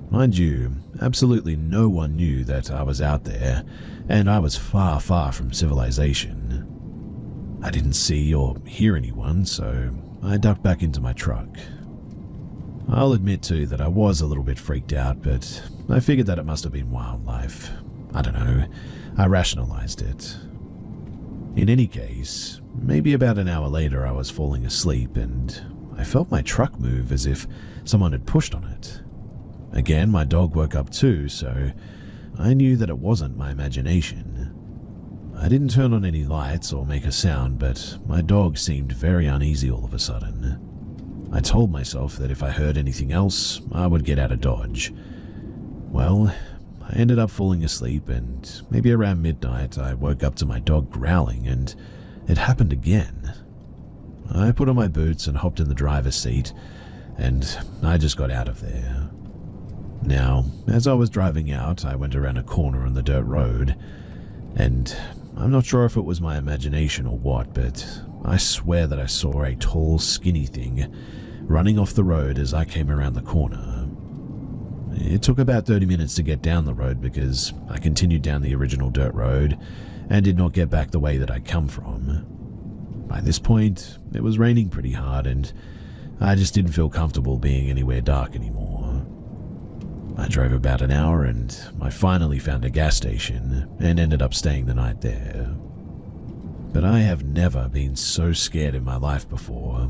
Mind you, absolutely no one knew that I was out there, and I was far, far from civilization. I didn't see or hear anyone, so I ducked back into my truck. I'll admit too that I was a little bit freaked out, but I figured that it must have been wildlife. I don't know, I rationalized it. In any case, maybe about an hour later I was falling asleep and I felt my truck move as if someone had pushed on it. Again, my dog woke up too, so I knew that it wasn't my imagination. I didn't turn on any lights or make a sound, but my dog seemed very uneasy all of a sudden. I told myself that if I heard anything else, I would get out of Dodge. Well, I ended up falling asleep, and maybe around midnight I woke up to my dog growling, and it happened again. I put on my boots and hopped in the driver's seat, and I just got out of there. Now, as I was driving out, I went around a corner on the dirt road, and I'm not sure if it was my imagination or what, but I swear that I saw a tall, skinny thing running off the road as I came around the corner. It took about 30 minutes to get down the road because I continued down the original dirt road and did not get back the way that I'd come from. By this point, it was raining pretty hard and I just didn't feel comfortable being anywhere dark anymore. I drove about an hour and I finally found a gas station and ended up staying the night there. But I have never been so scared in my life before,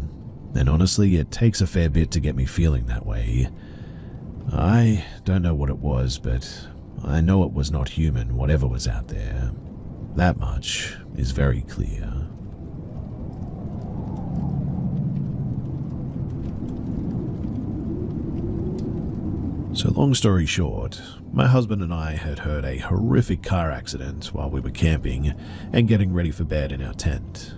and honestly, it takes a fair bit to get me feeling that way. I don't know what it was, but I know it was not human, whatever was out there. That much is very clear. So long story short, my husband and I had heard a horrific car accident while we were camping and getting ready for bed in our tent.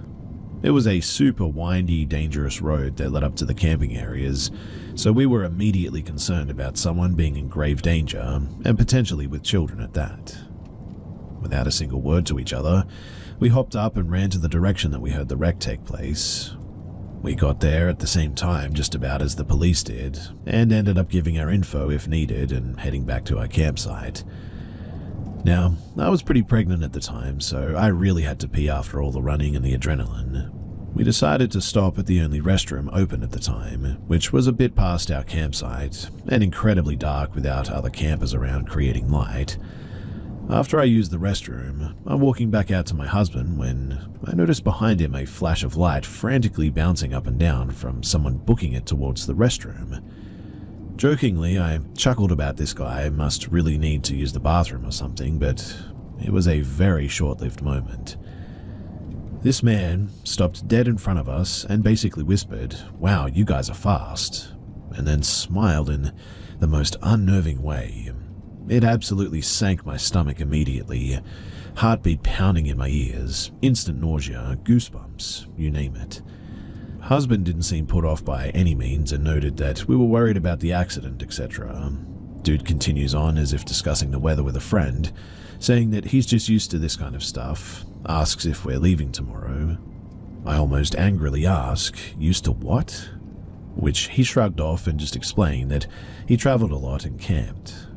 It was a super windy, dangerous road that led up to the camping areas, so we were immediately concerned about someone being in grave danger, and potentially with children at that. Without a single word to each other, we hopped up and ran to the direction that we heard the wreck take place. We got there at the same time just about as the police did, and ended up giving our info if needed and heading back to our campsite. Now, I was pretty pregnant at the time, so I really had to pee after all the running and the adrenaline. We decided to stop at the only restroom open at the time, which was a bit past our campsite, and incredibly dark without other campers around creating light. After I used the restroom, I'm walking back out to my husband when I noticed behind him a flash of light frantically bouncing up and down from someone booking it towards the restroom. Jokingly, I chuckled about this guy must really need to use the bathroom or something, but it was a very short-lived moment. This man stopped dead in front of us and basically whispered, "Wow, you guys are fast," and then smiled in the most unnerving way. It absolutely sank my stomach immediately, heartbeat pounding in my ears, instant nausea, goosebumps, you name it. Husband didn't seem put off by any means and noted that we were worried about the accident, etc. Dude continues on as if discussing the weather with a friend, saying that he's just used to this kind of stuff, asks if we're leaving tomorrow. I almost angrily ask, "Used to what?" Which he shrugged off and just explained that he traveled a lot and camped.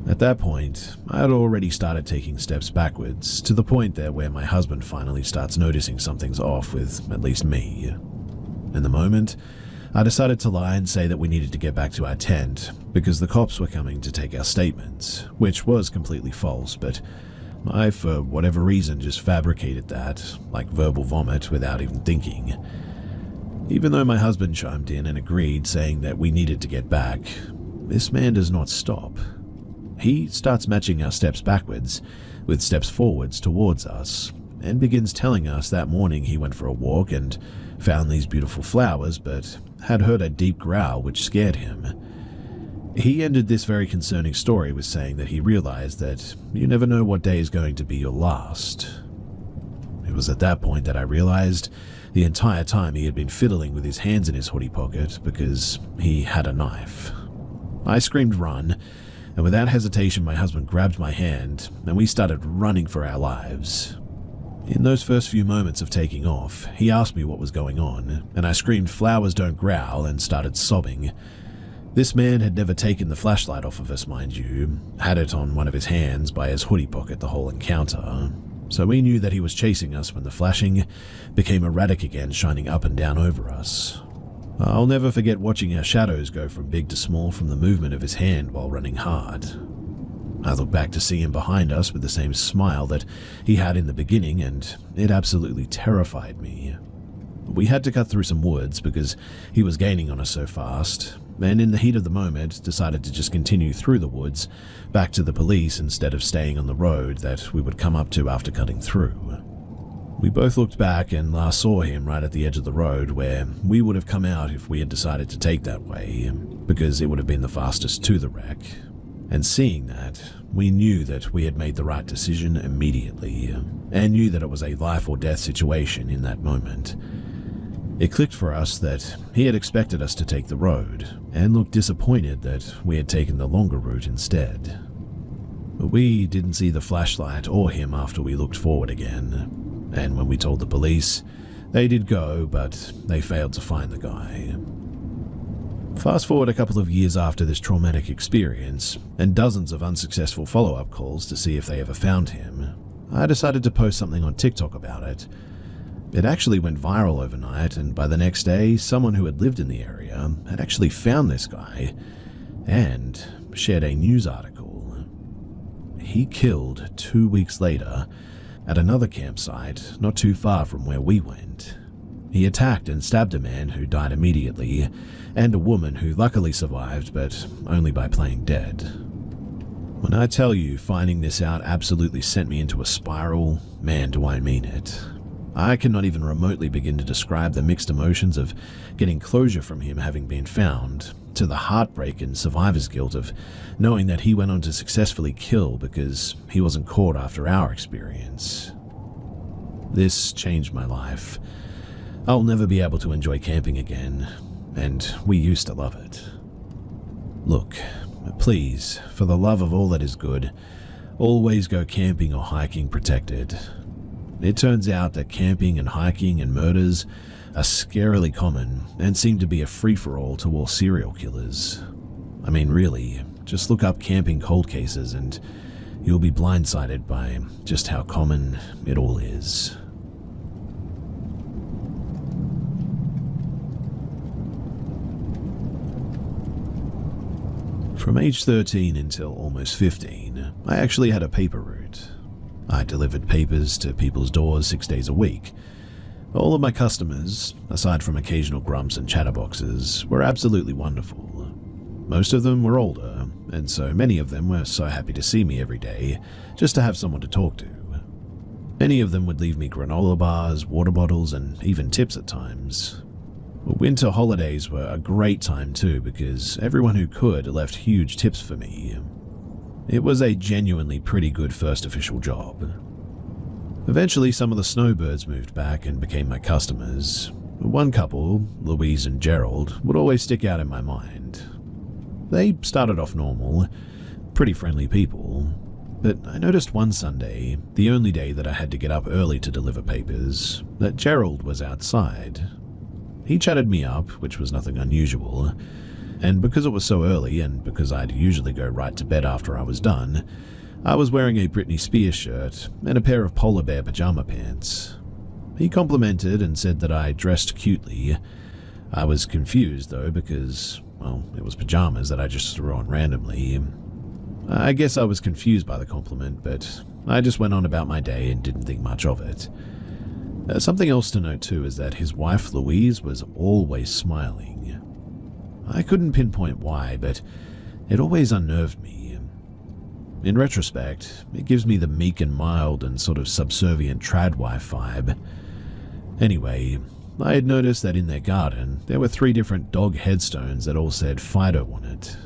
At that point, I had already started taking steps backwards, to the point there where my husband finally starts noticing something's off with at least me. In the moment, I decided to lie and say that we needed to get back to our tent because the cops were coming to take our statements, which was completely false, but I, for whatever reason, just fabricated that, like verbal vomit, without even thinking. Even though my husband chimed in and agreed, saying that we needed to get back, this man does not stop. He starts matching our steps backwards with steps forwards towards us, and begins telling us that morning he went for a walk and found these beautiful flowers, but had heard a deep growl which scared him. He ended this very concerning story with saying that he realized that you never know what day is going to be your last. It was at that point that I realized the entire time he had been fiddling with his hands in his hoodie pocket because he had a knife. I screamed run, and without hesitation my husband grabbed my hand and we started running for our lives. In those first few moments of taking off, he asked me what was going on, and I screamed flowers don't growl and started sobbing. This man had never taken the flashlight off of us, mind you, had it on one of his hands by his hoodie pocket the whole encounter, so we knew that he was chasing us when the flashing became erratic again, shining up and down over us. I'll never forget watching our shadows go from big to small from the movement of his hand while running hard. I looked back to see him behind us with the same smile that he had in the beginning, and it absolutely terrified me. We had to cut through some woods because he was gaining on us so fast, and in the heat of the moment decided to just continue through the woods back to the police instead of staying on the road that we would come up to after cutting through. We both looked back and last saw him right at the edge of the road where we would have come out if we had decided to take that way, because it would have been the fastest to the wreck. And seeing that, we knew that we had made the right decision immediately, and knew that it was a life or death situation in that moment. It clicked for us that he had expected us to take the road, and looked disappointed that we had taken the longer route instead. But we didn't see the flashlight or him after we looked forward again, and when we told the police, they did go, but they failed to find the guy. Fast forward a couple of years after this traumatic experience, and dozens of unsuccessful follow-up calls to see if they ever found him, I decided to post something on TikTok about it. It actually went viral overnight, and by the next day, someone who had lived in the area had actually found this guy, and shared a news article. He killed 2 weeks later at another campsite not too far from where we went. He attacked and stabbed a man who died immediately, and a woman who luckily survived, but only by playing dead. When I tell you finding this out absolutely sent me into a spiral, man do I mean it. I cannot even remotely begin to describe the mixed emotions of getting closure from him having been found, to the heartbreak and survivor's guilt of knowing that he went on to successfully kill because he wasn't caught after our experience. This changed my life. I'll never be able to enjoy camping again, and we used to love it. Look, please, for the love of all that is good, always go camping or hiking protected. It turns out that camping and hiking and murders are scarily common and seem to be a free-for-all to all serial killers. I mean, really, just look up camping cold cases and you'll be blindsided by just how common it all is. From age 13 until almost 15, I actually had a paper route. I delivered papers to people's doors 6 days a week. All of my customers, aside from occasional grumps and chatterboxes, were absolutely wonderful. Most of them were older, and so many of them were so happy to see me every day, just to have someone to talk to. Many of them would leave me granola bars, water bottles, and even tips at times. Winter holidays were a great time too, because everyone who could left huge tips for me. It was a genuinely pretty good first official job. Eventually, some of the snowbirds moved back and became my customers. One couple, Louise and Gerald, would always stick out in my mind. They started off normal, pretty friendly people, but I noticed one Sunday, the only day that I had to get up early to deliver papers, that Gerald was outside. He chatted me up, which was nothing unusual, and because it was so early and because I'd usually go right to bed after I was done, I was wearing a Britney Spears shirt and a pair of polar bear pajama pants. He complimented and said that I dressed cutely. I was confused though because, well, it was pajamas that I just threw on randomly. I guess I was confused by the compliment, but I just went on about my day and didn't think much of it. Something else to note too is that his wife Louise was always smiling. I couldn't pinpoint why, but it always unnerved me. In retrospect, it gives me the meek and mild and sort of subservient tradwife vibe. Anyway, I had noticed that in their garden, there were 3 different dog headstones that all said Fido on it.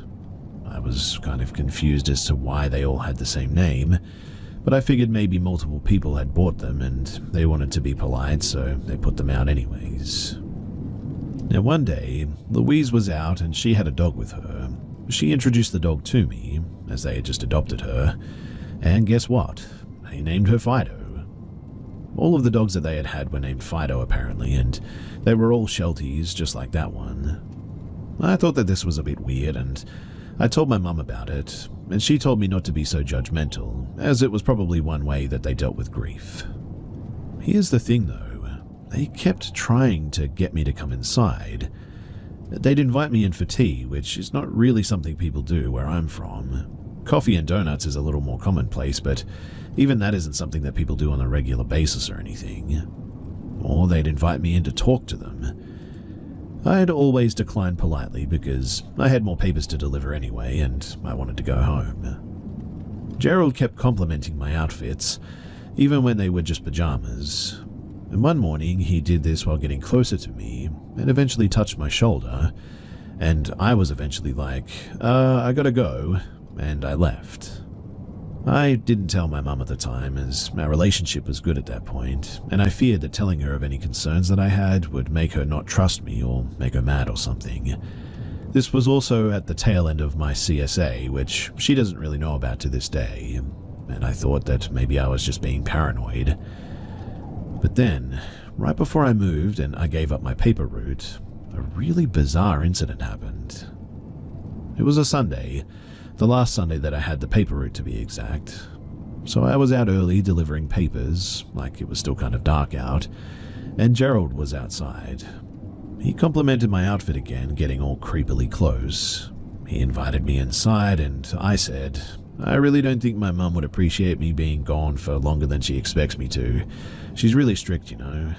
I was kind of confused as to why they all had the same name, but I figured maybe multiple people had bought them and they wanted to be polite, so they put them out anyways. Now one day, Louise was out and she had a dog with her. She introduced the dog to me, as they had just adopted her, and guess what? They named her Fido. All of the dogs that they had had were named Fido apparently, and they were all Shelties just like that one. I thought that this was a bit weird, and I told my mum about it, and she told me not to be so judgmental, as it was probably one way that they dealt with grief. Here's the thing though, they kept trying to get me to come inside. They'd invite me in for tea, which is not really something people do where I'm from. Coffee and donuts is a little more commonplace, but even that isn't something that people do on a regular basis or anything. Or they'd invite me in to talk to them. I'd always decline politely because I had more papers to deliver anyway and I wanted to go home. Gerald kept complimenting my outfits, even when they were just pajamas. And one morning he did this while getting closer to me and eventually touched my shoulder, and I was eventually like, I gotta go, and I left. I didn't tell my mum at the time, as our relationship was good at that point, and I feared that telling her of any concerns that I had would make her not trust me or make her mad or something. This was also at the tail end of my CSA, which she doesn't really know about to this day, and I thought that maybe I was just being paranoid. But then, right before I moved and I gave up my paper route, a really bizarre incident happened. It was a Sunday, the last Sunday that I had the paper route to be exact. So I was out early delivering papers, like it was still kind of dark out, and Gerald was outside. He complimented my outfit again, getting all creepily close. He invited me inside and I said, I really don't think my mum would appreciate me being gone for longer than she expects me to. She's really strict, you know.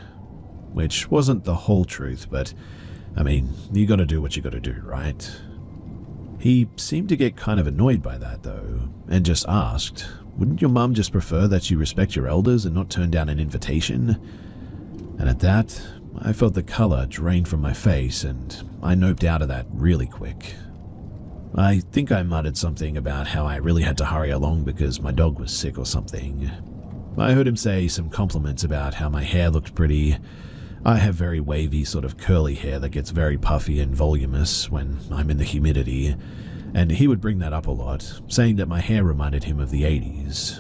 Which wasn't the whole truth, but, I mean, you gotta do what you gotta do, right? He seemed to get kind of annoyed by that, though, and just asked, wouldn't your mum just prefer that you respect your elders and not turn down an invitation? And at that, I felt the color drain from my face, and I noped out of that really quick. I think I muttered something about how I really had to hurry along because my dog was sick or something. I heard him say some compliments about how my hair looked pretty. I have very wavy, sort of curly hair that gets very puffy and voluminous when I'm in the humidity, and he would bring that up a lot, saying that my hair reminded him of the 80s.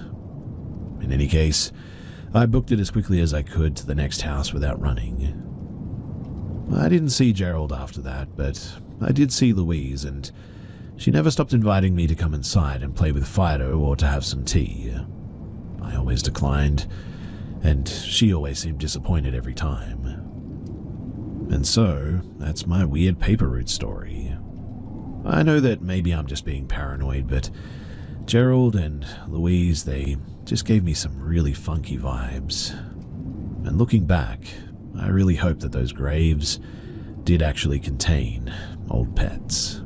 In any case, I booked it as quickly as I could to the next house without running. I didn't see Gerald after that, but I did see Louise, and she never stopped inviting me to come inside and play with Fido or to have some tea. I always declined, and she always seemed disappointed every time. And so, that's my weird paper route story. I know that maybe I'm just being paranoid, but Gerald and Louise, they just gave me some really funky vibes. And looking back, I really hope that those graves did actually contain old pets.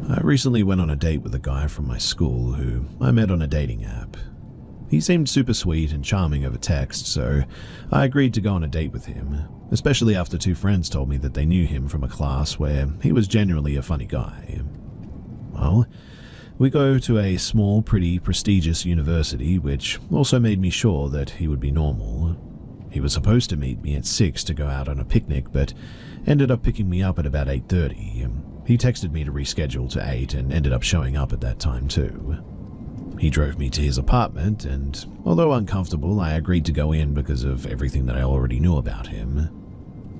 I recently went on a date with a guy from my school who I met on a dating app. He seemed super sweet and charming over text, so I agreed to go on a date with him, especially after 2 friends told me that they knew him from a class where he was genuinely a funny guy. Well, we go to a small, pretty prestigious university, which also made me sure that he would be normal. He was supposed to meet me at 6 to go out on a picnic, but ended up picking me up at about 8:30. He texted me to reschedule to 8 and ended up showing up at that time too. He drove me to his apartment, and although uncomfortable, I agreed to go in because of everything that I already knew about him.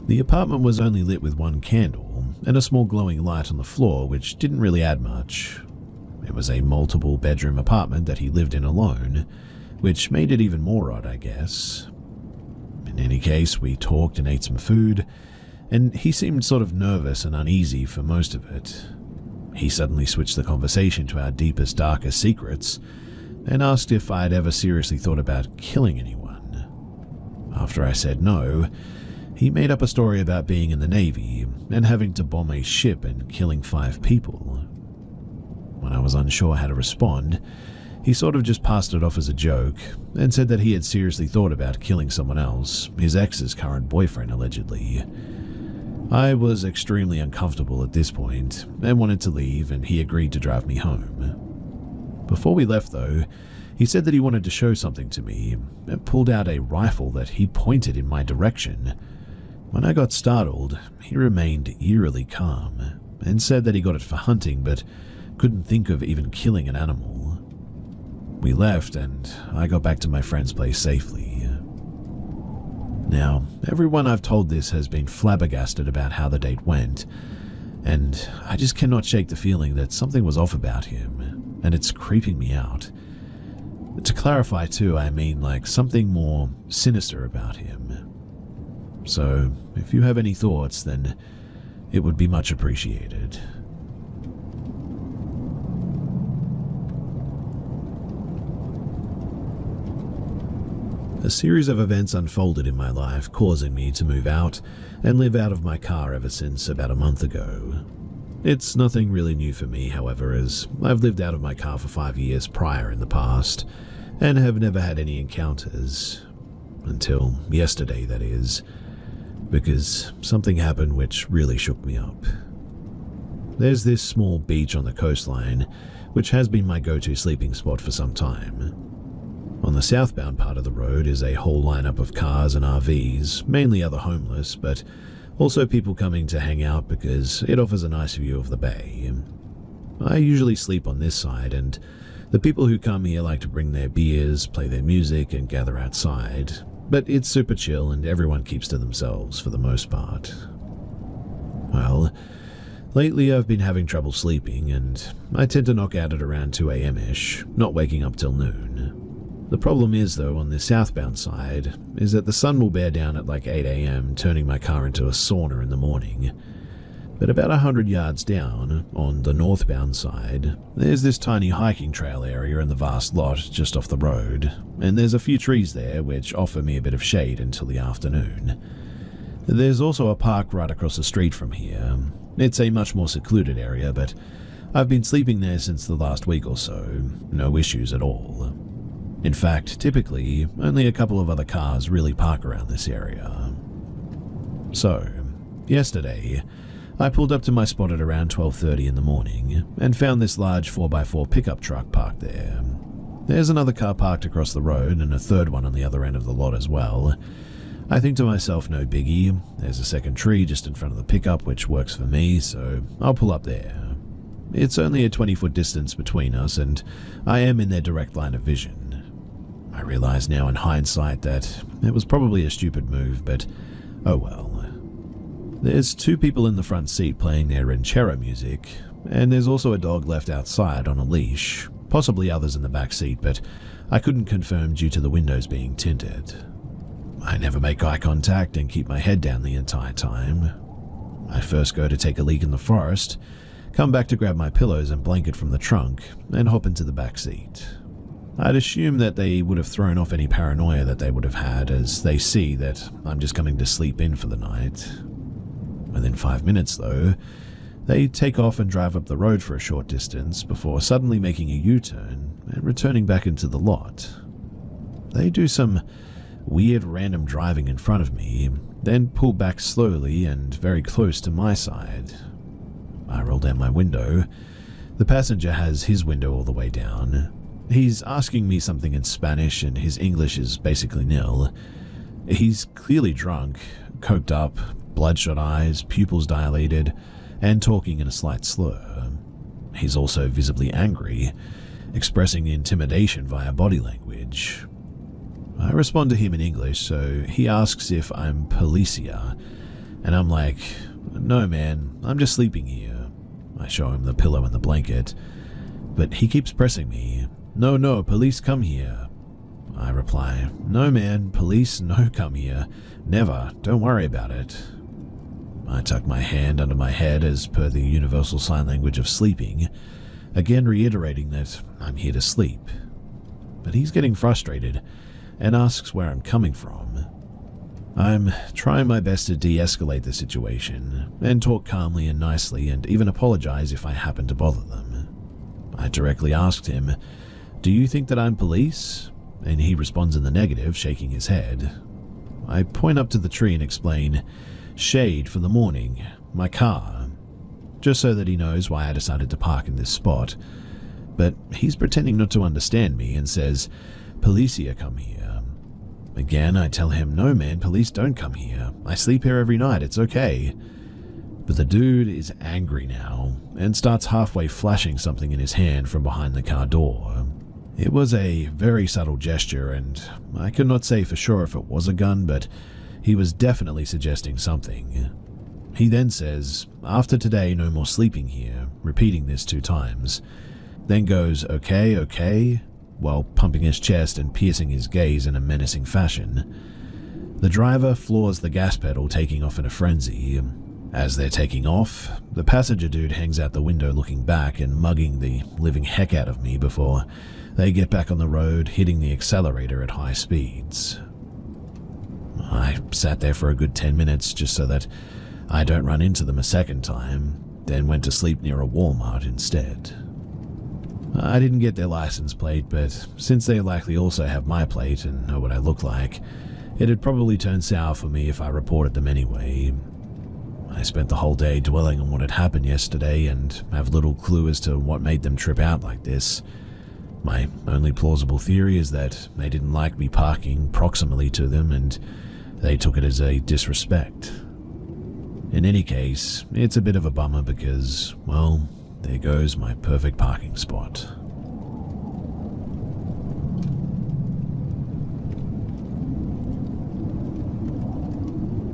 The apartment was only lit with 1 candle and a small glowing light on the floor, which didn't really add much. It was a multiple bedroom apartment that he lived in alone, which made it even more odd, I guess. In any case, we talked and ate some food, and he seemed sort of nervous and uneasy for most of it. He suddenly switched the conversation to our deepest, darkest secrets, and asked if I'd ever seriously thought about killing anyone. After I said no, He made up a story about being in the Navy and having to bomb a ship and killing 5 people. When I was unsure how to respond, he sort of just passed it off as a joke and said that he had seriously thought about killing someone else, his ex's current boyfriend allegedly. I was extremely uncomfortable at this point and wanted to leave, and he agreed to drive me home. Before we left though, he said that he wanted to show something to me and pulled out a rifle that he pointed in my direction. When I got startled, he remained eerily calm and said that he got it for hunting but couldn't think of even killing an animal. We left and I got back to my friend's place safely. Now, everyone I've told this has been flabbergasted about how the date went, and I just cannot shake the feeling that something was off about him, and it's creeping me out. To clarify too, I mean like something more sinister about him. So, if you have any thoughts, then it would be much appreciated. A series of events unfolded in my life, causing me to move out and live out of my car ever since about a month ago. It's nothing really new for me, however, as I've lived out of my car for 5 years prior in the past, and have never had any encounters. Until yesterday, that is, because something happened which really shook me up. There's this small beach on the coastline, which has been my go-to sleeping spot for some time. On the southbound part of the road is a whole lineup of cars and RVs, mainly other homeless, but also people coming to hang out because it offers a nice view of the bay. I usually sleep on this side, and the people who come here like to bring their beers, play their music, and gather outside, but it's super chill and everyone keeps to themselves for the most part. Well, lately I've been having trouble sleeping, and I tend to knock out at around 2 a.m.-ish, not waking up till noon. The problem is, though, on the southbound side, is that the sun will bear down at like 8 a.m., turning my car into a sauna in the morning. But about 100 yards down, on the northbound side, there's this tiny hiking trail area in the vast lot just off the road, and there's a few trees there which offer me a bit of shade until the afternoon. There's also a park right across the street from here. It's a much more secluded area, but I've been sleeping there since the last week or so, no issues at all. In fact, typically, only a couple of other cars really park around this area. So, yesterday, I pulled up to my spot at around 12:30 in the morning and found this large 4x4 pickup truck parked there. There's another car parked across the road and a third one on the other end of the lot as well. I think to myself, no biggie, there's a second tree just in front of the pickup which works for me, so I'll pull up there. It's only a 20-foot distance between us, and I am in their direct line of vision. I realize now in hindsight that it was probably a stupid move, but oh well. There's 2 people in the front seat playing their ranchero music, and there's also a dog left outside on a leash, possibly others in the back seat, but I couldn't confirm due to the windows being tinted. I never make eye contact and keep my head down the entire time. I first go to take a leak in the forest, come back to grab my pillows and blanket from the trunk, and hop into the back seat. I'd assume that they would have thrown off any paranoia that they would have had, as they see that I'm just coming to sleep in for the night. Within 5 minutes, though, they take off and drive up the road for a short distance before suddenly making a U-turn and returning back into the lot. They do some weird random driving in front of me, then pull back slowly and very close to my side. I roll down my window. The passenger has his window all the way down. He's asking me something in Spanish, and his English is basically nil. He's clearly drunk, coked up, bloodshot eyes, pupils dilated, and talking in a slight slur. He's also visibly angry, expressing intimidation via body language. I respond to him in English, so he asks if I'm Policia, and I'm like, "No man, I'm just sleeping here." I show him the pillow and the blanket, but he keeps pressing me. No, police come here." I reply, "No man, police no come here. Never, don't worry about it." I tuck my hand under my head as per the universal sign language of sleeping, again reiterating that I'm here to sleep. But he's getting frustrated and asks where I'm coming from. I'm trying my best to de-escalate the situation and talk calmly and nicely and even apologize if I happen to bother them. I directly asked him, "Do you think that I'm police?" And he responds in the negative, shaking his head. I point up to the tree and explain, "Shade for the morning, my car," just so that he knows why I decided to park in this spot. But he's pretending not to understand me and says, "Policia come here." Again, I tell him, "No man, police don't come here. I sleep here every night, it's okay." But the dude is angry now and starts halfway flashing something in his hand from behind the car door. It was a very subtle gesture, and I could not say for sure if it was a gun, but he was definitely suggesting something. He then says, "After today, no more sleeping here," repeating this 2 times. Then goes, "Okay, okay," while pumping his chest and piercing his gaze in a menacing fashion. The driver floors the gas pedal, taking off in a frenzy. As they're taking off, the passenger dude hangs out the window looking back and mugging the living heck out of me before they get back on the road, hitting the accelerator at high speeds. I sat there for a good 10 minutes just so that I don't run into them a second time, then went to sleep near a Walmart instead. I didn't get their license plate, but since they likely also have my plate and know what I look like, it'd probably turn sour for me if I reported them anyway. I spent the whole day dwelling on what had happened yesterday and have little clue as to what made them trip out like this. My only plausible theory is that they didn't like me parking proximally to them and they took it as a disrespect. In any case, it's a bit of a bummer because, well, there goes my perfect parking spot.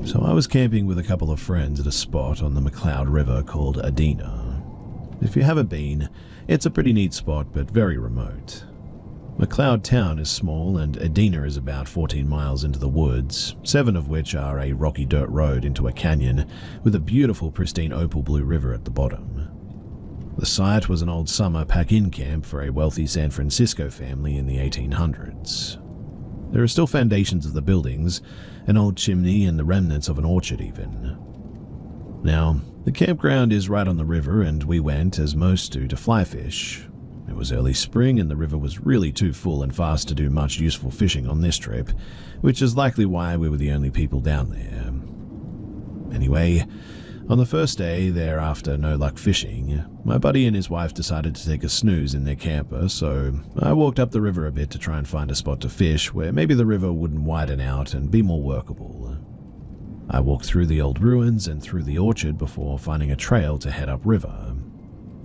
So I was camping with a couple of friends at a spot on the McLeod River called Adena. If you haven't been, it's a pretty neat spot but very remote. McLeod town is small and Adena is about 14 miles into the woods, 7 of which are a rocky dirt road into a canyon with a beautiful pristine opal blue river at the bottom. The site was an old summer pack-in camp for a wealthy San Francisco family in the 1800s. There are still foundations of the buildings, an old chimney and the remnants of an orchard even. Now, the campground is right on the river and we went, as most do, to fly fish. It was early spring and the river was really too full and fast to do much useful fishing on this trip, which is likely why we were the only people down there. Anyway, on the first day there, after no luck fishing, my buddy and his wife decided to take a snooze in their camper, so I walked up the river a bit to try and find a spot to fish where maybe the river wouldn't widen out and be more workable. I walked through the old ruins and through the orchard before finding a trail to head upriver.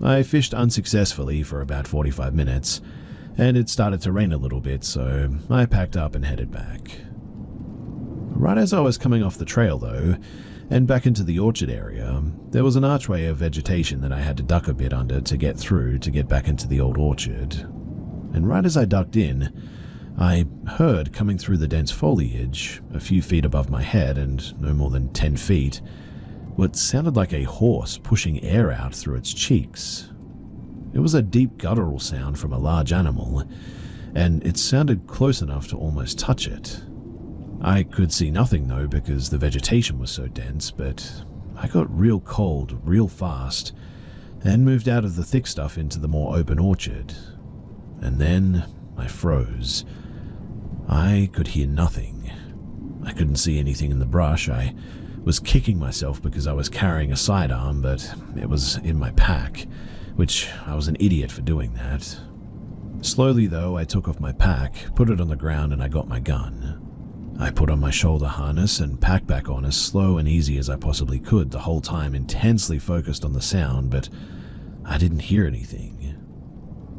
I fished unsuccessfully for about 45 minutes, and it started to rain a little bit, so I packed up and headed back. Right as I was coming off the trail though, and back into the orchard area, there was an archway of vegetation that I had to duck a bit under to get through to get back into the old orchard. And right as I ducked in, I heard coming through the dense foliage, a few feet above my head and no more than 10 feet, what sounded like a horse pushing air out through its cheeks. It was a deep guttural sound from a large animal, and it sounded close enough to almost touch it. I could see nothing though because the vegetation was so dense, but I got real cold real fast and moved out of the thick stuff into the more open orchard. And then I froze. I could hear nothing. I couldn't see anything in the brush. I was kicking myself because I was carrying a sidearm, but it was in my pack, which I was an idiot for doing that. Slowly though, I took off my pack, put it on the ground, and I got my gun. I put on my shoulder harness and packed back on as slow and easy as I possibly could, the whole time intensely focused on the sound, but I didn't hear anything.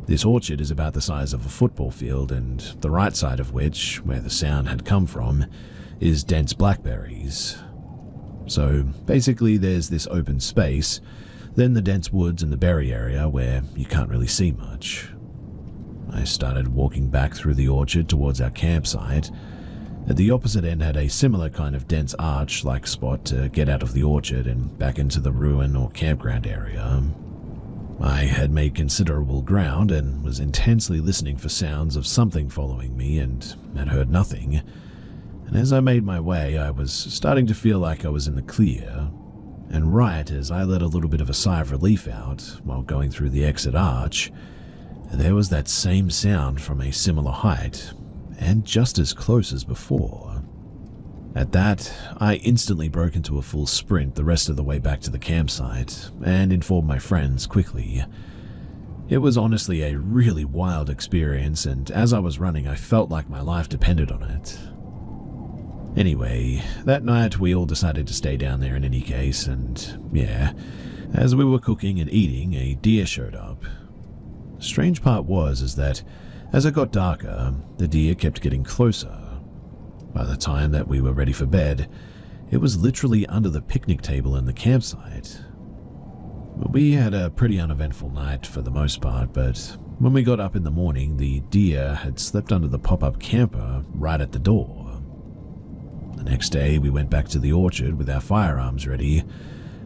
This orchard is about the size of a football field, and the right side of which, where the sound had come from, is dense blackberries. So basically there's this open space, then the dense woods and the berry area where you can't really see much. I started walking back through the orchard towards our campsite. At the opposite end had a similar kind of dense arch-like spot to get out of the orchard and back into the ruin or campground area. I had made considerable ground and was intensely listening for sounds of something following me and had heard nothing. and as I made my way, I was starting to feel like I was in the clear, and right as I let a little bit of a sigh of relief out while going through the exit arch, there was that same sound from a similar height, and just as close as before. At that, I instantly broke into a full sprint the rest of the way back to the campsite, and informed my friends quickly. It was honestly a really wild experience, and as I was running, I felt like my life depended on it. Anyway, that night we all decided to stay down there in any case, and yeah, as we were cooking and eating, a deer showed up. The strange part was that as it got darker, the deer kept getting closer. By the time that we were ready for bed, it was literally under the picnic table in the campsite. We had a pretty uneventful night for the most part, but when we got up in the morning, the deer had slept under the pop-up camper right at the door. The next day, we went back to the orchard with our firearms ready.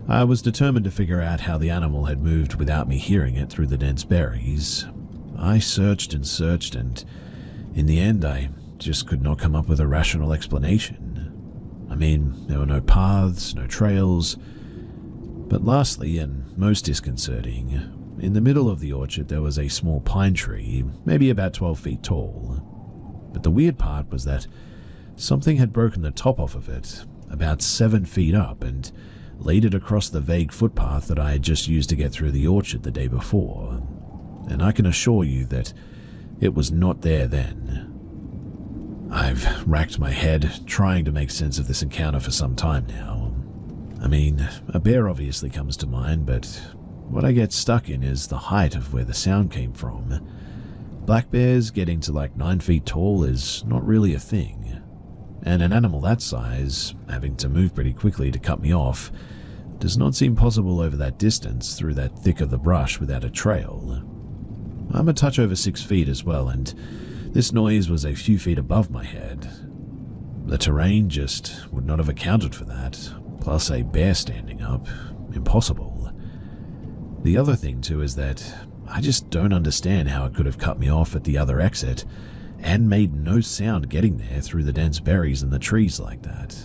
I was determined to figure out how the animal had moved without me hearing it through the dense berries. I searched and searched, and in the end, I just could not come up with a rational explanation. I mean, there were no paths, no trails. But lastly, and most disconcerting, in the middle of the orchard there was a small pine tree, maybe about 12 feet tall. But the weird part was that something had broken the top off of it, about 7 feet up, and laid it across the vague footpath that I had just used to get through the orchard the day before. And I can assure you that it was not there then. I've racked my head trying to make sense of this encounter for some time now. I mean, a bear obviously comes to mind, but what I get stuck in is the height of where the sound came from. Black bears getting to like 9 feet tall is not really a thing, and an animal that size, having to move pretty quickly to cut me off, does not seem possible over that distance through that thick of the brush without a trail. I'm a touch over 6 feet as well, and this noise was a few feet above my head. The terrain just would not have accounted for that. Plus a bear standing up. Impossible. The other thing too is that I just don't understand how it could have cut me off at the other exit and made no sound getting there through the dense berries and the trees like that.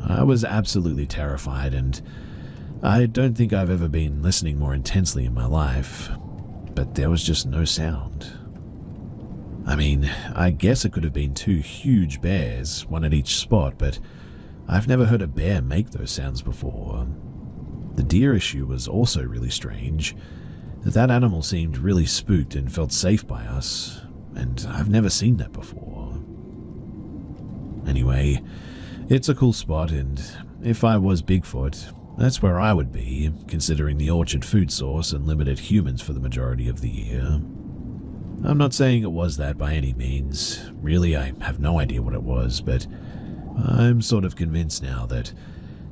I was absolutely terrified, and I don't think I've ever been listening more intensely in my life, but there was just no sound. I mean, I guess it could have been 2 huge bears, one at each spot, but I've never heard a bear make those sounds before. The deer issue was also really strange. That animal seemed really spooked and felt safe by us, and I've never seen that before. Anyway, it's a cool spot, and if I was Bigfoot, that's where I would be, considering the orchard food source and limited humans for the majority of the year. I'm not saying it was that by any means. Really, I have no idea what it was, but I'm sort of convinced now that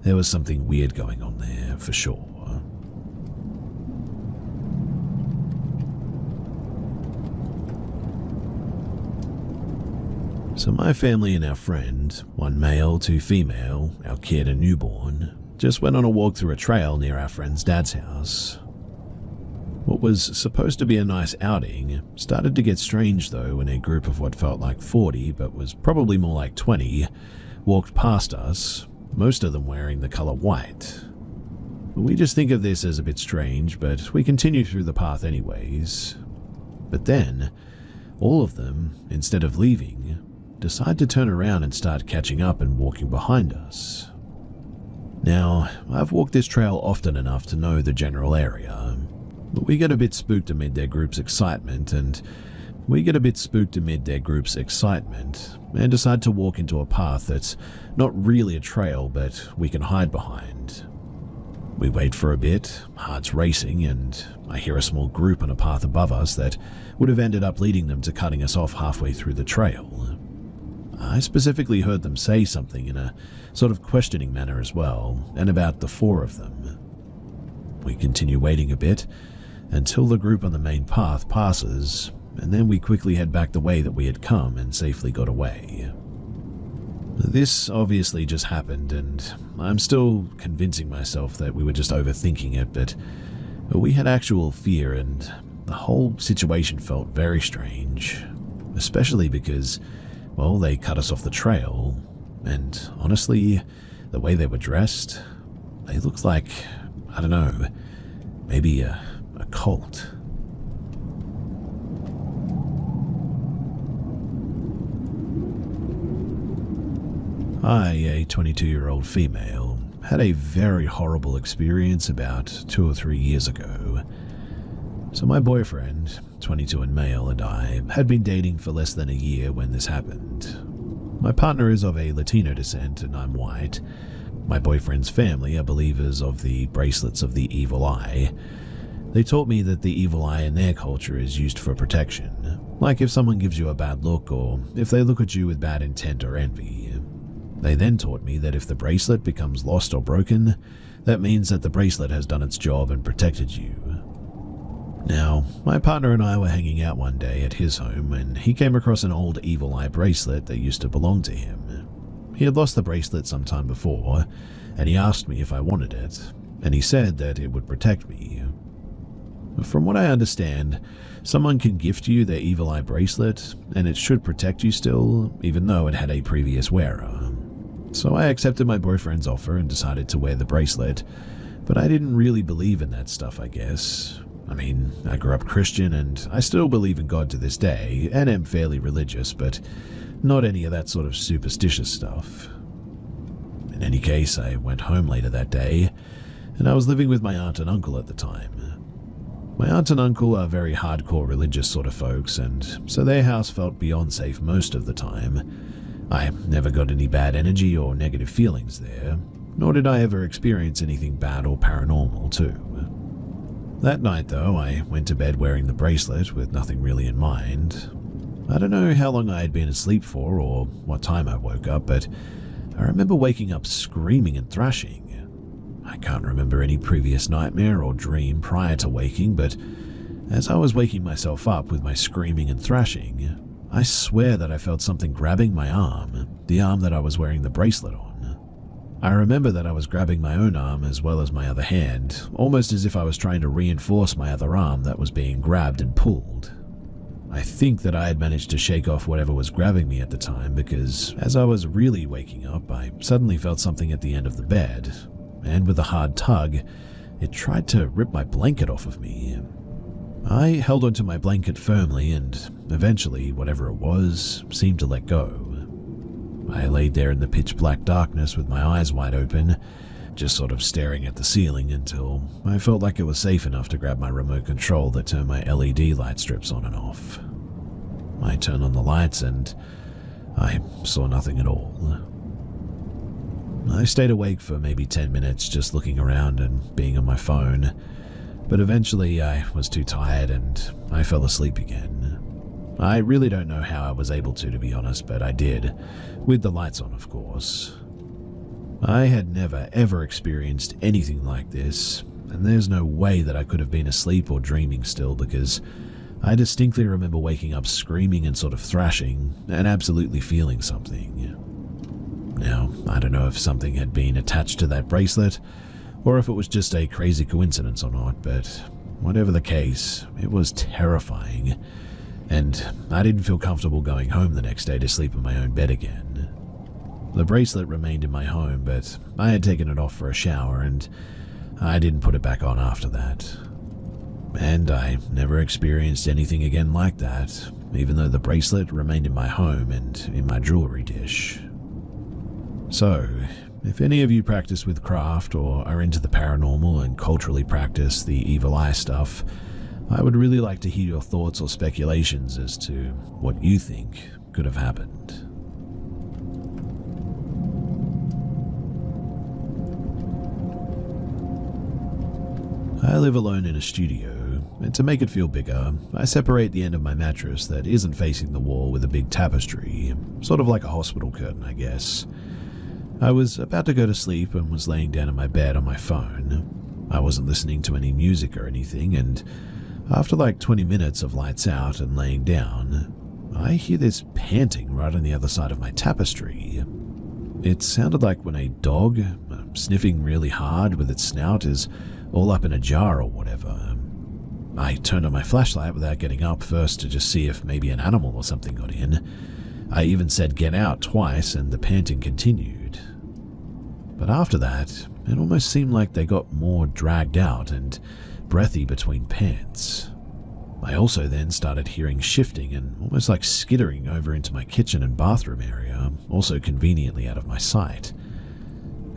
there was something weird going on there, for sure. So my family and our friend, 1 male, 2 female, our kid and newborn, just went on a walk through a trail near our friend's dad's house. What was supposed to be a nice outing started to get strange though when a group of what felt like 40 but was probably more like 20 walked past us, most of them wearing the color white. We just think of this as a bit strange, but we continue through the path anyways. But then, all of them, instead of leaving, decide to turn around and start catching up and walking behind us. Now, I've walked this trail often enough to know the general area, but we get a bit spooked amid their group's excitement, and decide to walk into a path that's not really a trail, but we can hide behind. We wait for a bit, hearts racing, and I hear a small group on a path above us that would have ended up leading them to cutting us off halfway through the trail. I specifically heard them say something in a sort of questioning manner as well, and about the 4 of them. We continue waiting a bit until the group on the main path passes, and then we quickly head back the way that we had come and safely got away. This obviously just happened, and I'm still convincing myself that we were just overthinking it, but we had actual fear, and the whole situation felt very strange, especially because well, they cut us off the trail, and honestly, the way they were dressed, they looked like, I don't know, maybe a cult. I, a 22-year-old female, had a very horrible experience about 2 or 3 years ago. So my boyfriend, 22 and male, and I had been dating for less than a year when this happened. My partner is of a Latino descent and I'm white. My boyfriend's family are believers of the bracelets of the evil eye. They taught me that the evil eye in their culture is used for protection, like if someone gives you a bad look or if they look at you with bad intent or envy. They then taught me that if the bracelet becomes lost or broken, that means that the bracelet has done its job and protected you. Now, my partner and I were hanging out one day at his home and he came across an old evil eye bracelet that used to belong to him. He had lost the bracelet some time before, and he asked me if I wanted it, and he said that it would protect me. From what I understand, someone can gift you their evil eye bracelet, and it should protect you still, even though it had a previous wearer. So I accepted my boyfriend's offer and decided to wear the bracelet, but I didn't really believe in that stuff, I guess. I mean, I grew up Christian and I still believe in God to this day, and am fairly religious, but not any of that sort of superstitious stuff. In any case, I went home later that day, and I was living with my aunt and uncle at the time. My aunt and uncle are very hardcore religious sort of folks, and so their house felt beyond safe most of the time. I never got any bad energy or negative feelings there, nor did I ever experience anything bad or paranormal too. That night though, I went to bed wearing the bracelet with nothing really in mind. I don't know how long I had been asleep for or what time I woke up, but I remember waking up screaming and thrashing. I can't remember any previous nightmare or dream prior to waking, but as I was waking myself up with my screaming and thrashing, I swear that I felt something grabbing my arm, the arm that I was wearing the bracelet on. I remember that I was grabbing my own arm as well as my other hand, almost as if I was trying to reinforce my other arm that was being grabbed and pulled. I think that I had managed to shake off whatever was grabbing me at the time because as I was really waking up, I suddenly felt something at the end of the bed, and with a hard tug, it tried to rip my blanket off of me. I held onto my blanket firmly and eventually, whatever it was, seemed to let go. I laid there in the pitch black darkness with my eyes wide open, just sort of staring at the ceiling until I felt like it was safe enough to grab my remote control that turned my LED light strips on and off. I turned on the lights and I saw nothing at all. I stayed awake for maybe 10 minutes just looking around and being on my phone, but eventually I was too tired and I fell asleep again. I really don't know how I was able to be honest, but I did, with the lights on of course. I had never ever experienced anything like this, and there's no way that I could have been asleep or dreaming still because I distinctly remember waking up screaming and sort of thrashing and absolutely feeling something. Now, I don't know if something had been attached to that bracelet or if it was just a crazy coincidence or not, but whatever the case, it was terrifying, and I didn't feel comfortable going home the next day to sleep in my own bed again. The bracelet remained in my home, but I had taken it off for a shower and I didn't put it back on after that. And I never experienced anything again like that, even though the bracelet remained in my home and in my jewelry dish. So, if any of you practice witchcraft or are into the paranormal and culturally practice the evil eye stuff, I would really like to hear your thoughts or speculations as to what you think could have happened. I live alone in a studio, and to make it feel bigger, I separate the end of my mattress that isn't facing the wall with a big tapestry, sort of like a hospital curtain, I guess. I was about to go to sleep and was laying down in my bed on my phone. I wasn't listening to any music or anything, and after like 20 minutes of lights out and laying down, I hear this panting right on the other side of my tapestry. It sounded like when a dog, sniffing really hard with its snout, is all up in a jar or whatever. I turned on my flashlight without getting up first to just see if maybe an animal or something got in. I even said get out twice and the panting continued. But after that, it almost seemed like they got more dragged out and breathy between pants. I also then started hearing shifting and almost like skittering over into my kitchen and bathroom area, also conveniently out of my sight.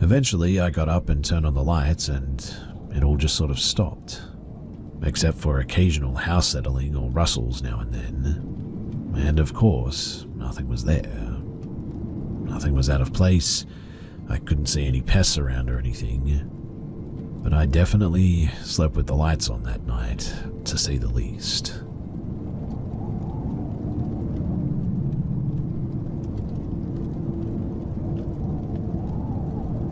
Eventually, I got up and turned on the lights and it all just sort of stopped, except for occasional house settling or rustles now and then. And of course, nothing was there. Nothing was out of place. I couldn't see any pests around or anything. But I definitely slept with the lights on that night, to say the least.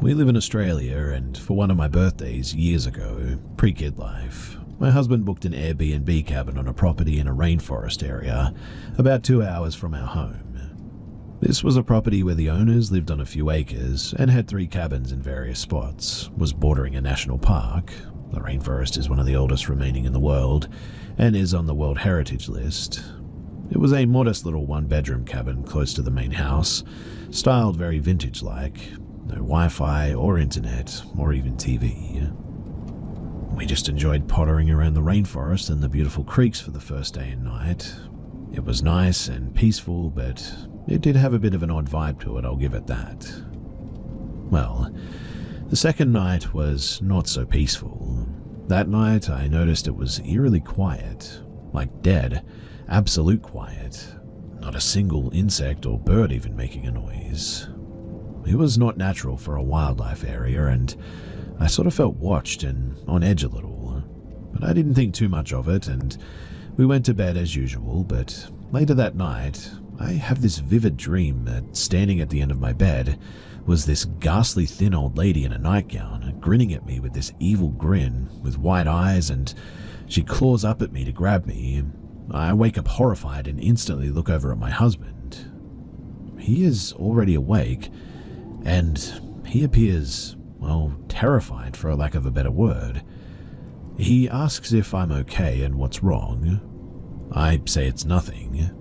We live in Australia, and for one of my birthdays years ago, pre-kid life, my husband booked an Airbnb cabin on a property in a rainforest area, about 2 hours from our home. This was a property where the owners lived on a few acres and had 3 cabins in various spots, was bordering a national park. The rainforest is one of the oldest remaining in the world, and is on the World Heritage List. It was a modest little 1-bedroom cabin close to the main house, styled very vintage-like. No Wi-Fi or internet or even TV. We just enjoyed pottering around the rainforest and the beautiful creeks for the first day and night. It was nice and peaceful, but it did have a bit of an odd vibe to it, I'll give it that. Well, the second night was not so peaceful. That night I noticed it was eerily quiet, like dead, absolute quiet. Not a single insect or bird even making a noise. It was not natural for a wildlife area, and I sort of felt watched and on edge a little. But I didn't think too much of it, and we went to bed as usual. But later that night, I have this vivid dream that standing at the end of my bed was this ghastly thin old lady in a nightgown, grinning at me with this evil grin, with wide eyes, and she claws up at me to grab me. I wake up horrified and instantly look over at my husband. He is already awake, and he appears, well, terrified for lack of a better word. He asks if I'm okay and what's wrong. I say it's nothing.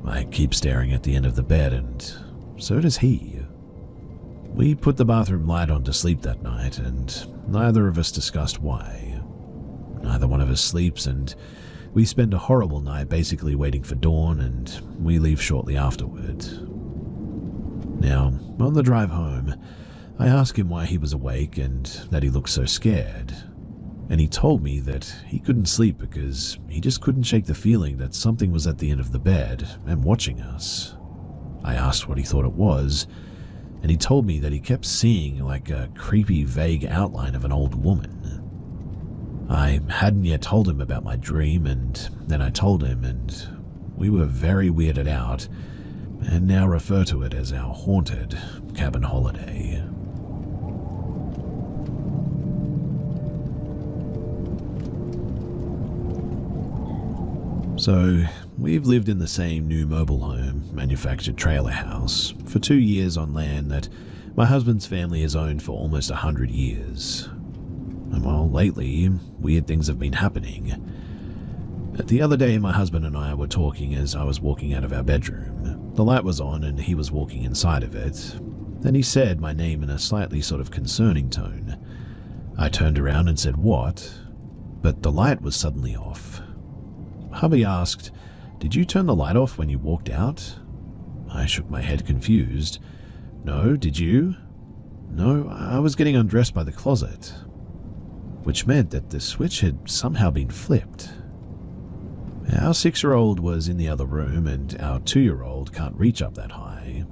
I keep staring at the end of the bed, and so does he. We put the bathroom light on to sleep that night, and neither of us discussed why. Neither one of us sleeps, and we spend a horrible night basically waiting for dawn, and we leave shortly afterward. Now, on the drive home, I asked him why he was awake and that he looked so scared. And he told me that he couldn't sleep because he just couldn't shake the feeling that something was at the end of the bed and watching us. I asked what he thought it was, and he told me that he kept seeing like a creepy, vague outline of an old woman. I hadn't yet told him about my dream, and then I told him, and we were very weirded out, and now refer to it as our haunted cabin holiday. So, we've lived in the same new mobile home, manufactured trailer house, for 2 years on land that my husband's family has owned for almost 100 years. And well, lately, weird things have been happening. The other day, my husband and I were talking as I was walking out of our bedroom. The light was on and he was walking inside of it. Then he said my name in a slightly sort of concerning tone. I turned around and said, "What?" But the light was suddenly off. Hubby asked, "Did you turn the light off when you walked out?" I shook my head confused. "No, did you?" "No, I was getting undressed by the closet." Which meant that the switch had somehow been flipped. Our 6-year-old was in the other room and our 2-year-old can't reach up that high.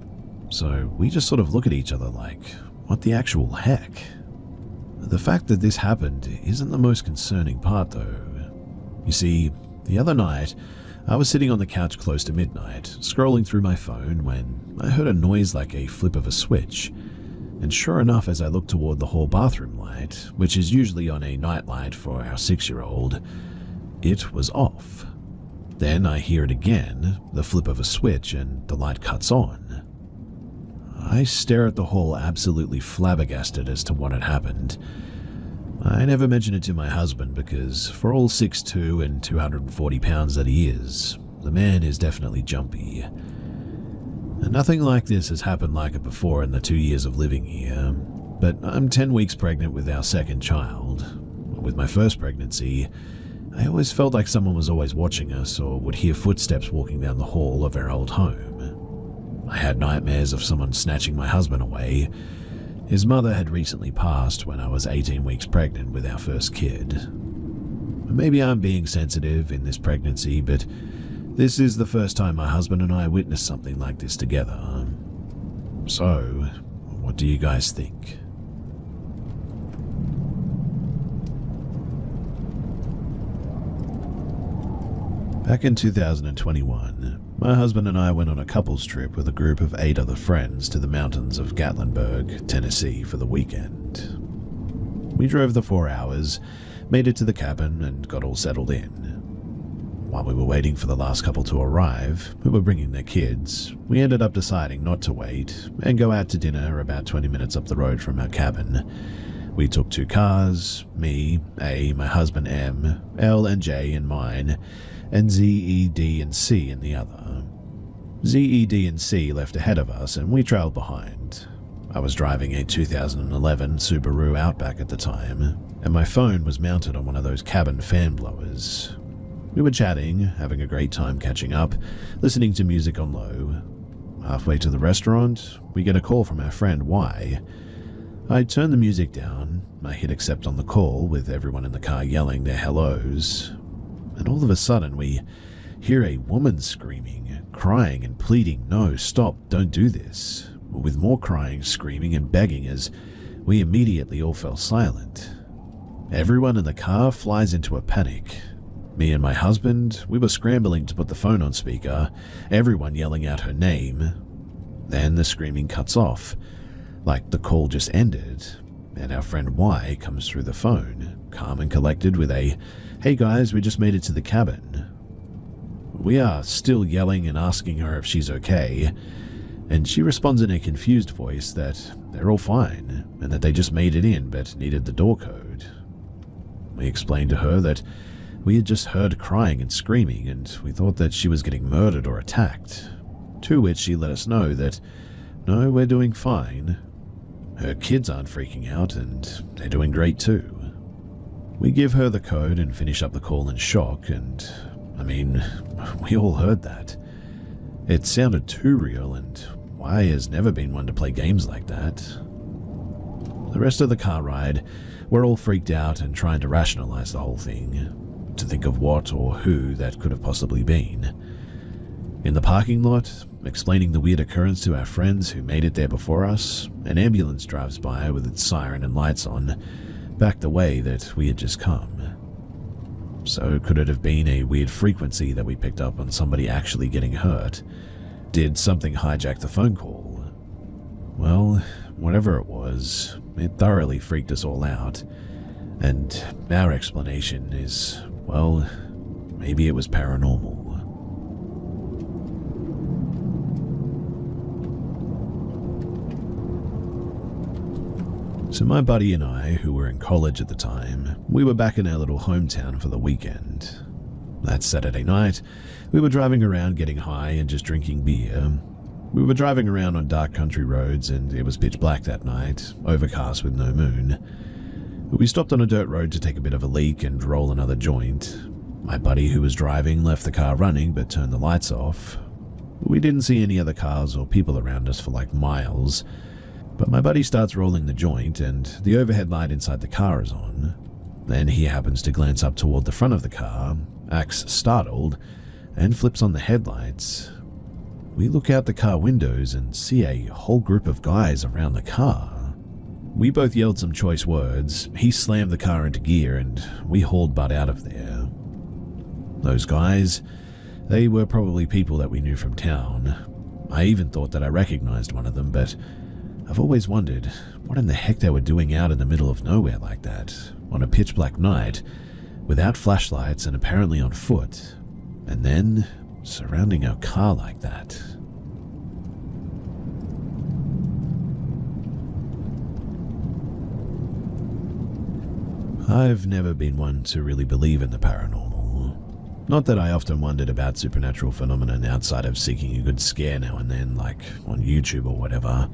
So we just sort of look at each other like, what the actual heck? The fact that this happened isn't the most concerning part though. You see, the other night, I was sitting on the couch close to midnight, scrolling through my phone when I heard a noise like a flip of a switch. And sure enough, as I looked toward the hall bathroom light, which is usually on a nightlight for our 6-year-old, it was off. Then I hear it again, the flip of a switch, and the light cuts on. I stare at the hall absolutely flabbergasted as to what had happened. I never mentioned it to my husband because for all 6'2" and 240 pounds that he is, the man is definitely jumpy. Nothing like this has happened like it before in the 2 years of living here, but I'm 10 weeks pregnant with our second child. With my first pregnancy, I always felt like someone was always watching us or would hear footsteps walking down the hall of our old home. I had nightmares of someone snatching my husband away. His mother had recently passed when I was 18 weeks pregnant with our first kid. Maybe I'm being sensitive in this pregnancy, but this is the first time my husband and I witnessed something like this together. So, what do you guys think? Back in 2021, my husband and I went on a couples trip with a group of 8 other friends to the mountains of Gatlinburg, Tennessee for the weekend. We drove the 4 hours, made it to the cabin, and got all settled in. While we were waiting for the last couple to arrive, who were bringing their kids, we ended up deciding not to wait and go out to dinner about 20 minutes up the road from our cabin. We took 2 cars, me, A, my husband M, L and J in mine, and Z, E, D, and C in the other. Z, E, D, and C left ahead of us, and we trailed behind. I was driving a 2011 Subaru Outback at the time, and my phone was mounted on one of those cabin fan blowers. We were chatting, having a great time catching up, listening to music on low. Halfway to the restaurant, we get a call from our friend Y. I turn the music down, I hit accept on the call with everyone in the car yelling their hellos, and all of a sudden we hear a woman screaming, crying and pleading, "No, stop, don't do this," with more crying, screaming and begging as we immediately all fell silent. Everyone in the car flies into a panic. Me and my husband, we were scrambling to put the phone on speaker, everyone yelling out her name. Then the screaming cuts off, like the call just ended, and our friend Y comes through the phone, calm and collected with a, "Hey guys, we just made it to the cabin." We are still yelling and asking her if she's okay, and she responds in a confused voice that they're all fine, and that they just made it in but needed the door code. We explained to her that we had just heard crying and screaming, and we thought that she was getting murdered or attacked, to which she let us know that, no, we're doing fine. Her kids aren't freaking out, and they're doing great too. We give her the code and finish up the call in shock, and, I mean, we all heard that. It sounded too real, and Y has never been one to play games like that. The rest of the car ride, we're all freaked out and trying to rationalize the whole thing, to think of what or who that could have possibly been. In the parking lot, explaining the weird occurrence to our friends who made it there before us, an ambulance drives by with its siren and lights on, back the way that we had just come. So could it have been a weird frequency that we picked up on somebody actually getting hurt? Did something hijack the phone call? Well, whatever it was, it thoroughly freaked us all out, and our explanation is, well, maybe it was paranormal. So my buddy and I, who were in college at the time, we were back in our little hometown for the weekend. That Saturday night, we were driving around getting high and just drinking beer. We were driving around on dark country roads and it was pitch black that night, overcast with no moon. We stopped on a dirt road to take a bit of a leak and roll another joint. My buddy who was driving left the car running but turned the lights off. We didn't see any other cars or people around us for like miles. But my buddy starts rolling the joint and the overhead light inside the car is on. Then he happens to glance up toward the front of the car, acts startled, and flips on the headlights. We look out the car windows and see a whole group of guys around the car. We both yelled some choice words, he slammed the car into gear, and we hauled butt out of there. Those guys, they were probably people that we knew from town. I even thought that I recognized one of them, but I've always wondered what in the heck they were doing out in the middle of nowhere like that, on a pitch black night, without flashlights and apparently on foot, and then surrounding our car like that. I've never been one to really believe in the paranormal. Not that I often wondered about supernatural phenomenon outside of seeking a good scare now and then, like on YouTube or whatever,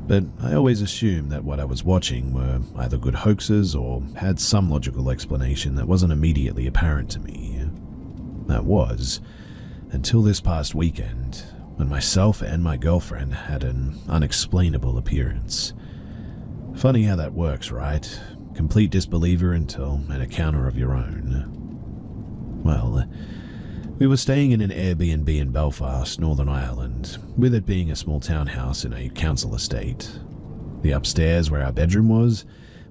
but I always assumed that what I was watching were either good hoaxes or had some logical explanation that wasn't immediately apparent to me. That was, until this past weekend, when myself and my girlfriend had an unexplainable appearance. Funny how that works, right? Complete disbeliever until an encounter of your own. Well, we were staying in an Airbnb in Belfast, Northern Ireland, with it being a small townhouse in a council estate. The upstairs, where our bedroom was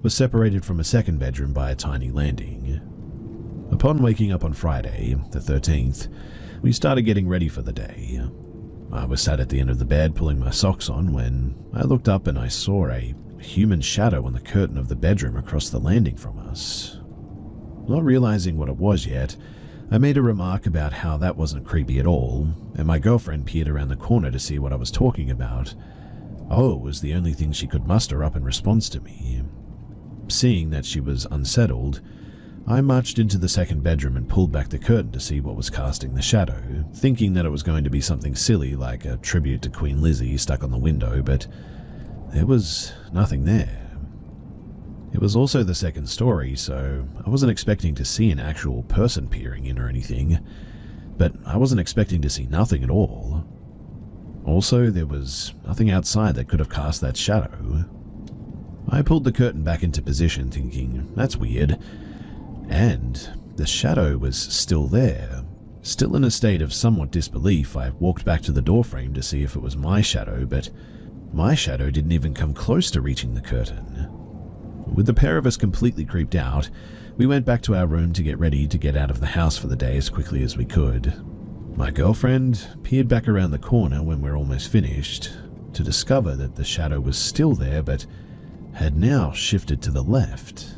separated from a second bedroom by a tiny landing. Upon waking up on Friday, the 13th, we started getting ready for the day. I was sat at the end of the bed pulling my socks on when I looked up and I saw a human shadow on the curtain of the bedroom across the landing from us. Not realizing what it was yet, I made a remark about how that wasn't creepy at all, and my girlfriend peered around the corner to see what I was talking about. Oh, was the only thing she could muster up in response to me. Seeing that she was unsettled, I marched into the second bedroom and pulled back the curtain to see what was casting the shadow, thinking that it was going to be something silly like a tribute to Queen Lizzie stuck on the window, but there was nothing there. It was also the second story, so I wasn't expecting to see an actual person peering in or anything, but I wasn't expecting to see nothing at all. Also, there was nothing outside that could have cast that shadow. I pulled the curtain back into position, thinking, that's weird, and the shadow was still there. Still in a state of somewhat disbelief, I walked back to the doorframe to see if it was my shadow, but my shadow didn't even come close to reaching the curtain. With the pair of us completely creeped out, we went back to our room to get ready to get out of the house for the day as quickly as we could. My girlfriend peered back around the corner when we were almost finished to discover that the shadow was still there but had now shifted to the left.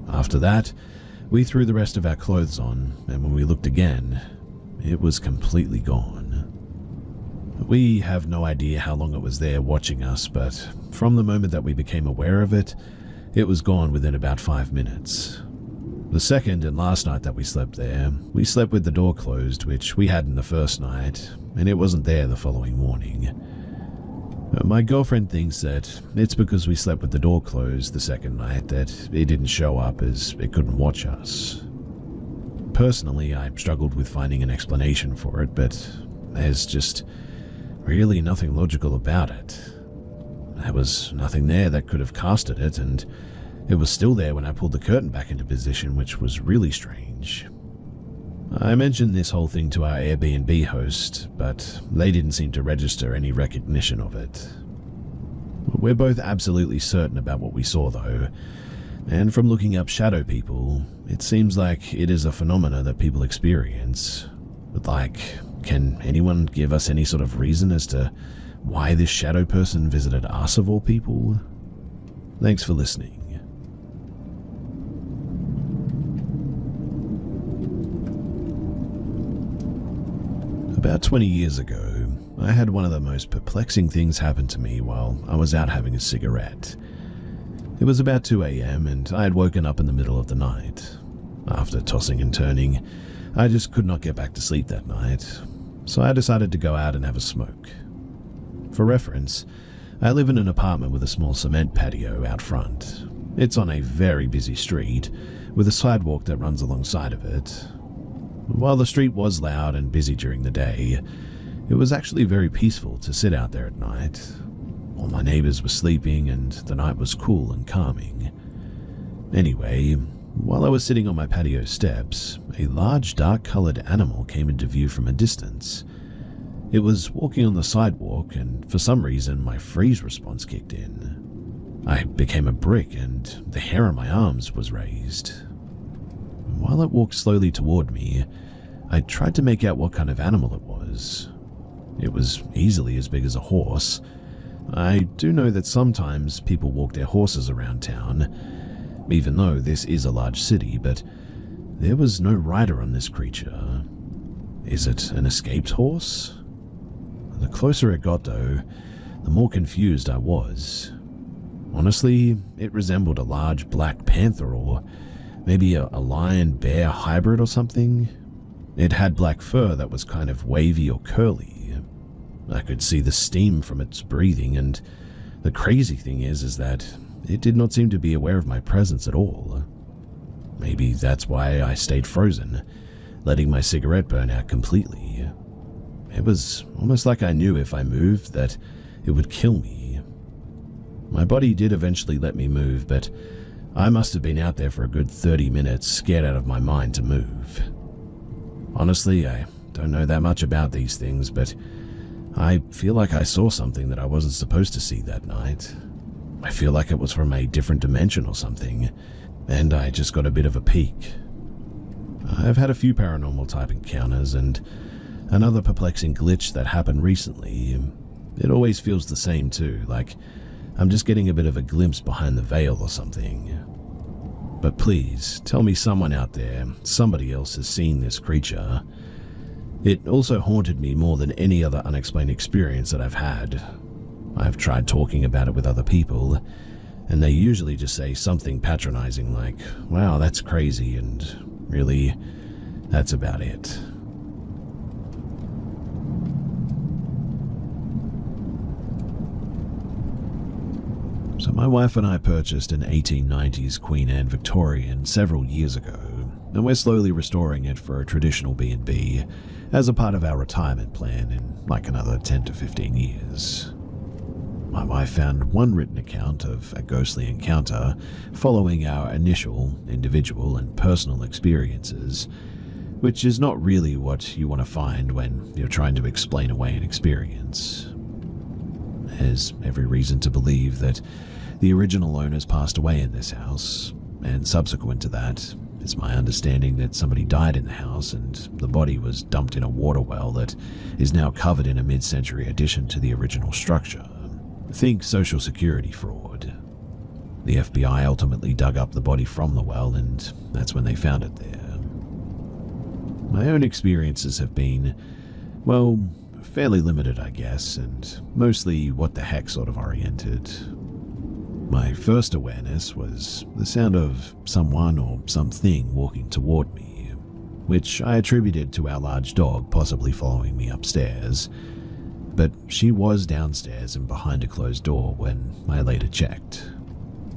After that, we threw the rest of our clothes on, and when we looked again, it was completely gone. We have no idea how long it was there watching us, but from the moment that we became aware of it, it was gone within about 5 minutes. The second and last night that we slept there, we slept with the door closed, which we hadn't the first night, and it wasn't there the following morning. My girlfriend thinks that it's because we slept with the door closed the second night that it didn't show up as it couldn't watch us. Personally, I struggled with finding an explanation for it, but there's just really nothing logical about it. There was nothing there that could have casted it, and it was still there when I pulled the curtain back into position, which was really strange. I mentioned this whole thing to our Airbnb host, but they didn't seem to register any recognition of it. We're both absolutely certain about what we saw though, and from looking up shadow people, it seems like it is a phenomena that people experience. But like, can anyone give us any sort of reason as to why this shadow person visited us of all people? Thanks for listening. About 20 years ago, I had one of the most perplexing things happen to me while I was out having a cigarette. It was about 2 a.m. and I had woken up in the middle of the night. After tossing and turning, I just could not get back to sleep that night, so I decided to go out and have a smoke. For reference, I live in an apartment with a small cement patio out front. It's on a very busy street, with a sidewalk that runs alongside of it. While the street was loud and busy during the day, it was actually very peaceful to sit out there at night. All my neighbors were sleeping and the night was cool and calming. Anyway, while I was sitting on my patio steps, a large dark-colored animal came into view from a distance. It was walking on the sidewalk, and for some reason my freeze response kicked in. I became a brick and the hair on my arms was raised. While it walked slowly toward me, I tried to make out what kind of animal it was. It was easily as big as a horse. I do know that sometimes people walk their horses around town, even though this is a large city, but there was no rider on this creature. Is it an escaped horse? The closer it got, though, the more confused I was. Honestly, it resembled a large black panther or Maybe a lion-bear hybrid or something? It had black fur that was kind of wavy or curly. I could see the steam from its breathing, and the crazy thing is that it did not seem to be aware of my presence at all. Maybe that's why I stayed frozen, letting my cigarette burn out completely. It was almost like I knew if I moved that it would kill me. My body did eventually let me move, but I must have been out there for a good 30 minutes, scared out of my mind to move. Honestly, I don't know that much about these things, but I feel like I saw something that I wasn't supposed to see that night. I feel like it was from a different dimension or something, and I just got a bit of a peek. I've had a few paranormal type encounters, and another perplexing glitch that happened recently. It always feels the same too, like I'm just getting a bit of a glimpse behind the veil or something. But please, tell me someone out there, somebody else has seen this creature. It also haunted me more than any other unexplained experience that I've had. I've tried talking about it with other people, and they usually just say something patronizing like, wow, that's crazy, and really, that's about it. So my wife and I purchased an 1890s Queen Anne Victorian several years ago, and we're slowly restoring it for a traditional B&B as a part of our retirement plan in like another 10 to 15 years. My wife found one written account of a ghostly encounter following our initial, individual and personal experiences, which is not really what you want to find when you're trying to explain away an experience. There's every reason to believe that the original owners passed away in this house, and subsequent to that, it's my understanding that somebody died in the house and the body was dumped in a water well that is now covered in a mid-century addition to the original structure. Think Social Security fraud. The FBI ultimately dug up the body from the well, and that's when they found it there. My own experiences have been, well, fairly limited, I guess, and mostly what the heck sort of oriented. My first awareness was the sound of someone or something walking toward me, which I attributed to our large dog possibly following me upstairs, but she was downstairs and behind a closed door when I later checked.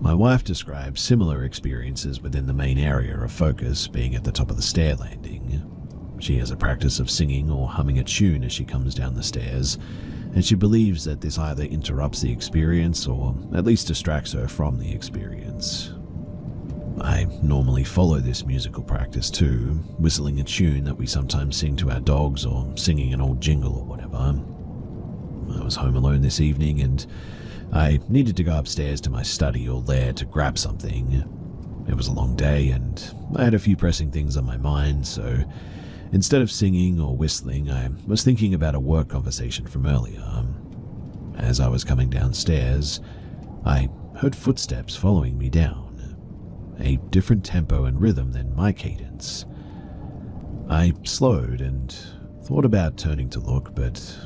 My wife described similar experiences within the main area of focus being at the top of the stair landing. She has a practice of singing or humming a tune as she comes down the stairs, and she believes that this either interrupts the experience or at least distracts her from the experience. I normally follow this musical practice too, whistling a tune that we sometimes sing to our dogs or singing an old jingle or whatever. I was home alone this evening and I needed to go upstairs to my study or lair to grab something. It was a long day and I had a few pressing things on my mind, so instead of singing or whistling, I was thinking about a work conversation from earlier. As I was coming downstairs, I heard footsteps following me down, a different tempo and rhythm than my cadence. I slowed and thought about turning to look, but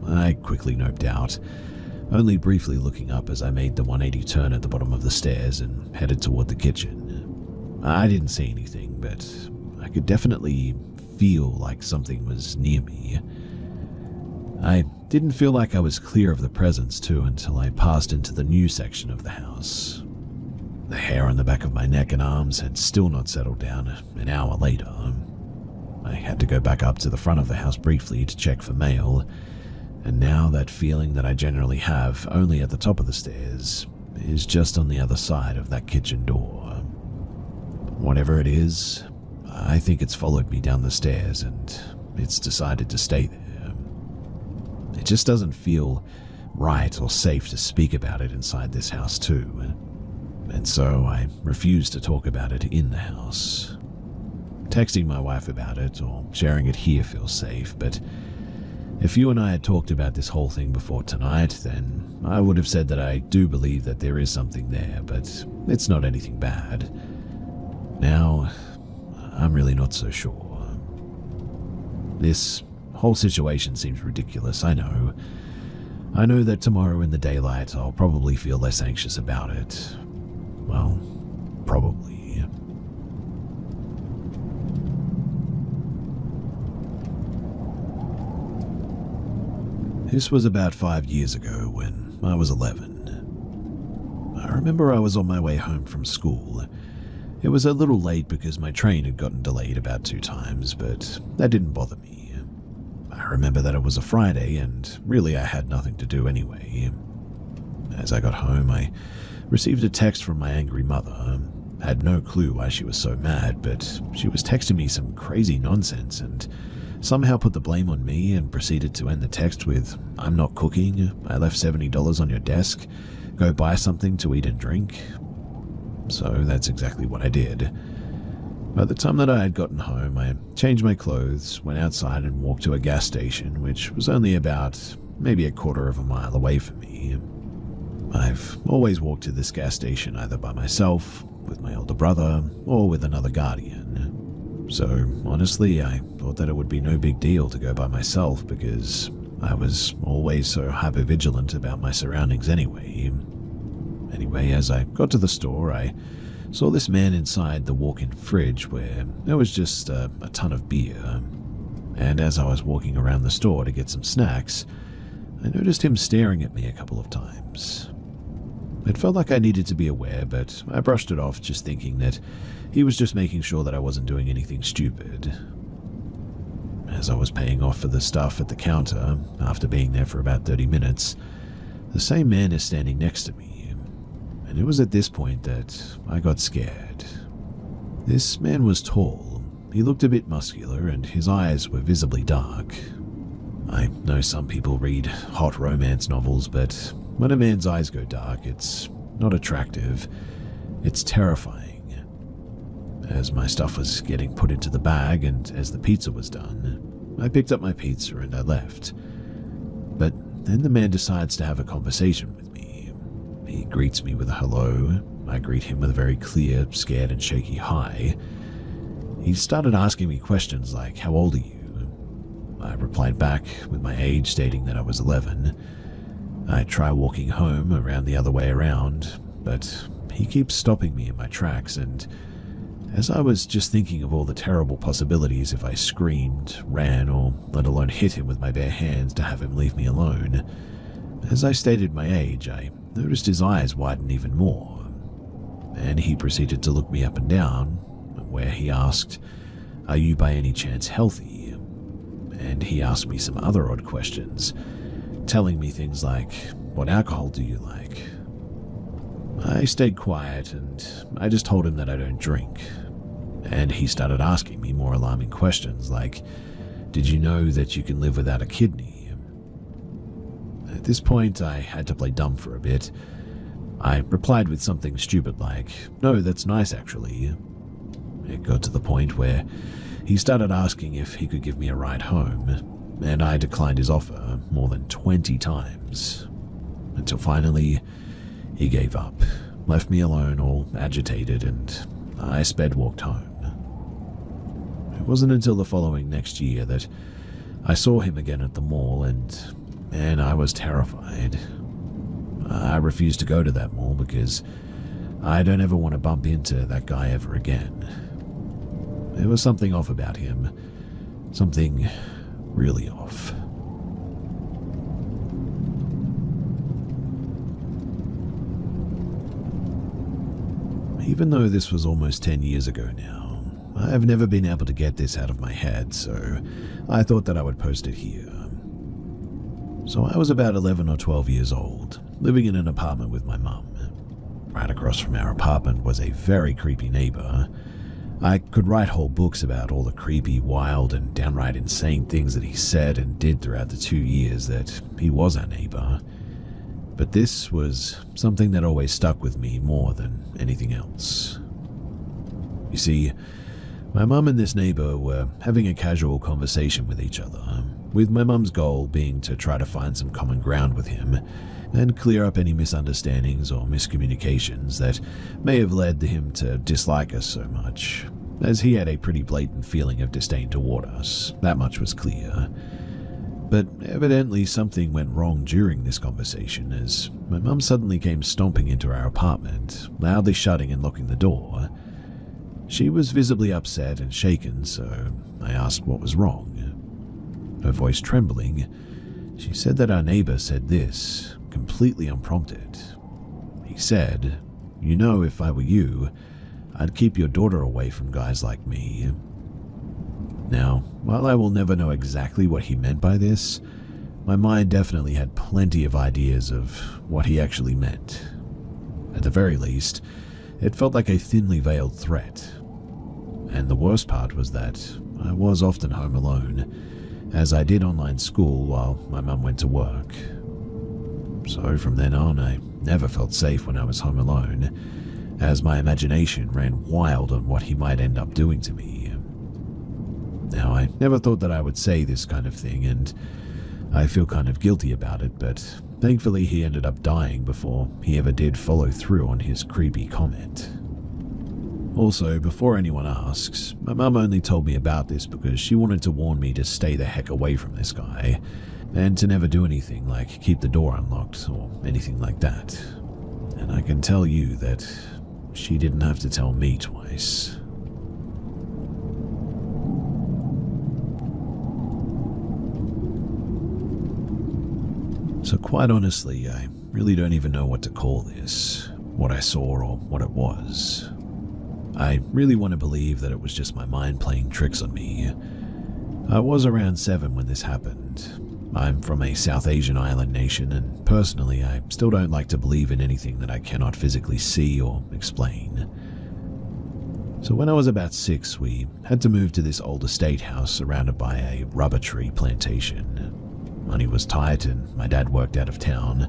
I quickly noped out, only briefly looking up as I made the 180 turn at the bottom of the stairs and headed toward the kitchen. I didn't see anything, but I could definitely feel like something was near me. I didn't feel like I was clear of the presence too until I passed into the new section of the house. The hair on the back of my neck and arms had still not settled down an hour later. I had to go back up to the front of the house briefly to check for mail, and now that feeling that I generally have only at the top of the stairs is just on the other side of that kitchen door. Whatever it is, I think it's followed me down the stairs and it's decided to stay there. It just doesn't feel right or safe to speak about it inside this house too, and so I refuse to talk about it in the house. Texting my wife about it or sharing it here feels safe, but if you and I had talked about this whole thing before tonight, then I would have said that I do believe that there is something there, but it's not anything bad. Now, I'm really not so sure. This whole situation seems ridiculous, I know. I know that tomorrow in the daylight I'll probably feel less anxious about it. Well, probably. This was about 5 years ago when I was 11. I remember I was on my way home from school. It was a little late because my train had gotten delayed about 2 times, but that didn't bother me. I remember that it was a Friday and really I had nothing to do anyway. As I got home, I received a text from my angry mother. I had no clue why she was so mad, but she was texting me some crazy nonsense and somehow put the blame on me and proceeded to end the text with, "I'm not cooking, I left $70 on your desk, go buy something to eat and drink." So that's exactly what I did. By the time that I had gotten home, I changed my clothes, went outside and walked to a gas station, which was only about maybe a quarter of a mile away from me. I've always walked to this gas station either by myself, with my older brother, or with another guardian. So honestly, I thought that it would be no big deal to go by myself because I was always so hypervigilant about my surroundings anyway. Anyway, as I got to the store, I saw this man inside the walk-in fridge where there was just a ton of beer. And as I was walking around the store to get some snacks, I noticed him staring at me a couple of times. It felt like I needed to be aware, but I brushed it off, just thinking that he was just making sure that I wasn't doing anything stupid. As I was paying off for the stuff at the counter, after being there for about 30 minutes, the same man is standing next to me, and it was at this point that I got scared. This man was tall, he looked a bit muscular, and his eyes were visibly dark. I know some people read hot romance novels, but when a man's eyes go dark, it's not attractive, it's terrifying. As my stuff was getting put into the bag and as the pizza was done, I picked up my pizza and I left. But then the man decides to have a conversation with me. He greets me with a hello. I greet him with a very clear, scared and shaky hi. He started asking me questions like, "How old are you?" I replied back with my age, stating that I was 11. I try walking home around the other way around, but he keeps stopping me in my tracks, and as I was just thinking of all the terrible possibilities if I screamed, ran, or let alone hit him with my bare hands to have him leave me alone, as I stated my age, I noticed his eyes widen even more, and he proceeded to look me up and down, where he asked, "Are you by any chance healthy?" And he asked me some other odd questions, telling me things like, "What alcohol do you like?" I stayed quiet and I just told him that I don't drink. And he started asking me more alarming questions like, "Did you know that you can live without a kidney?" At this point, I had to play dumb for a bit. I replied with something stupid like, "No, that's nice actually." It got to the point where he started asking if he could give me a ride home, and I declined his offer more than 20 times, until finally he gave up, left me alone all agitated, and I sped walked home. It wasn't until the following next year that I saw him again at the mall, and man, I was terrified. I refused to go to that mall because I don't ever want to bump into that guy ever again. There was something off about him, something really off. Even though this was almost 10 years ago now, I have never been able to get this out of my head, so I thought that I would post it here. So I was about 11 or 12 years old, living in an apartment with my mum. Right across from our apartment was a very creepy neighbor. I could write whole books about all the creepy, wild, and downright insane things that he said and did throughout the 2 years that he was our neighbor. But this was something that always stuck with me more than anything else. You see, my mum and this neighbor were having a casual conversation with each other, with my mum's goal being to try to find some common ground with him and clear up any misunderstandings or miscommunications that may have led him to dislike us so much, as he had a pretty blatant feeling of disdain toward us, that much was clear. But evidently something went wrong during this conversation, as my mum suddenly came stomping into our apartment, loudly shutting and locking the door. She was visibly upset and shaken, so I asked what was wrong. Her voice trembling, She said that our neighbor said this, completely unprompted. He said, "You know, if I were you, I'd keep your daughter away from guys like me." Now, while I will never know exactly what he meant by this, my mind definitely had plenty of ideas of what he actually meant. At the very least, it felt like a thinly veiled threat. And the worst part was that I was often home alone, as I did online school while my mum went to work. So from then on, I never felt safe when I was home alone, as my imagination ran wild on what he might end up doing to me. Now, I never thought that I would say this kind of thing, and I feel kind of guilty about it, but thankfully he ended up dying before he ever did follow through on his creepy comment. Also, before anyone asks, my mum only told me about this because she wanted to warn me to stay the heck away from this guy, and to never do anything like keep the door unlocked or anything like that. And I can tell you that she didn't have to tell me twice. So quite honestly, I really don't even know what to call this, what I saw or what it was. I really want to believe that it was just my mind playing tricks on me. I was around 7 when this happened. I'm from a South Asian island nation, and personally, I still don't like to believe in anything that I cannot physically see or explain. So when I was about 6, we had to move to this old estate house surrounded by a rubber tree plantation. Money was tight, and my dad worked out of town.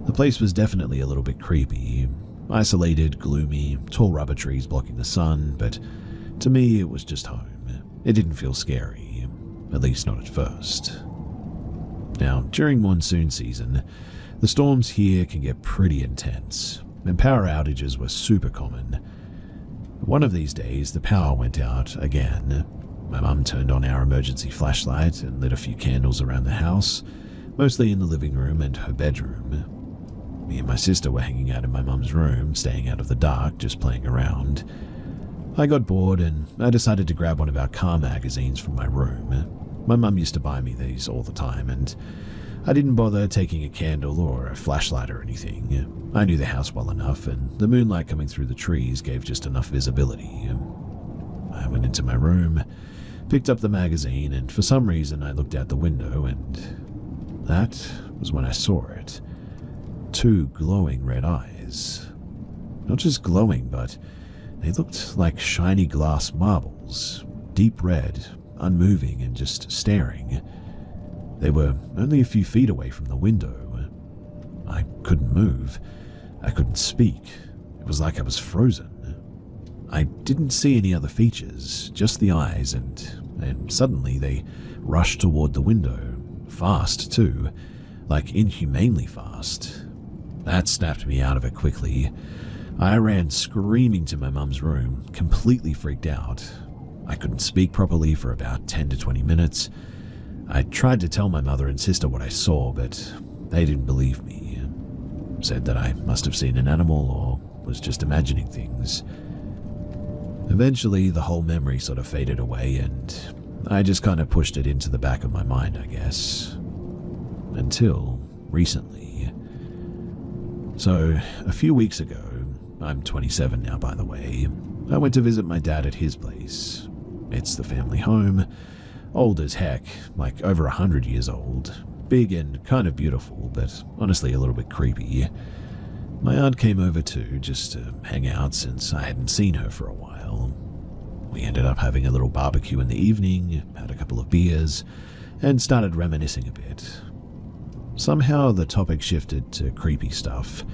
The place was definitely a little bit creepy. Isolated, gloomy, tall rubber trees blocking the sun, but to me it was just home. It didn't feel scary, at least not at first. Now, during monsoon season, the storms here can get pretty intense, and power outages were super common. One of these days, the power went out again. My mum turned on our emergency flashlight and lit a few candles around the house, mostly in the living room and her bedroom. Me and my sister were hanging out in my mum's room, staying out of the dark, just playing around. I got bored and I decided to grab one of our car magazines from my room. My mum used to buy me these all the time, and I didn't bother taking a candle or a flashlight or anything. I knew the house well enough, and the moonlight coming through the trees gave just enough visibility. I went into my room, picked up the magazine, and for some reason I looked out the window, and that was when I saw it. 2 glowing red eyes. Not just glowing, but they looked like shiny glass marbles, deep red, unmoving and just staring. They were only a few feet away from the window. I couldn't move. I couldn't speak. It was like I was frozen. I didn't see any other features, just the eyes, and suddenly they rushed toward the window, fast too, like inhumanely fast. That snapped me out of it quickly. I ran screaming to my mum's room, completely freaked out. I couldn't speak properly for about 10 to 20 minutes. I tried to tell my mother and sister what I saw, but they didn't believe me. Said that I must have seen an animal or was just imagining things. Eventually, the whole memory sort of faded away, and I just kind of pushed it into the back of my mind, I guess. Until recently. So, a few weeks ago, I'm 27 now by the way, I went to visit my dad at his place. It's the family home, old as heck, like over 100 years old, big and kind of beautiful, but honestly a little bit creepy. My aunt came over too, just to hang out since I hadn't seen her for a while. We ended up having a little barbecue in the evening, had a couple of beers, and started reminiscing a bit. Somehow the topic shifted to creepy stuff.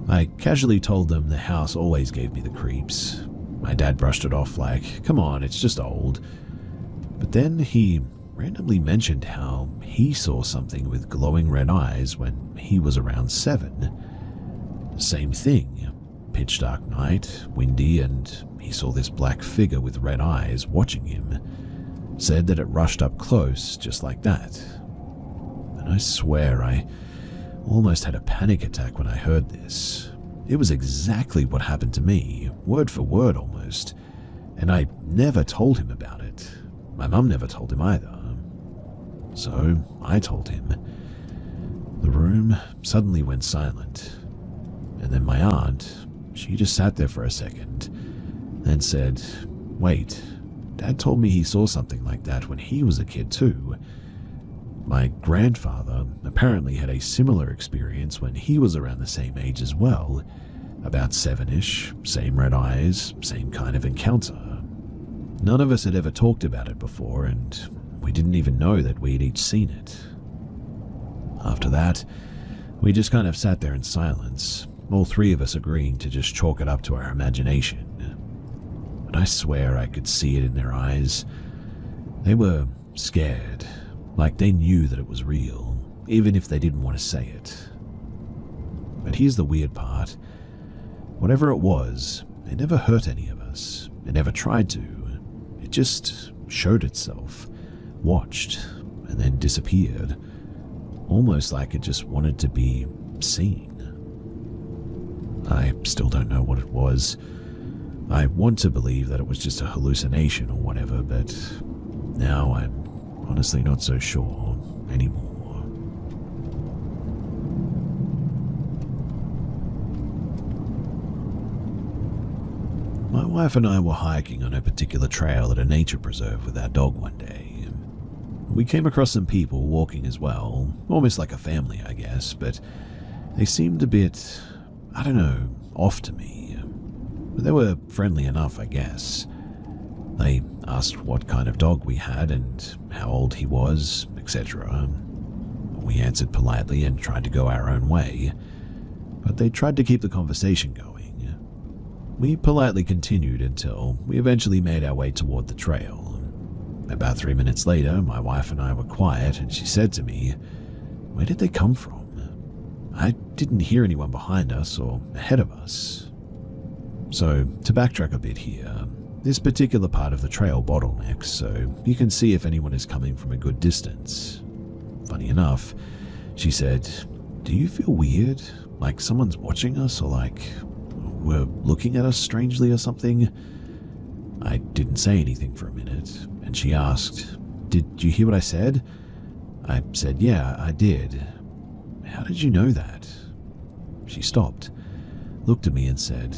I casually told them the house always gave me the creeps. My dad brushed it off like, come on, it's just old. But then he randomly mentioned how he saw something with glowing red eyes when he was around 7. Same thing, pitch dark night, windy, and he saw this black figure with red eyes watching him. Said that it rushed up close just like that. And I swear I almost had a panic attack when I heard this. It was exactly what happened to me, word for word almost, and I never told him about it. My mum never told him either. So I told him. The room suddenly went silent, and then my aunt, she just sat there for a second and said, "Wait, Dad told me he saw something like that when he was a kid too." My grandfather apparently had a similar experience when he was around the same age as well, about 7-ish, same red eyes, same kind of encounter. None of us had ever talked about it before, and we didn't even know that we had each seen it. After that, we just kind of sat there in silence, all three of us agreeing to just chalk it up to our imagination. But I swear I could see it in their eyes. They were scared, like they knew that it was real, even if they didn't want to say it. But here's the weird part. Whatever it was, it never hurt any of us. It never tried to. It just showed itself, watched, and then disappeared. Almost like it just wanted to be seen. I still don't know what it was. I want to believe that it was just a hallucination or whatever, but now I'm honestly not so sure anymore. My wife and I were hiking on a particular trail at a nature preserve with our dog one day. We came across some people walking as well, almost like a family, I guess, but they seemed a bit, I don't know, off to me. They were friendly enough, I guess. They asked what kind of dog we had and how old he was, etc. We answered politely and tried to go our own way, but they tried to keep the conversation going. We politely continued until we eventually made our way toward the trail. About 3 minutes later, my wife and I were quiet, and she said to me, "Where did they come from? I didn't hear anyone behind us or ahead of us." So, to backtrack a bit here, this particular part of the trail bottlenecks, so you can see if anyone is coming from a good distance. Funny enough, she said, "Do you feel weird? Like someone's watching us, or like were looking at us strangely or something?" I didn't say anything for a minute, and she asked, "Did you hear what I said?" I said, "Yeah, I did." "How did you know that?" She stopped, looked at me and said,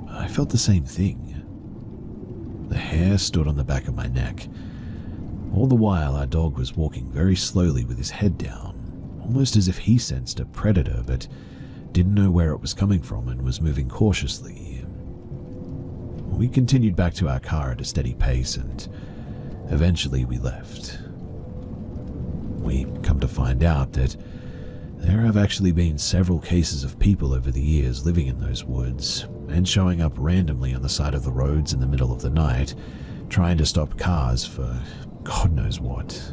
"I felt the same thing." The hair stood on the back of my neck. All the while, our dog was walking very slowly with his head down, almost as if he sensed a predator but didn't know where it was coming from and was moving cautiously. We continued back to our car at a steady pace, and eventually we left. We come to find out that there have actually been several cases of people over the years living in those woods and showing up randomly on the side of the roads in the middle of the night, trying to stop cars for God knows what.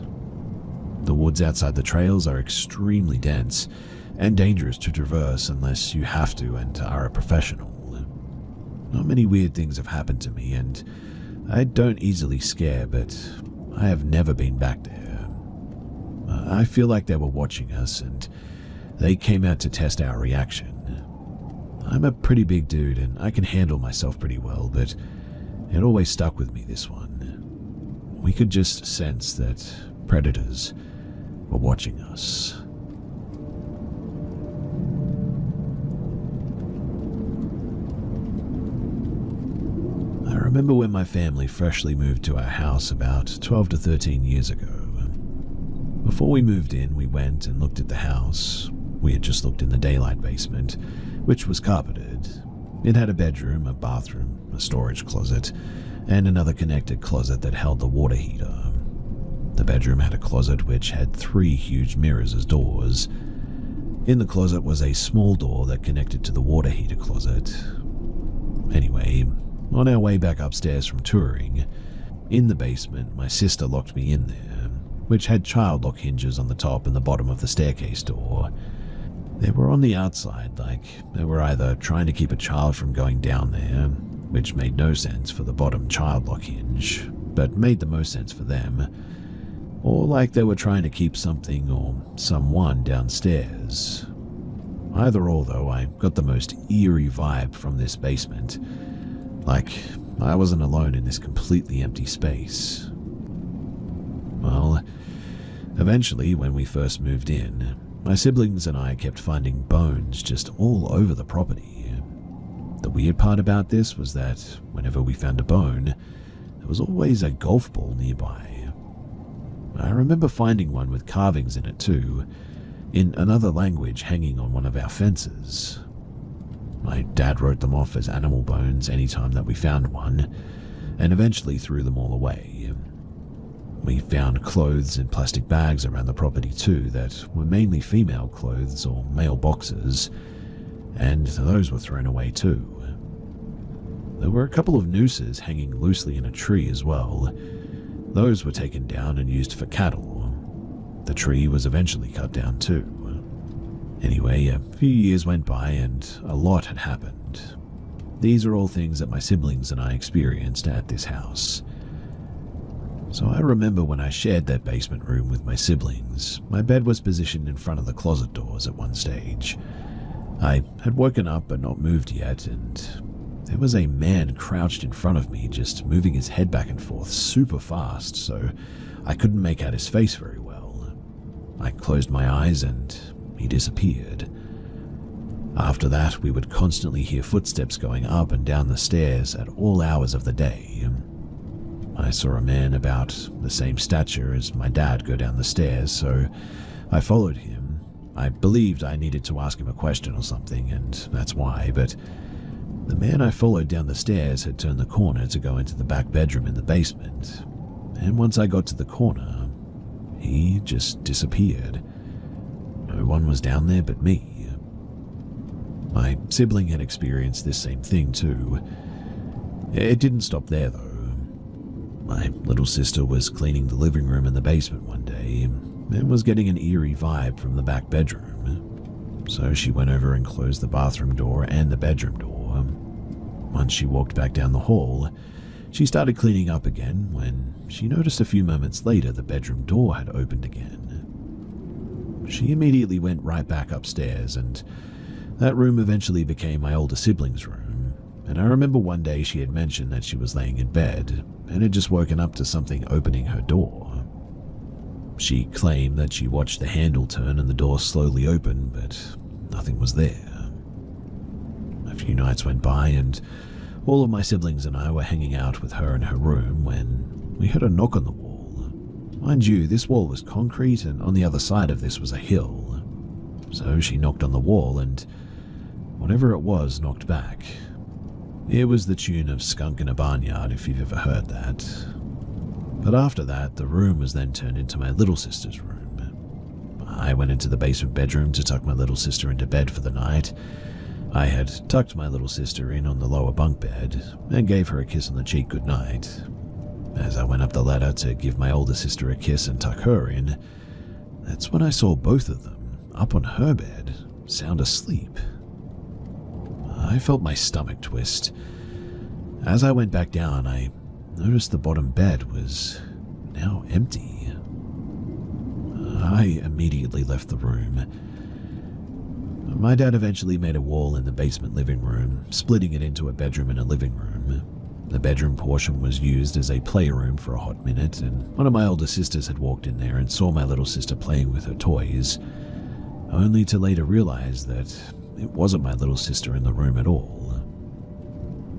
The woods outside the trails are extremely dense and dangerous to traverse unless you have to and are a professional. Not many weird things have happened to me, and I don't easily scare, but I have never been back there. I feel like they were watching us, and they came out to test our reaction. I'm a pretty big dude, and I can handle myself pretty well, but it always stuck with me, this one. We could just sense that predators were watching us. I remember when my family freshly moved to our house about 12 to 13 years ago. Before we moved in, we went and looked at the house. We had just looked in the daylight basement, which was carpeted. It had a bedroom, a bathroom, a storage closet, and another connected closet that held the water heater. The bedroom had a closet which had 3 huge mirrors as doors. In the closet was a small door that connected to the water heater closet. Anyway, on our way back upstairs from touring, in the basement, my sister locked me in there, which had child lock hinges on the top and the bottom of the staircase door. They were on the outside, like they were either trying to keep a child from going down there, which made no sense for the bottom child lock hinge, but made the most sense for them, or like they were trying to keep something or someone downstairs. Either or, though, I got the most eerie vibe from this basement, like I wasn't alone in this completely empty space. Well, Eventually, when we first moved in, my siblings and I kept finding bones just all over the property. The weird part about this was that whenever we found a bone, there was always a golf ball nearby. I remember finding one with carvings in it too, in another language hanging on one of our fences. My dad wrote them off as animal bones anytime that we found one, and eventually threw them all away. We found clothes in plastic bags around the property too that were mainly female clothes or male boxers, and those were thrown away too. There were a couple of nooses hanging loosely in a tree as well. Those were taken down and used for cattle. The tree was eventually cut down too. Anyway, a few years went by and a lot had happened. These are all things that my siblings and I experienced at this house. So I remember when I shared that basement room with my siblings, my bed was positioned in front of the closet doors at one stage. I had woken up but not moved yet, and there was a man crouched in front of me, just moving his head back and forth super fast, so I couldn't make out his face very well. I closed my eyes and he disappeared. After that, we would constantly hear footsteps going up and down the stairs at all hours of the day. I saw a man about the same stature as my dad go down the stairs, so I followed him. I believed I needed to ask him a question or something, and that's why, but the man I followed down the stairs had turned the corner to go into the back bedroom in the basement, and once I got to the corner, he just disappeared. No one was down there but me. My sibling had experienced this same thing too. It didn't stop there though. My little sister was cleaning the living room in the basement one day and was getting an eerie vibe from the back bedroom. So she went over and closed the bathroom door and the bedroom door. Once she walked back down the hall, she started cleaning up again when she noticed a few moments later the bedroom door had opened again. She immediately went right back upstairs, and that room eventually became my older sibling's room. And I remember one day she had mentioned that she was laying in bed and had just woken up to something opening her door. She claimed that she watched the handle turn and the door slowly open, but nothing was there. A few nights went by and all of my siblings and I were hanging out with her in her room when we heard a knock on the wall. Mind you, this wall was concrete and on the other side of this was a hill. So she knocked on the wall and whatever it was knocked back. It was the tune of Skunk in a Barnyard, if you've ever heard that. But after that, the room was then turned into my little sister's room. I went into the basement bedroom to tuck my little sister into bed for the night. I had tucked my little sister in on the lower bunk bed and gave her a kiss on the cheek goodnight. As I went up the ladder to give my older sister a kiss and tuck her in, that's when I saw both of them, up on her bed, sound asleep. I felt my stomach twist. As I went back down, I noticed the bottom bed was now empty. I immediately left the room. My dad eventually made a wall in the basement living room, splitting it into a bedroom and a living room. The bedroom portion was used as a playroom for a hot minute, and one of my older sisters had walked in there and saw my little sister playing with her toys, only to later realize that it wasn't my little sister in the room at all.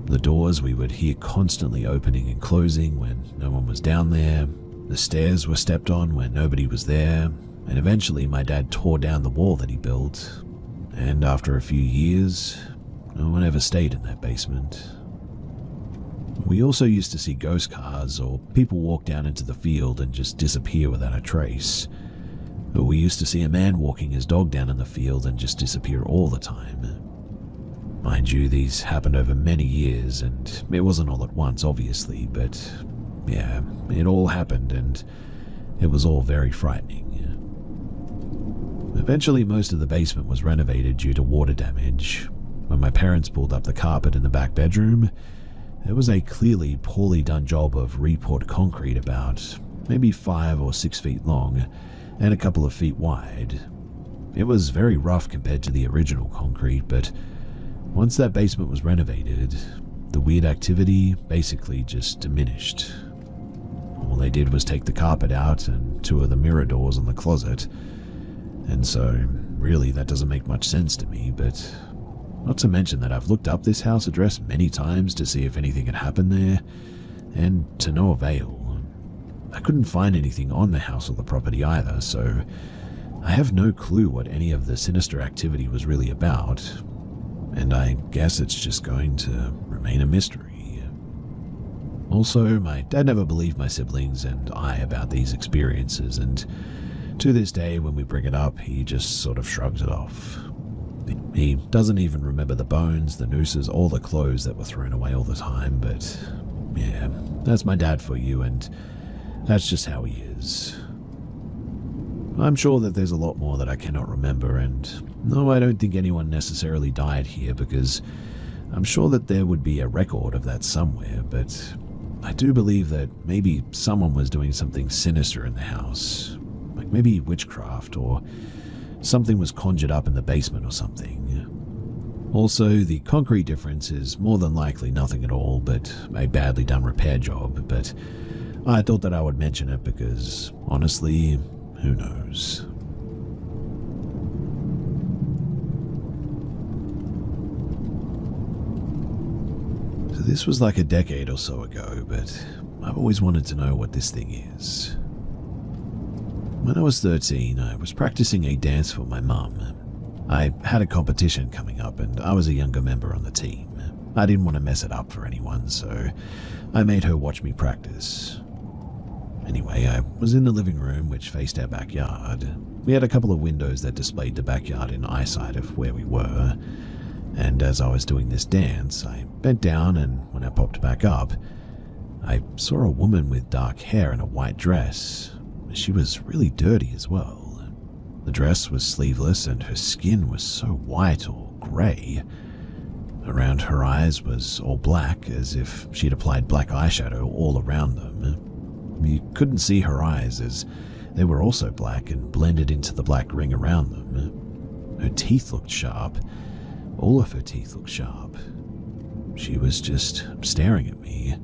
The doors we would hear constantly opening and closing when no one was down there. The stairs were stepped on when nobody was there, and eventually my dad tore down the wall that he built. And after a few years, no one ever stayed in that basement. We also used to see ghost cars or people walk down into the field and just disappear without a trace. We used to see a man walking his dog down in the field and just disappear all the time. Mind you, these happened over many years, and it wasn't all at once, obviously, but yeah, it all happened, and it was all very frightening. Eventually, most of the basement was renovated due to water damage. When my parents pulled up the carpet in the back bedroom, there was a clearly poorly done job of re-poured concrete about maybe 5 or 6 feet long, and a couple of feet wide. It was very rough compared to the original concrete, but once that basement was renovated, the weird activity basically just diminished. they did was take the carpet out and two of the mirror doors on the closet. And so, really, that doesn't make much sense to me, but not to mention that I've looked up this house address many times to see if anything had happened there, and to no avail. I couldn't find anything on the house or the property either, so I have no clue what any of the sinister activity was really about, and I guess it's just going to remain a mystery. Also, my dad never believed my siblings and I about these experiences, and to this day, when we bring it up, he just sort of shrugs it off. He doesn't even remember the bones, the nooses, or the clothes that were thrown away all the time, but yeah, that's my dad for you, and that's just how he is. I'm sure that there's a lot more that I cannot remember, and no, I don't think anyone necessarily died here, because I'm sure that there would be a record of that somewhere, but I do believe that maybe someone was doing something sinister in the house. Like maybe witchcraft, or something was conjured up in the basement or something. Also, the concrete difference is more than likely nothing at all, but a badly done repair job, but I thought that I would mention it because, honestly, who knows? So this was like a decade or so ago, but I've always wanted to know what this thing is. When I was 13, I was practicing a dance for my mum. I had a competition coming up and I was a younger member on the team. I didn't want to mess it up for anyone, so I made her watch me practice. Anyway, I was in the living room which faced our backyard. We had a couple of windows that displayed the backyard in eyesight of where we were, and as I was doing this dance, I bent down and when I popped back up, I saw a woman with dark hair and a white dress. She was really dirty as well. The dress was sleeveless and her skin was so white or grey. Around her eyes was all black, as if she'd applied black eyeshadow all around them. You couldn't see her eyes as they were also black and blended into the black ring around them. Her teeth looked sharp. All of her teeth looked sharp. She was just staring at me.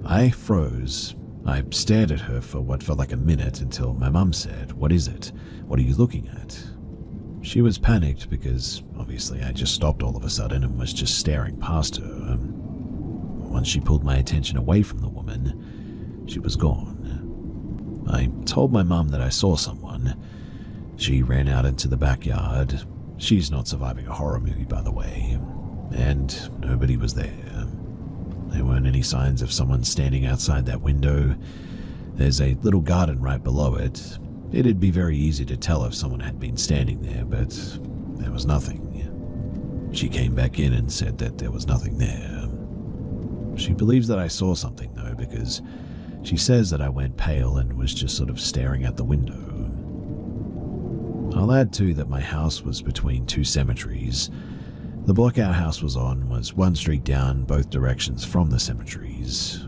I froze. I stared at her for what felt like a minute until my mum said, "What is it? What are you looking at?" She was panicked because, obviously, I just stopped all of a sudden and was just staring past her. Once she pulled my attention away from the woman, she was gone. I told my mum that I saw someone. She ran out into the backyard. She's not surviving a horror movie, by the way. And nobody was there. There weren't any signs of someone standing outside that window. There's a little garden right below it. It'd be very easy to tell if someone had been standing there, but there was nothing. She came back in and said that there was nothing there. She believes that I saw something, though, because she says that I went pale and was just sort of staring at the window. I'll add, too, that my house was between two cemeteries. The block our house was on was one street down both directions from the cemeteries.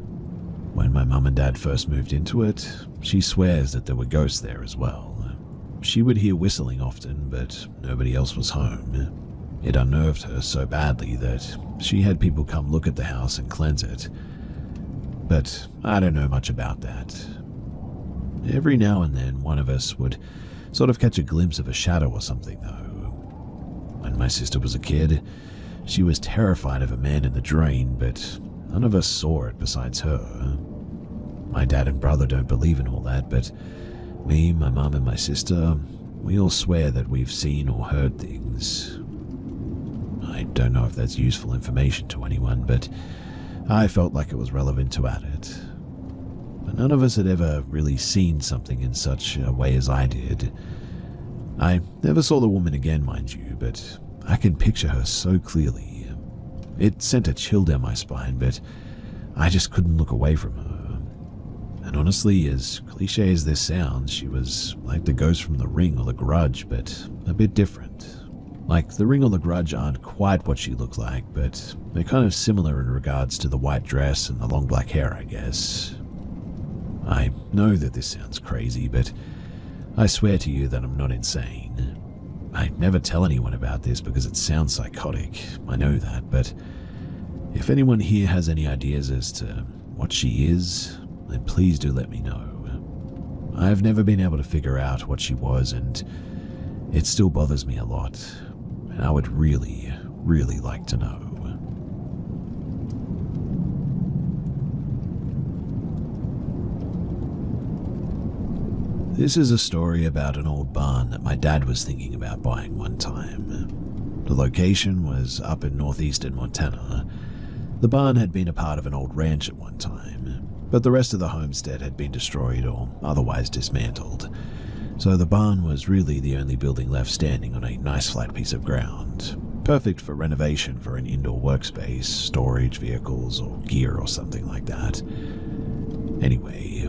When my mum and dad first moved into it, she swears that there were ghosts there as well. She would hear whistling often, but nobody else was home. It unnerved her so badly that she had people come look at the house and cleanse it. But I don't know much about that. Every now and then, one of us would sort of catch a glimpse of a shadow or something, though. When my sister was a kid, she was terrified of a man in the drain, but none of us saw it besides her. My dad and brother don't believe in all that, but me, my mum, and my sister, we all swear that we've seen or heard things. I don't know if that's useful information to anyone, but I felt like it was relevant to add it. But none of us had ever really seen something in such a way as I did. I never saw the woman again, mind you, but I can picture her so clearly. It sent a chill down my spine, but I just couldn't look away from her. And honestly, as cliche as this sounds, she was like the ghost from The Ring or The Grudge, but a bit different. Like, The Ring or The Grudge aren't quite what she looked like, but they're kind of similar in regards to the white dress and the long black hair, I guess. I know that this sounds crazy, but I swear to you that I'm not insane. I never tell anyone about this because it sounds psychotic, I know that, but if anyone here has any ideas as to what she is, then please do let me know. I've never been able to figure out what she was, and it still bothers me a lot, and I would really, really like to know. This is a story about an old barn that my dad was thinking about buying one time. The location was up in northeastern Montana. The barn had been a part of an old ranch at one time, but the rest of the homestead had been destroyed or otherwise dismantled. So the barn was really the only building left standing on a nice flat piece of ground, perfect for renovation for an indoor workspace, storage, vehicles, or gear or something like that. Anyway,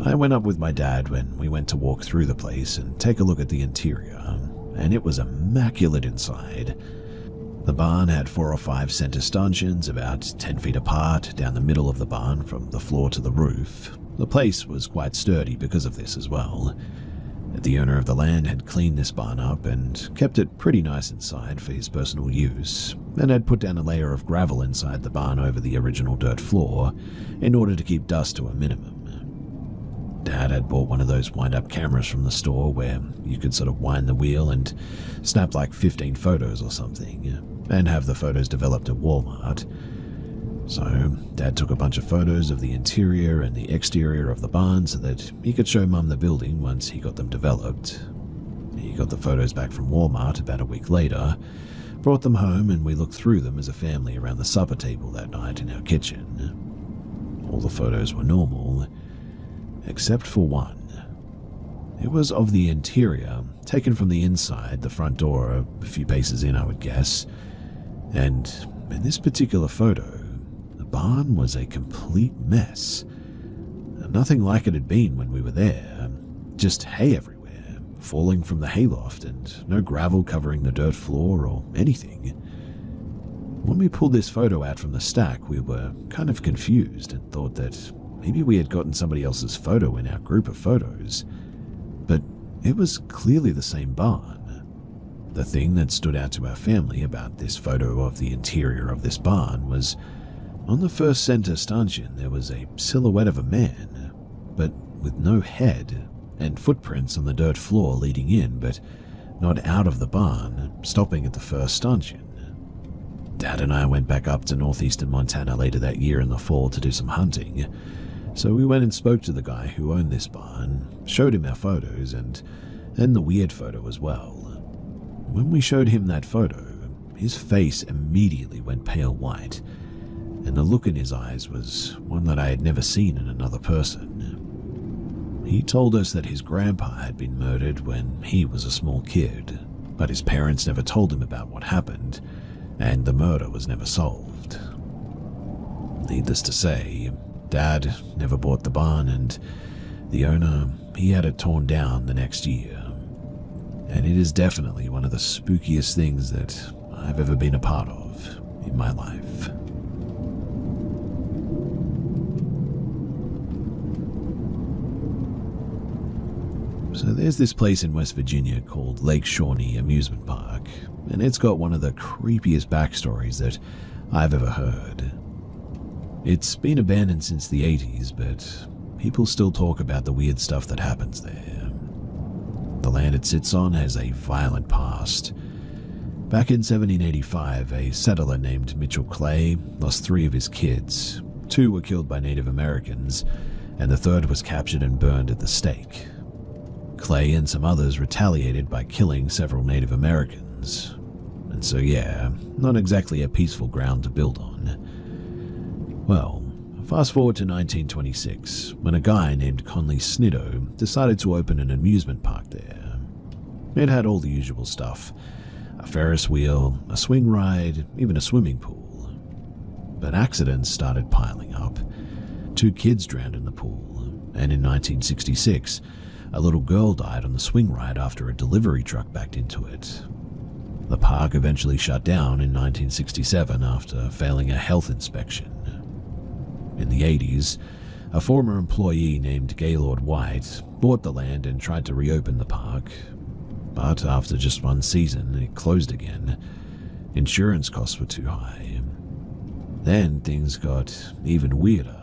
I went up with my dad when we went to walk through the place and take a look at the interior, and it was immaculate inside. The barn had 4 or 5 center stanchions about 10 feet apart down the middle of the barn from the floor to the roof. The place was quite sturdy because of this as well. The owner of the land had cleaned this barn up and kept it pretty nice inside for his personal use, and had put down a layer of gravel inside the barn over the original dirt floor in order to keep dust to a minimum. Dad had bought one of those wind-up cameras from the store where you could sort of wind the wheel and snap like 15 photos or something, and have the photos developed at Walmart. So Dad took a bunch of photos of the interior and the exterior of the barn so that he could show Mum the building once he got them developed. He got the photos back from Walmart about a week later, brought them home, and we looked through them as a family around the supper table that night in our kitchen. All the photos were normal, except for one. It was of the interior, taken from the inside, the front door, a few paces in, I would guess. And in this particular photo, the barn was a complete mess. Nothing like it had been when we were there. Just hay everywhere, falling from the hayloft, and no gravel covering the dirt floor or anything. When we pulled this photo out from the stack, we were kind of confused and thought that maybe we had gotten somebody else's photo in our group of photos. But it was clearly the same barn. The thing that stood out to our family about this photo of the interior of this barn was on the first center stanchion there was a silhouette of a man, but with no head, and footprints on the dirt floor leading in, but not out of the barn, stopping at the first stanchion. Dad and I went back up to northeastern Montana later that year in the fall to do some hunting, so we went and spoke to the guy who owned this barn, showed him our photos, and then the weird photo as well. When we showed him that photo, his face immediately went pale white, and the look in his eyes was one that I had never seen in another person. He told us that his grandpa had been murdered when he was a small kid, but his parents never told him about what happened, and the murder was never solved. Needless to say, Dad never bought the barn, and the owner, he had it torn down the next year. And it is definitely one of the spookiest things that I've ever been a part of in my life. So there's this place in West Virginia called Lake Shawnee Amusement Park, and it's got one of the creepiest backstories that I've ever heard. It's been abandoned since the 80s, but people still talk about the weird stuff that happens there. The land it sits on has a violent past. Back in 1785, a settler named Mitchell Clay lost 3 of his kids. 2 were killed by Native Americans, and the 3rd was captured and burned at the stake. Clay and some others retaliated by killing several Native Americans. And so yeah, not exactly a peaceful ground to build on. Well, fast forward to 1926, when a guy named Conley Snitto decided to open an amusement park there. It had all the usual stuff: a Ferris wheel, a swing ride, even a swimming pool. But accidents started piling up. 2 kids drowned in the pool, and in 1966, a little girl died on the swing ride after a delivery truck backed into it. The park eventually shut down in 1967 after failing a health inspection. In the 80s, a former employee named Gaylord White bought the land and tried to reopen the park, but after just one season, it closed again. Insurance costs were too high. Then things got even weirder.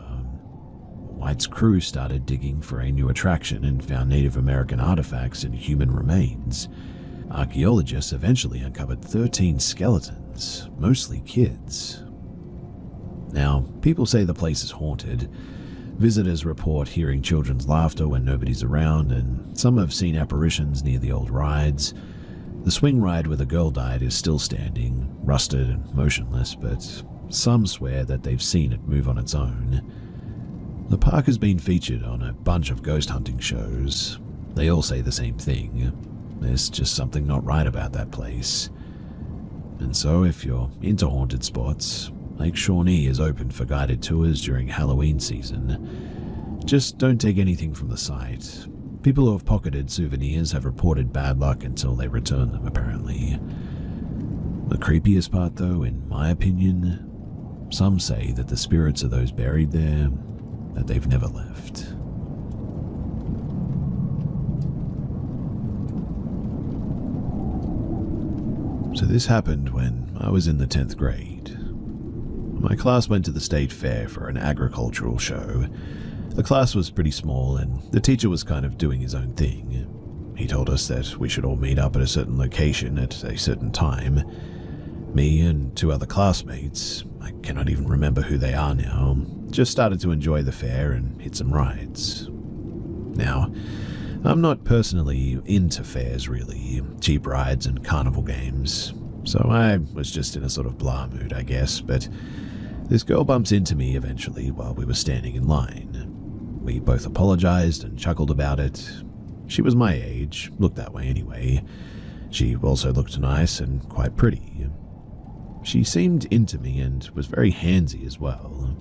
White's crew started digging for a new attraction and found Native American artifacts and human remains. Archaeologists eventually uncovered 13 skeletons, mostly kids. Now, people say the place is haunted. Visitors report hearing children's laughter when nobody's around, and some have seen apparitions near the old rides. The swing ride where the girl died is still standing, rusted and motionless, but some swear that they've seen it move on its own. The park has been featured on a bunch of ghost hunting shows. They all say the same thing. There's just something not right about that place. And so if you're into haunted spots, Lake Shawnee is open for guided tours during Halloween season. Just don't take anything from the site. People who have pocketed souvenirs have reported bad luck until they return them, apparently. The creepiest part, though, in my opinion, some say that the spirits of those buried there, that they've never left. So this happened when I was in the 10th grade. My class went to the state fair for an agricultural show. The class was pretty small and the teacher was kind of doing his own thing. He told us that we should all meet up at a certain location at a certain time. Me and 2 other classmates, I cannot even remember who they are now, just started to enjoy the fair and hit some rides. Now, I'm not personally into fairs really, cheap rides and carnival games, so I was just in a sort of blah mood, I guess, but this girl bumps into me eventually while we were standing in line. We both apologized and chuckled about it. She was my age, looked that way anyway. She also looked nice and quite pretty. She seemed into me and was very handsy as well.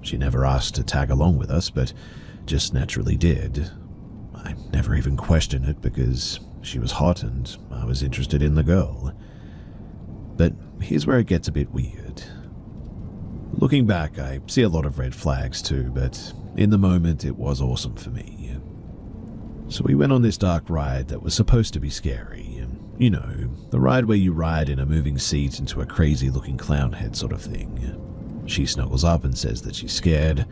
She never asked to tag along with us, but just naturally did. I never even questioned it because she was hot and I was interested in the girl. But here's where it gets a bit weird. Looking back, I see a lot of red flags too, but in the moment it was awesome for me. So we went on this dark ride that was supposed to be scary. You know, the ride where you ride in a moving seat into a crazy looking clown head sort of thing. She snuggles up and says that she's scared.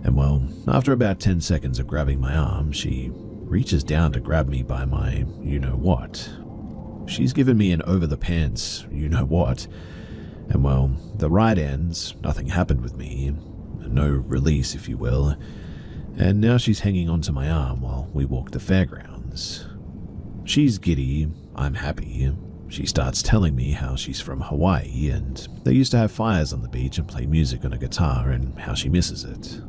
And well, after about 10 seconds of grabbing my arm, she reaches down to grab me by my you-know-what. She's given me an over-the-pants you-know-what. And well, the ride ends, nothing happened with me, no release if you will, and now she's hanging onto my arm while we walk the fairgrounds. She's giddy, I'm happy. She starts telling me how she's from Hawaii and they used to have fires on the beach and play music on a guitar and how she misses it.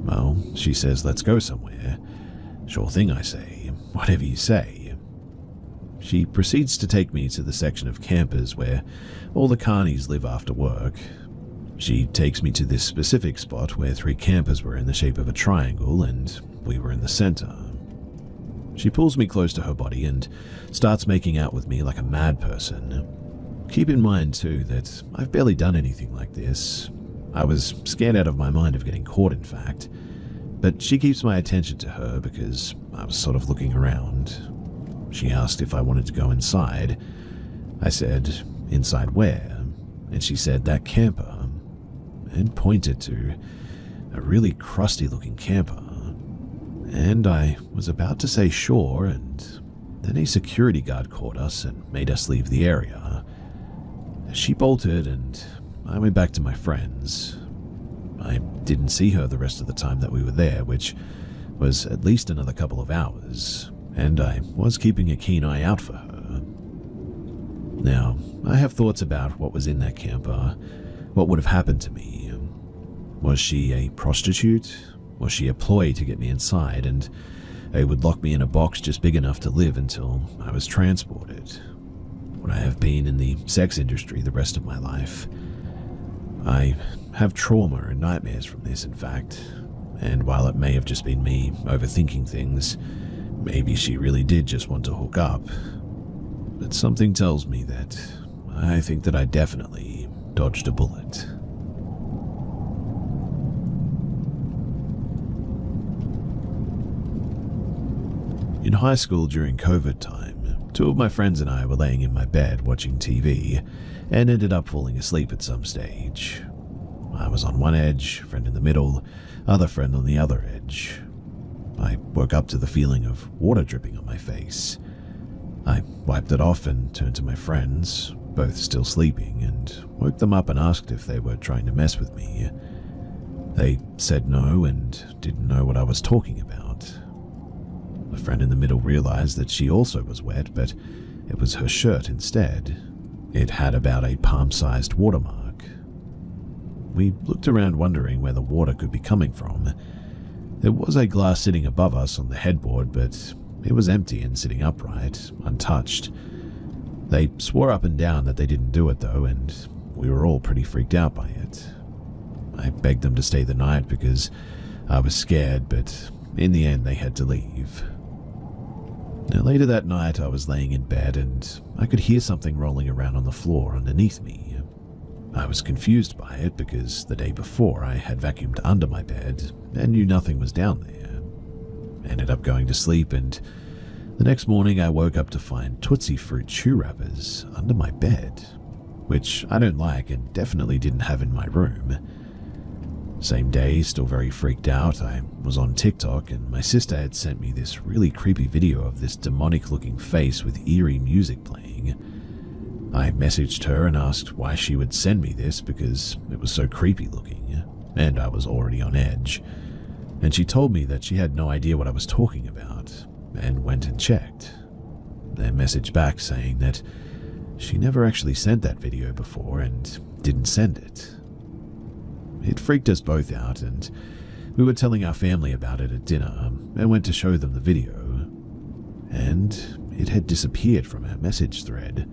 Well, she says let's go somewhere. Sure thing, I say. Whatever you say. She proceeds to take me to the section of campers where all the carnies live after work. She takes me to this specific spot where 3 campers were in the shape of a triangle and we were in the center. She pulls me close to her body and starts making out with me like a mad person. Keep in mind too that I've barely done anything like this. I was scared out of my mind of getting caught, in fact, but she keeps my attention to her because I was sort of looking around. She asked if I wanted to go inside. I said, inside where? And she said, that camper, and pointed to a really crusty looking camper. And I was about to say sure, and then a security guard caught us and made us leave the area. She bolted and I went back to my friends. I didn't see her the rest of the time that we were there, which was at least another couple of hours, and I was keeping a keen eye out for her. Now, I have thoughts about what was in that camper, what would have happened to me. Was she a prostitute? Was she a ploy to get me inside, and they would lock me in a box just big enough to live until I was transported? Would I have been in the sex industry the rest of my life? I have trauma and nightmares from this, in fact, and while it may have just been me overthinking things, maybe she really did just want to hook up. But something tells me that I think that I definitely dodged a bullet. In high school during COVID time, 2 of my friends and I were laying in my bed watching TV and ended up falling asleep at some stage. I was on one edge, friend in the middle, other friend on the other edge. I woke up to the feeling of water dripping on my face. I wiped it off and turned to my friends, both still sleeping, and woke them up and asked if they were trying to mess with me. They said no and didn't know what I was talking about. The friend in the middle realized that she also was wet, but it was her shirt instead. It had about a palm-sized watermark. We looked around wondering where the water could be coming from. There was a glass sitting above us on the headboard, but it was empty and sitting upright, untouched. They swore up and down that they didn't do it though, and we were all pretty freaked out by it. I begged them to stay the night because I was scared, but in the end they had to leave. Now, later that night I was laying in bed and I could hear something rolling around on the floor underneath me. I was confused by it because the day before I had vacuumed under my bed and knew nothing was down there. Ended up going to sleep, and the next morning I woke up to find Tootsie Fruit chew wrappers under my bed, which I don't like and definitely didn't have in my room. Same day, still very freaked out, I was on TikTok and my sister had sent me this really creepy video of this demonic-looking face with eerie music playing. I messaged her and asked why she would send me this because it was so creepy looking, and I was already on edge. And she told me that she had no idea what I was talking about, and went and checked. Then messaged back saying that she never actually sent that video before and didn't send it. It freaked us both out, and we were telling our family about it at dinner and went to show them the video, and it had disappeared from our message thread.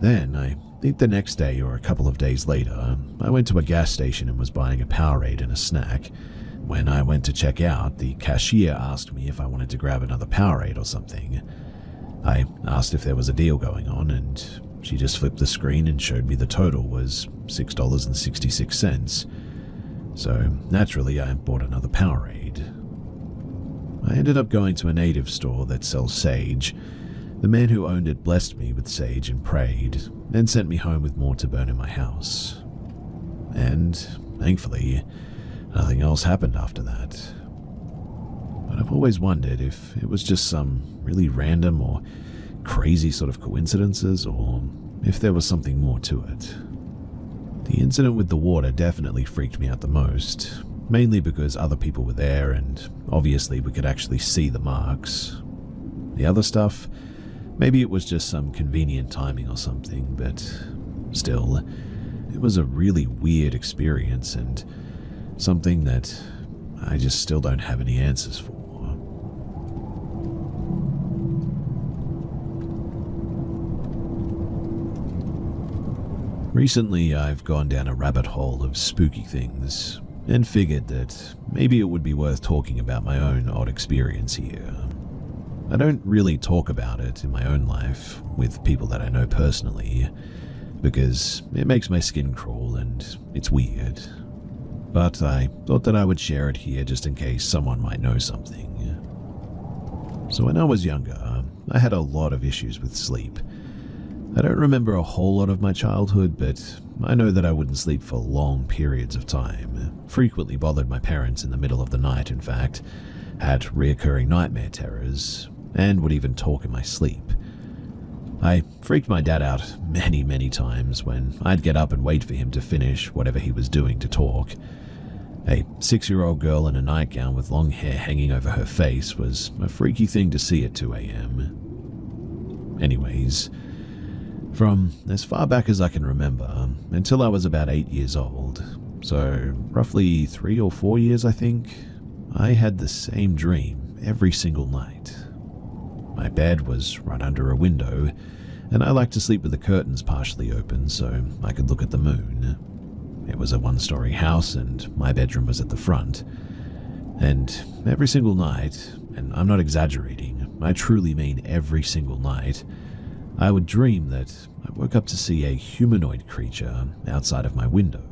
Then, I think the next day or a couple of days later, I went to a gas station and was buying a Powerade and a snack. When I went to check out, the cashier asked me if I wanted to grab another Powerade or something. I asked if there was a deal going on, and she just flipped the screen and showed me the total was $6.66. So naturally, I bought another Powerade. I ended up going to a native store that sells sage. The man who owned it blessed me with sage and prayed, then sent me home with more to burn in my house. And, thankfully, nothing else happened after that. But I've always wondered if it was just some really random or crazy sort of coincidences, or if there was something more to it. The incident with the water definitely freaked me out the most, mainly because other people were there and obviously we could actually see the marks. The other stuff, maybe it was just some convenient timing or something, but still, it was a really weird experience and something that I just still don't have any answers for. Recently, I've gone down a rabbit hole of spooky things and figured that maybe it would be worth talking about my own odd experience here. I don't really talk about it in my own life with people that I know personally because it makes my skin crawl and it's weird. But I thought that I would share it here just in case someone might know something. So when I was younger, I had a lot of issues with sleep. I don't remember a whole lot of my childhood, but I know that I wouldn't sleep for long periods of time, frequently bothered my parents in the middle of the night, in fact, had reoccurring nightmare terrors, and would even talk in my sleep. I freaked my dad out many times when I'd get up and wait for him to finish whatever he was doing to talk. A 6-year-old girl in a nightgown with long hair hanging over her face was a freaky thing to see at 2 a.m. Anyways, from as far back as I can remember, until I was about 8 years old, so roughly 3 or 4 years I think, I had the same dream every single night. My bed was right under a window, and I liked to sleep with the curtains partially open so I could look at the moon. It was a 1-story house and my bedroom was at the front. And every single night, and I'm not exaggerating, I truly mean every single night, I would dream that I woke up to see a humanoid creature outside of my window.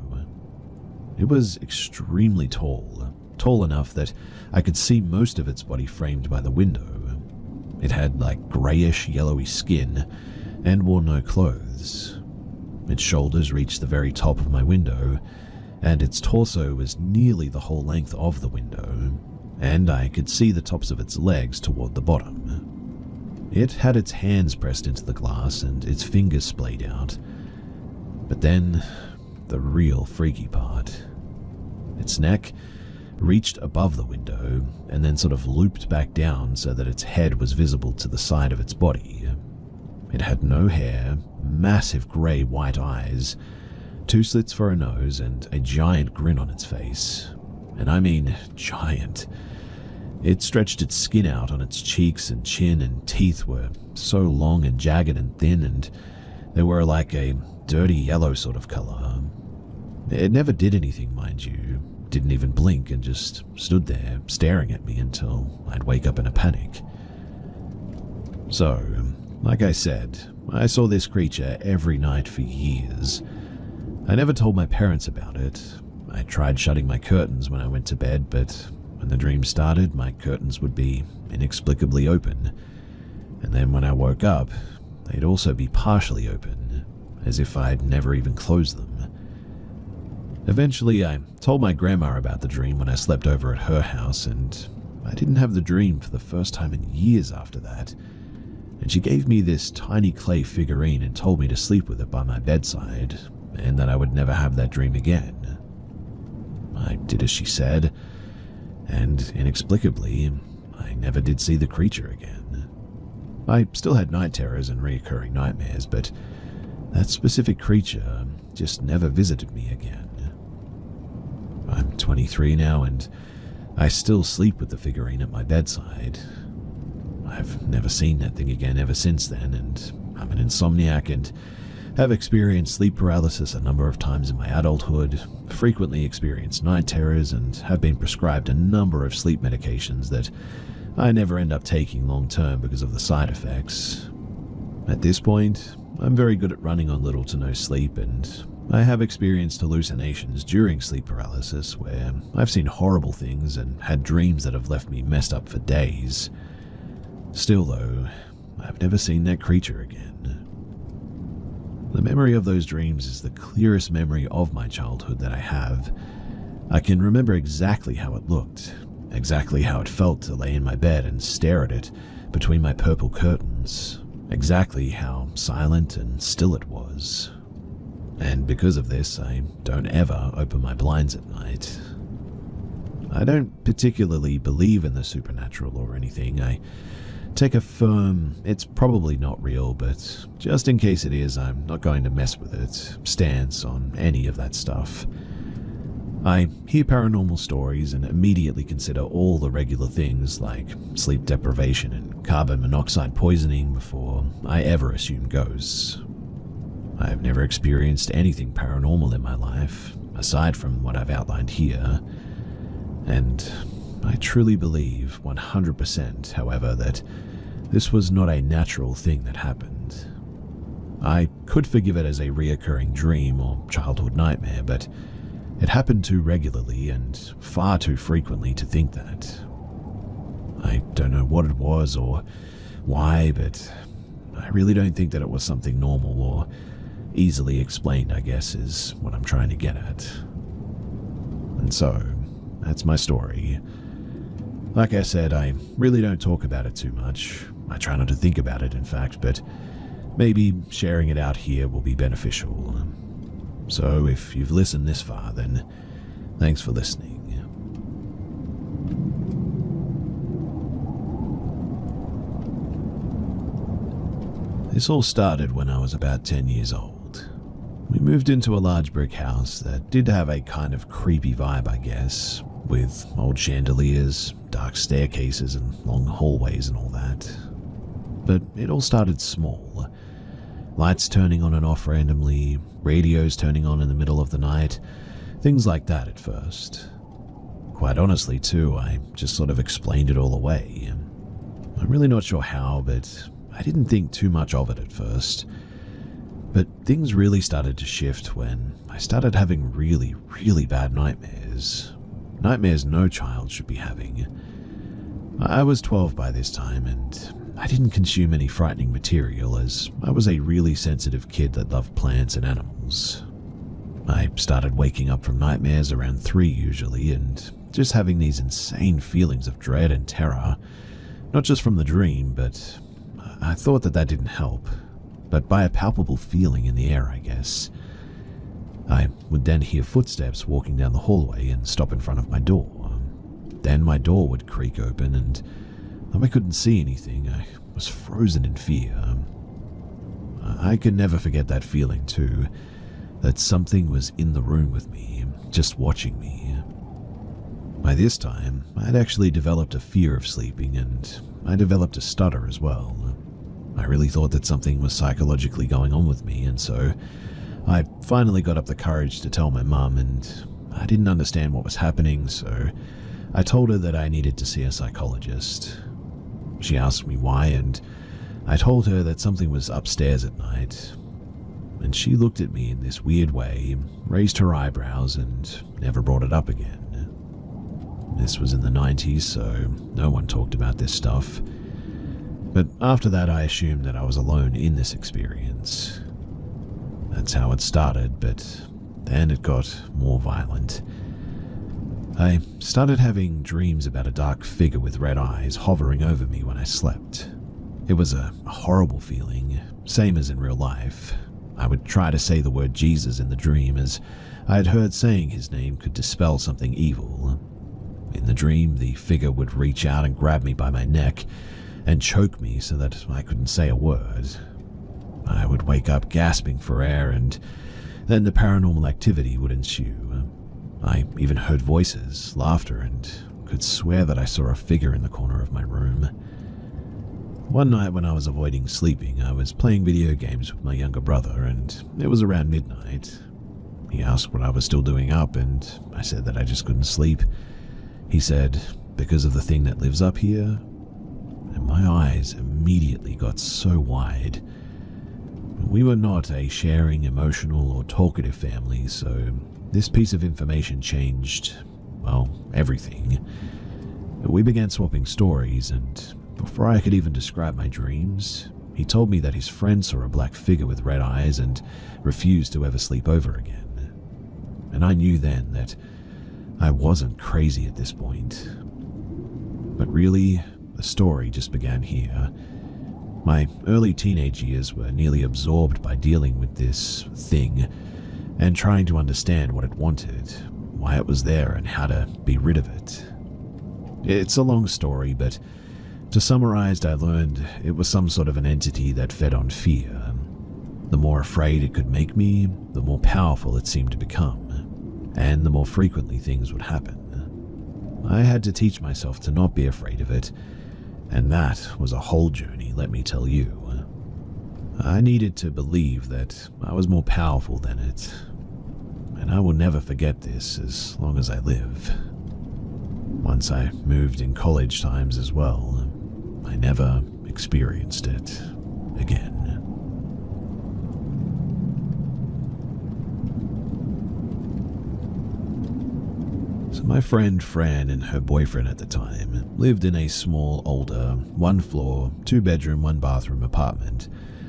It was extremely tall enough that I could see most of its body framed by the window. It had like greyish, yellowy skin and wore no clothes. Its shoulders reached the very top of my window, and its torso was nearly the whole length of the window, and I could see the tops of its legs toward the bottom. It had its hands pressed into the glass and its fingers splayed out. But then, the real freaky part. Its neck reached above the window and then sort of looped back down so that its head was visible to the side of its body. It had no hair, massive grey-white eyes, 2 slits for a nose, and a giant grin on its face. And I mean giant. It stretched its skin out on its cheeks and chin, and teeth were so long and jagged and thin, and they were like a dirty yellow sort of colour. It never did anything, mind you. Didn't even blink and just stood there staring at me until I'd wake up in a panic. So, like I said, I saw this creature every night for years. I never told my parents about it. I tried shutting my curtains when I went to bed, but when the dream started, my curtains would be inexplicably open. And then when I woke up, they'd also be partially open, as if I'd never even closed them. Eventually, I told my grandma about the dream when I slept over at her house, and I didn't have the dream for the first time in years after that. And she gave me this tiny clay figurine and told me to sleep with it by my bedside, and that I would never have that dream again. I did as she said, and inexplicably, I never did see the creature again. I still had night terrors and recurring nightmares, but that specific creature just never visited me again. I'm 23 now, and I still sleep with the figurine at my bedside. I've never seen that thing again ever since then, and I'm an insomniac and have experienced sleep paralysis a number of times in my adulthood, frequently experienced night terrors, and have been prescribed a number of sleep medications that I never end up taking long term because of the side effects. At this point, I'm very good at running on little to no sleep, and I have experienced hallucinations during sleep paralysis where I've seen horrible things and had dreams that have left me messed up for days. Still though, I've never seen that creature again. The memory of those dreams is the clearest memory of my childhood that I have. I can remember exactly how it looked, exactly how it felt to lay in my bed and stare at it between my purple curtains, exactly how silent and still it was. And because of this, I don't ever open my blinds at night. I don't particularly believe in the supernatural or anything. I take a firm, it's probably not real, but just in case it is, I'm not going to mess with it, stance on any of that stuff. I hear paranormal stories and immediately consider all the regular things like sleep deprivation and carbon monoxide poisoning before I ever assume ghosts. I've never experienced anything paranormal in my life, aside from what I've outlined here, and I truly believe 100%, however, that this was not a natural thing that happened. I could forgive it as a reoccurring dream or childhood nightmare, but it happened too regularly and far too frequently to think that. I don't know what it was or why, but I really don't think that it was something normal or easily explained, I guess, is what I'm trying to get at. And so, that's my story. Like I said, I really don't talk about it too much. I try not to think about it, in fact, but maybe sharing it out here will be beneficial. So if you've listened this far, then thanks for listening. This all started when I was about 10 years old. We moved into a large brick house that did have a kind of creepy vibe, I guess, with old chandeliers, dark staircases, and long hallways and all that. But it all started small. Lights turning on and off randomly, radios turning on in the middle of the night, things like that at first. Quite honestly, too, I just sort of explained it all away. I'm really not sure how, but I didn't think too much of it at first. But things really started to shift when I started having really, really bad nightmares. Nightmares no child should be having. I was 12 by this time, and I didn't consume any frightening material as I was a really sensitive kid that loved plants and animals. I started waking up from nightmares around 3 usually, and just having these insane feelings of dread and terror, not just from the dream, but I thought that didn't help, but by a palpable feeling in the air, I guess. I would then hear footsteps walking down the hallway and stop in front of my door. Then my door would creak open, and though I couldn't see anything, I was frozen in fear. I could never forget that feeling too, that something was in the room with me, just watching me. By this time, I had actually developed a fear of sleeping, and I developed a stutter as well. I really thought that something was psychologically going on with me, and so I finally got up the courage to tell my mum, and I didn't understand what was happening, so I told her that I needed to see a psychologist. She asked me why, and I told her that something was upstairs at night. And she looked at me in this weird way, raised her eyebrows, and never brought it up again. This was in the 90s, so no one talked about this stuff. But after that, I assumed that I was alone in this experience. That's how it started, but then it got more violent. I started having dreams about a dark figure with red eyes hovering over me when I slept. It was a horrible feeling, same as in real life. I would try to say the word Jesus in the dream, as I had heard saying his name could dispel something evil. In the dream, the figure would reach out and grab me by my neck and choke me so that I couldn't say a word. I would wake up gasping for air, and then the paranormal activity would ensue. I even heard voices, laughter, and could swear that I saw a figure in the corner of my room. One night when I was avoiding sleeping, I was playing video games with my younger brother, and it was around midnight. He asked what I was still doing up, and I said that I just couldn't sleep. He said, "Because of the thing that lives up here?" And my eyes immediately got so wide. We were not a sharing, emotional, or talkative family, so this piece of information changed, well, everything. We began swapping stories, and before I could even describe my dreams, he told me that his friend saw a black figure with red eyes and refused to ever sleep over again. And I knew then that I wasn't crazy at this point. But really, the story just began here. My early teenage years were nearly absorbed by dealing with this thing and trying to understand what it wanted, why it was there, and how to be rid of it. It's a long story, but to summarize, I learned it was some sort of an entity that fed on fear. The more afraid it could make me, the more powerful it seemed to become, and the more frequently things would happen. I had to teach myself to not be afraid of it, and that was a whole journey, let me tell you. I needed to believe that I was more powerful than it, and I will never forget this as long as I live. Once I moved in college times as well, I never experienced it again. So my friend Fran and her boyfriend at the time lived in a small, older, 1-floor, 2-bedroom, 1-bathroom apartment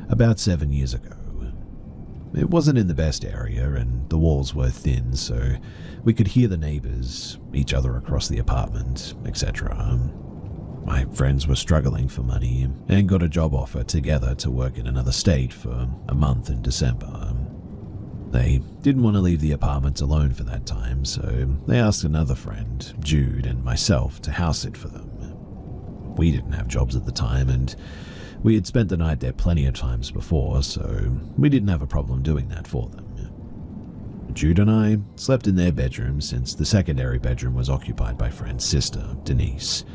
about 7 years ago. It wasn't in the best area, and the walls were thin, so we could hear the neighbors, each other across the apartment, etc. My friends were struggling for money and got a job offer together to work in another state for a month in December. They didn't want to leave the apartment alone for that time, so they asked another friend, Jude, and myself to house sit for them. We didn't have jobs at the time, and we had spent the night there plenty of times before, so we didn't have a problem doing that for them. Jude and I slept in their bedroom since the secondary bedroom was occupied by Fran's sister, Denise,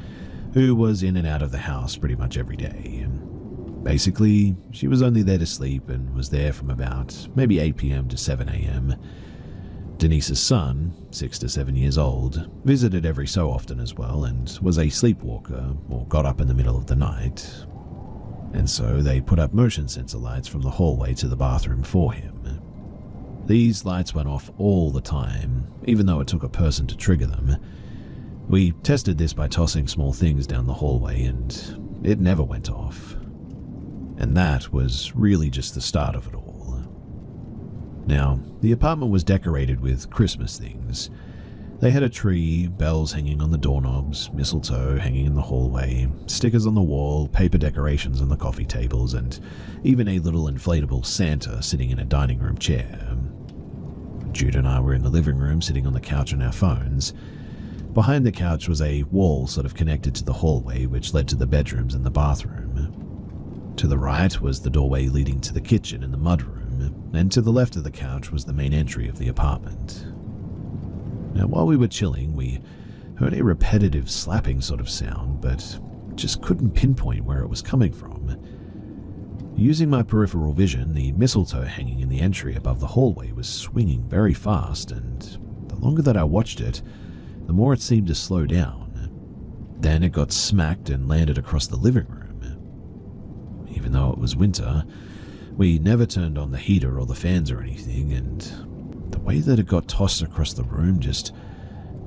who was in and out of the house pretty much every day. Basically, she was only there to sleep and was there from about maybe 8 p.m. to 7 a.m. Denise's son, 6 to 7 years old, visited every so often as well and was a sleepwalker or got up in the middle of the night. And so they put up motion sensor lights from the hallway to the bathroom for him. These lights went off all the time, even though it took a person to trigger them. We tested this by tossing small things down the hallway, and it never went off. And that was really just the start of it all. Now, the apartment was decorated with Christmas things. They had a tree, bells hanging on the doorknobs, mistletoe hanging in the hallway, stickers on the wall, paper decorations on the coffee tables, and even a little inflatable Santa sitting in a dining room chair. Jude and I were in the living room sitting on the couch on our phones. Behind the couch was a wall sort of connected to the hallway which led to the bedrooms and the bathroom. To the right was the doorway leading to the kitchen and the mudroom, and to the left of the couch was the main entry of the apartment. Now, while we were chilling, we heard a repetitive slapping sort of sound, but just couldn't pinpoint where it was coming from. Using my peripheral vision, the mistletoe hanging in the entry above the hallway was swinging very fast, and the longer that I watched it, the more it seemed to slow down. Then it got smacked and landed across the living room. Even though it was winter, we never turned on the heater or the fans or anything, and the way that it got tossed across the room just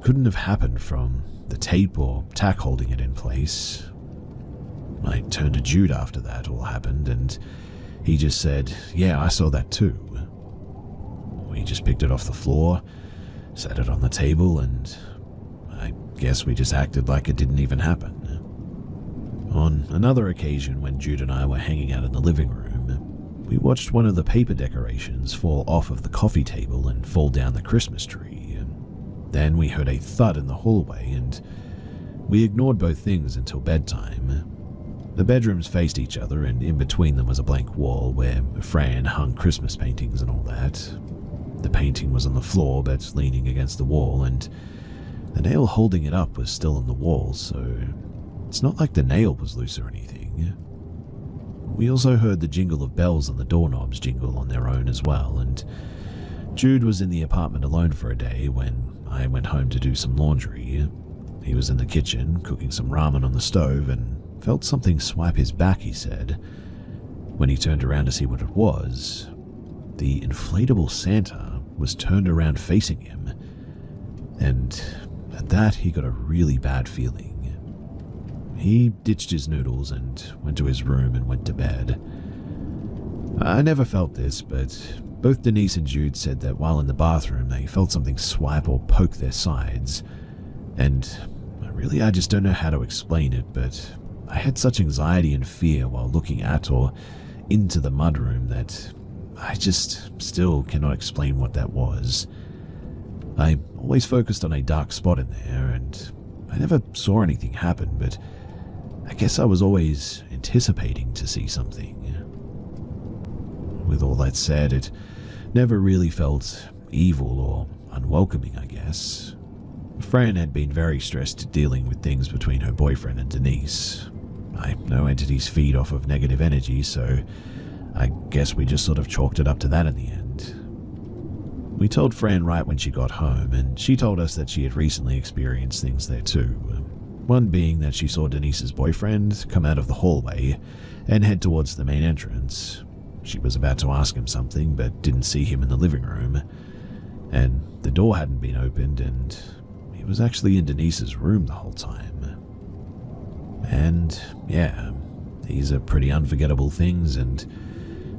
couldn't have happened from the tape or tack holding it in place. I turned to Jude after that all happened, and he just said, "Yeah, I saw that too." We just picked it off the floor, set it on the table, and I guess we just acted like it didn't even happen. On another occasion, when Jude and I were hanging out in the living room, we watched one of the paper decorations fall off of the coffee table and fall down the Christmas tree. Then we heard a thud in the hallway, and we ignored both things until bedtime. The bedrooms faced each other, and in between them was a blank wall where Fran hung Christmas paintings and all that. The painting was on the floor but leaning against the wall, and the nail holding it up was still on the wall, so it's not like the nail was loose or anything. We also heard the jingle of bells on the doorknobs jingle on their own as well, and Jude was in the apartment alone for a day when I went home to do some laundry. He was in the kitchen cooking some ramen on the stove and felt something swipe his back, he said. When he turned around to see what it was, the inflatable Santa was turned around facing him, and at that he got a really bad feeling. He ditched his noodles and went to his room and went to bed. I never felt this, but both Denise and Jude said that while in the bathroom they felt something swipe or poke their sides, and I just don't know how to explain it, but I had such anxiety and fear while looking at or into the mudroom that I just still cannot explain what that was. I always focused on a dark spot in there, and I never saw anything happen, but I guess I was always anticipating to see something. With all that said, it never really felt evil or unwelcoming, I guess. Fran had been very stressed dealing with things between her boyfriend and Denise. I know entities feed off of negative energy, so I guess we just sort of chalked it up to that in the end. We told Fran right when she got home, and she told us that she had recently experienced things there too. One being that she saw Denise's boyfriend come out of the hallway and head towards the main entrance. She was about to ask him something, but didn't see him in the living room, and the door hadn't been opened, and he was actually in Denise's room the whole time. And yeah, these are pretty unforgettable things, and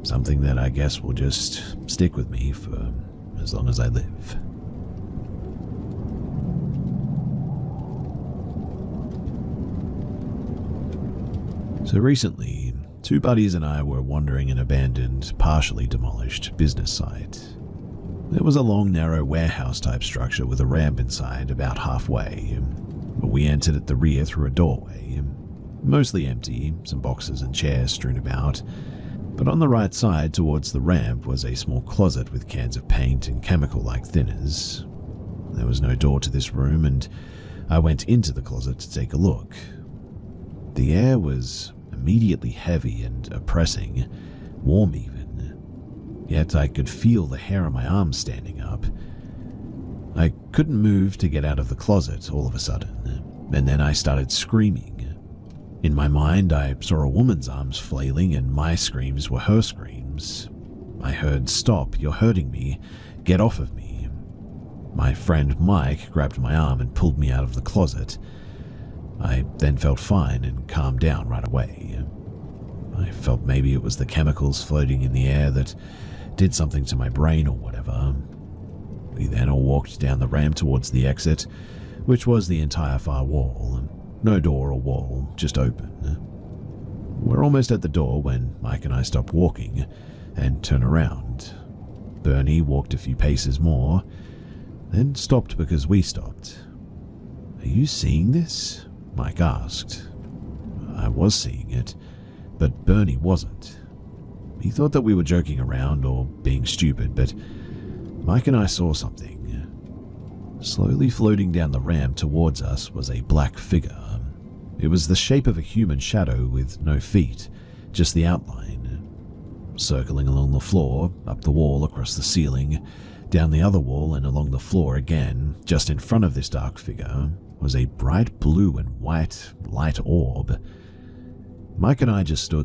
something that I guess will just stick with me for as long as I live. So recently, two buddies and I were wandering an abandoned, partially demolished business site. There was a long, narrow warehouse-type structure with a ramp inside about halfway, but we entered at the rear through a doorway, mostly empty, some boxes and chairs strewn about, but on the right side towards the ramp was a small closet with cans of paint and chemical-like thinners. There was no door to this room, and I went into the closet to take a look. The air was immediately heavy and oppressing, warm even, yet I could feel the hair on my arms standing up. I couldn't move to get out of the closet all of a sudden, and then I started screaming. In my mind, I saw a woman's arms flailing, and my screams were her screams. I heard, "Stop, you're hurting me, get off of me." My friend Mike grabbed my arm and pulled me out of the closet. I then felt fine and calmed down right away. I felt maybe it was the chemicals floating in the air that did something to my brain or whatever. We then all walked down the ramp towards the exit, which was the entire far wall. No door or wall, just open. We're almost at the door when Mike and I stop walking and turn around. Bernie walked a few paces more, then stopped because we stopped. "Are you seeing this?" Mike asked. I was seeing it, but Bernie wasn't. He thought that we were joking around or being stupid, but Mike and I saw something. Slowly floating down the ramp towards us was a black figure. It was the shape of a human shadow with no feet, just the outline. Circling along the floor, up the wall, across the ceiling, down the other wall and along the floor again, just in front of this dark figure, was a bright blue and white light orb. Mike and I just stood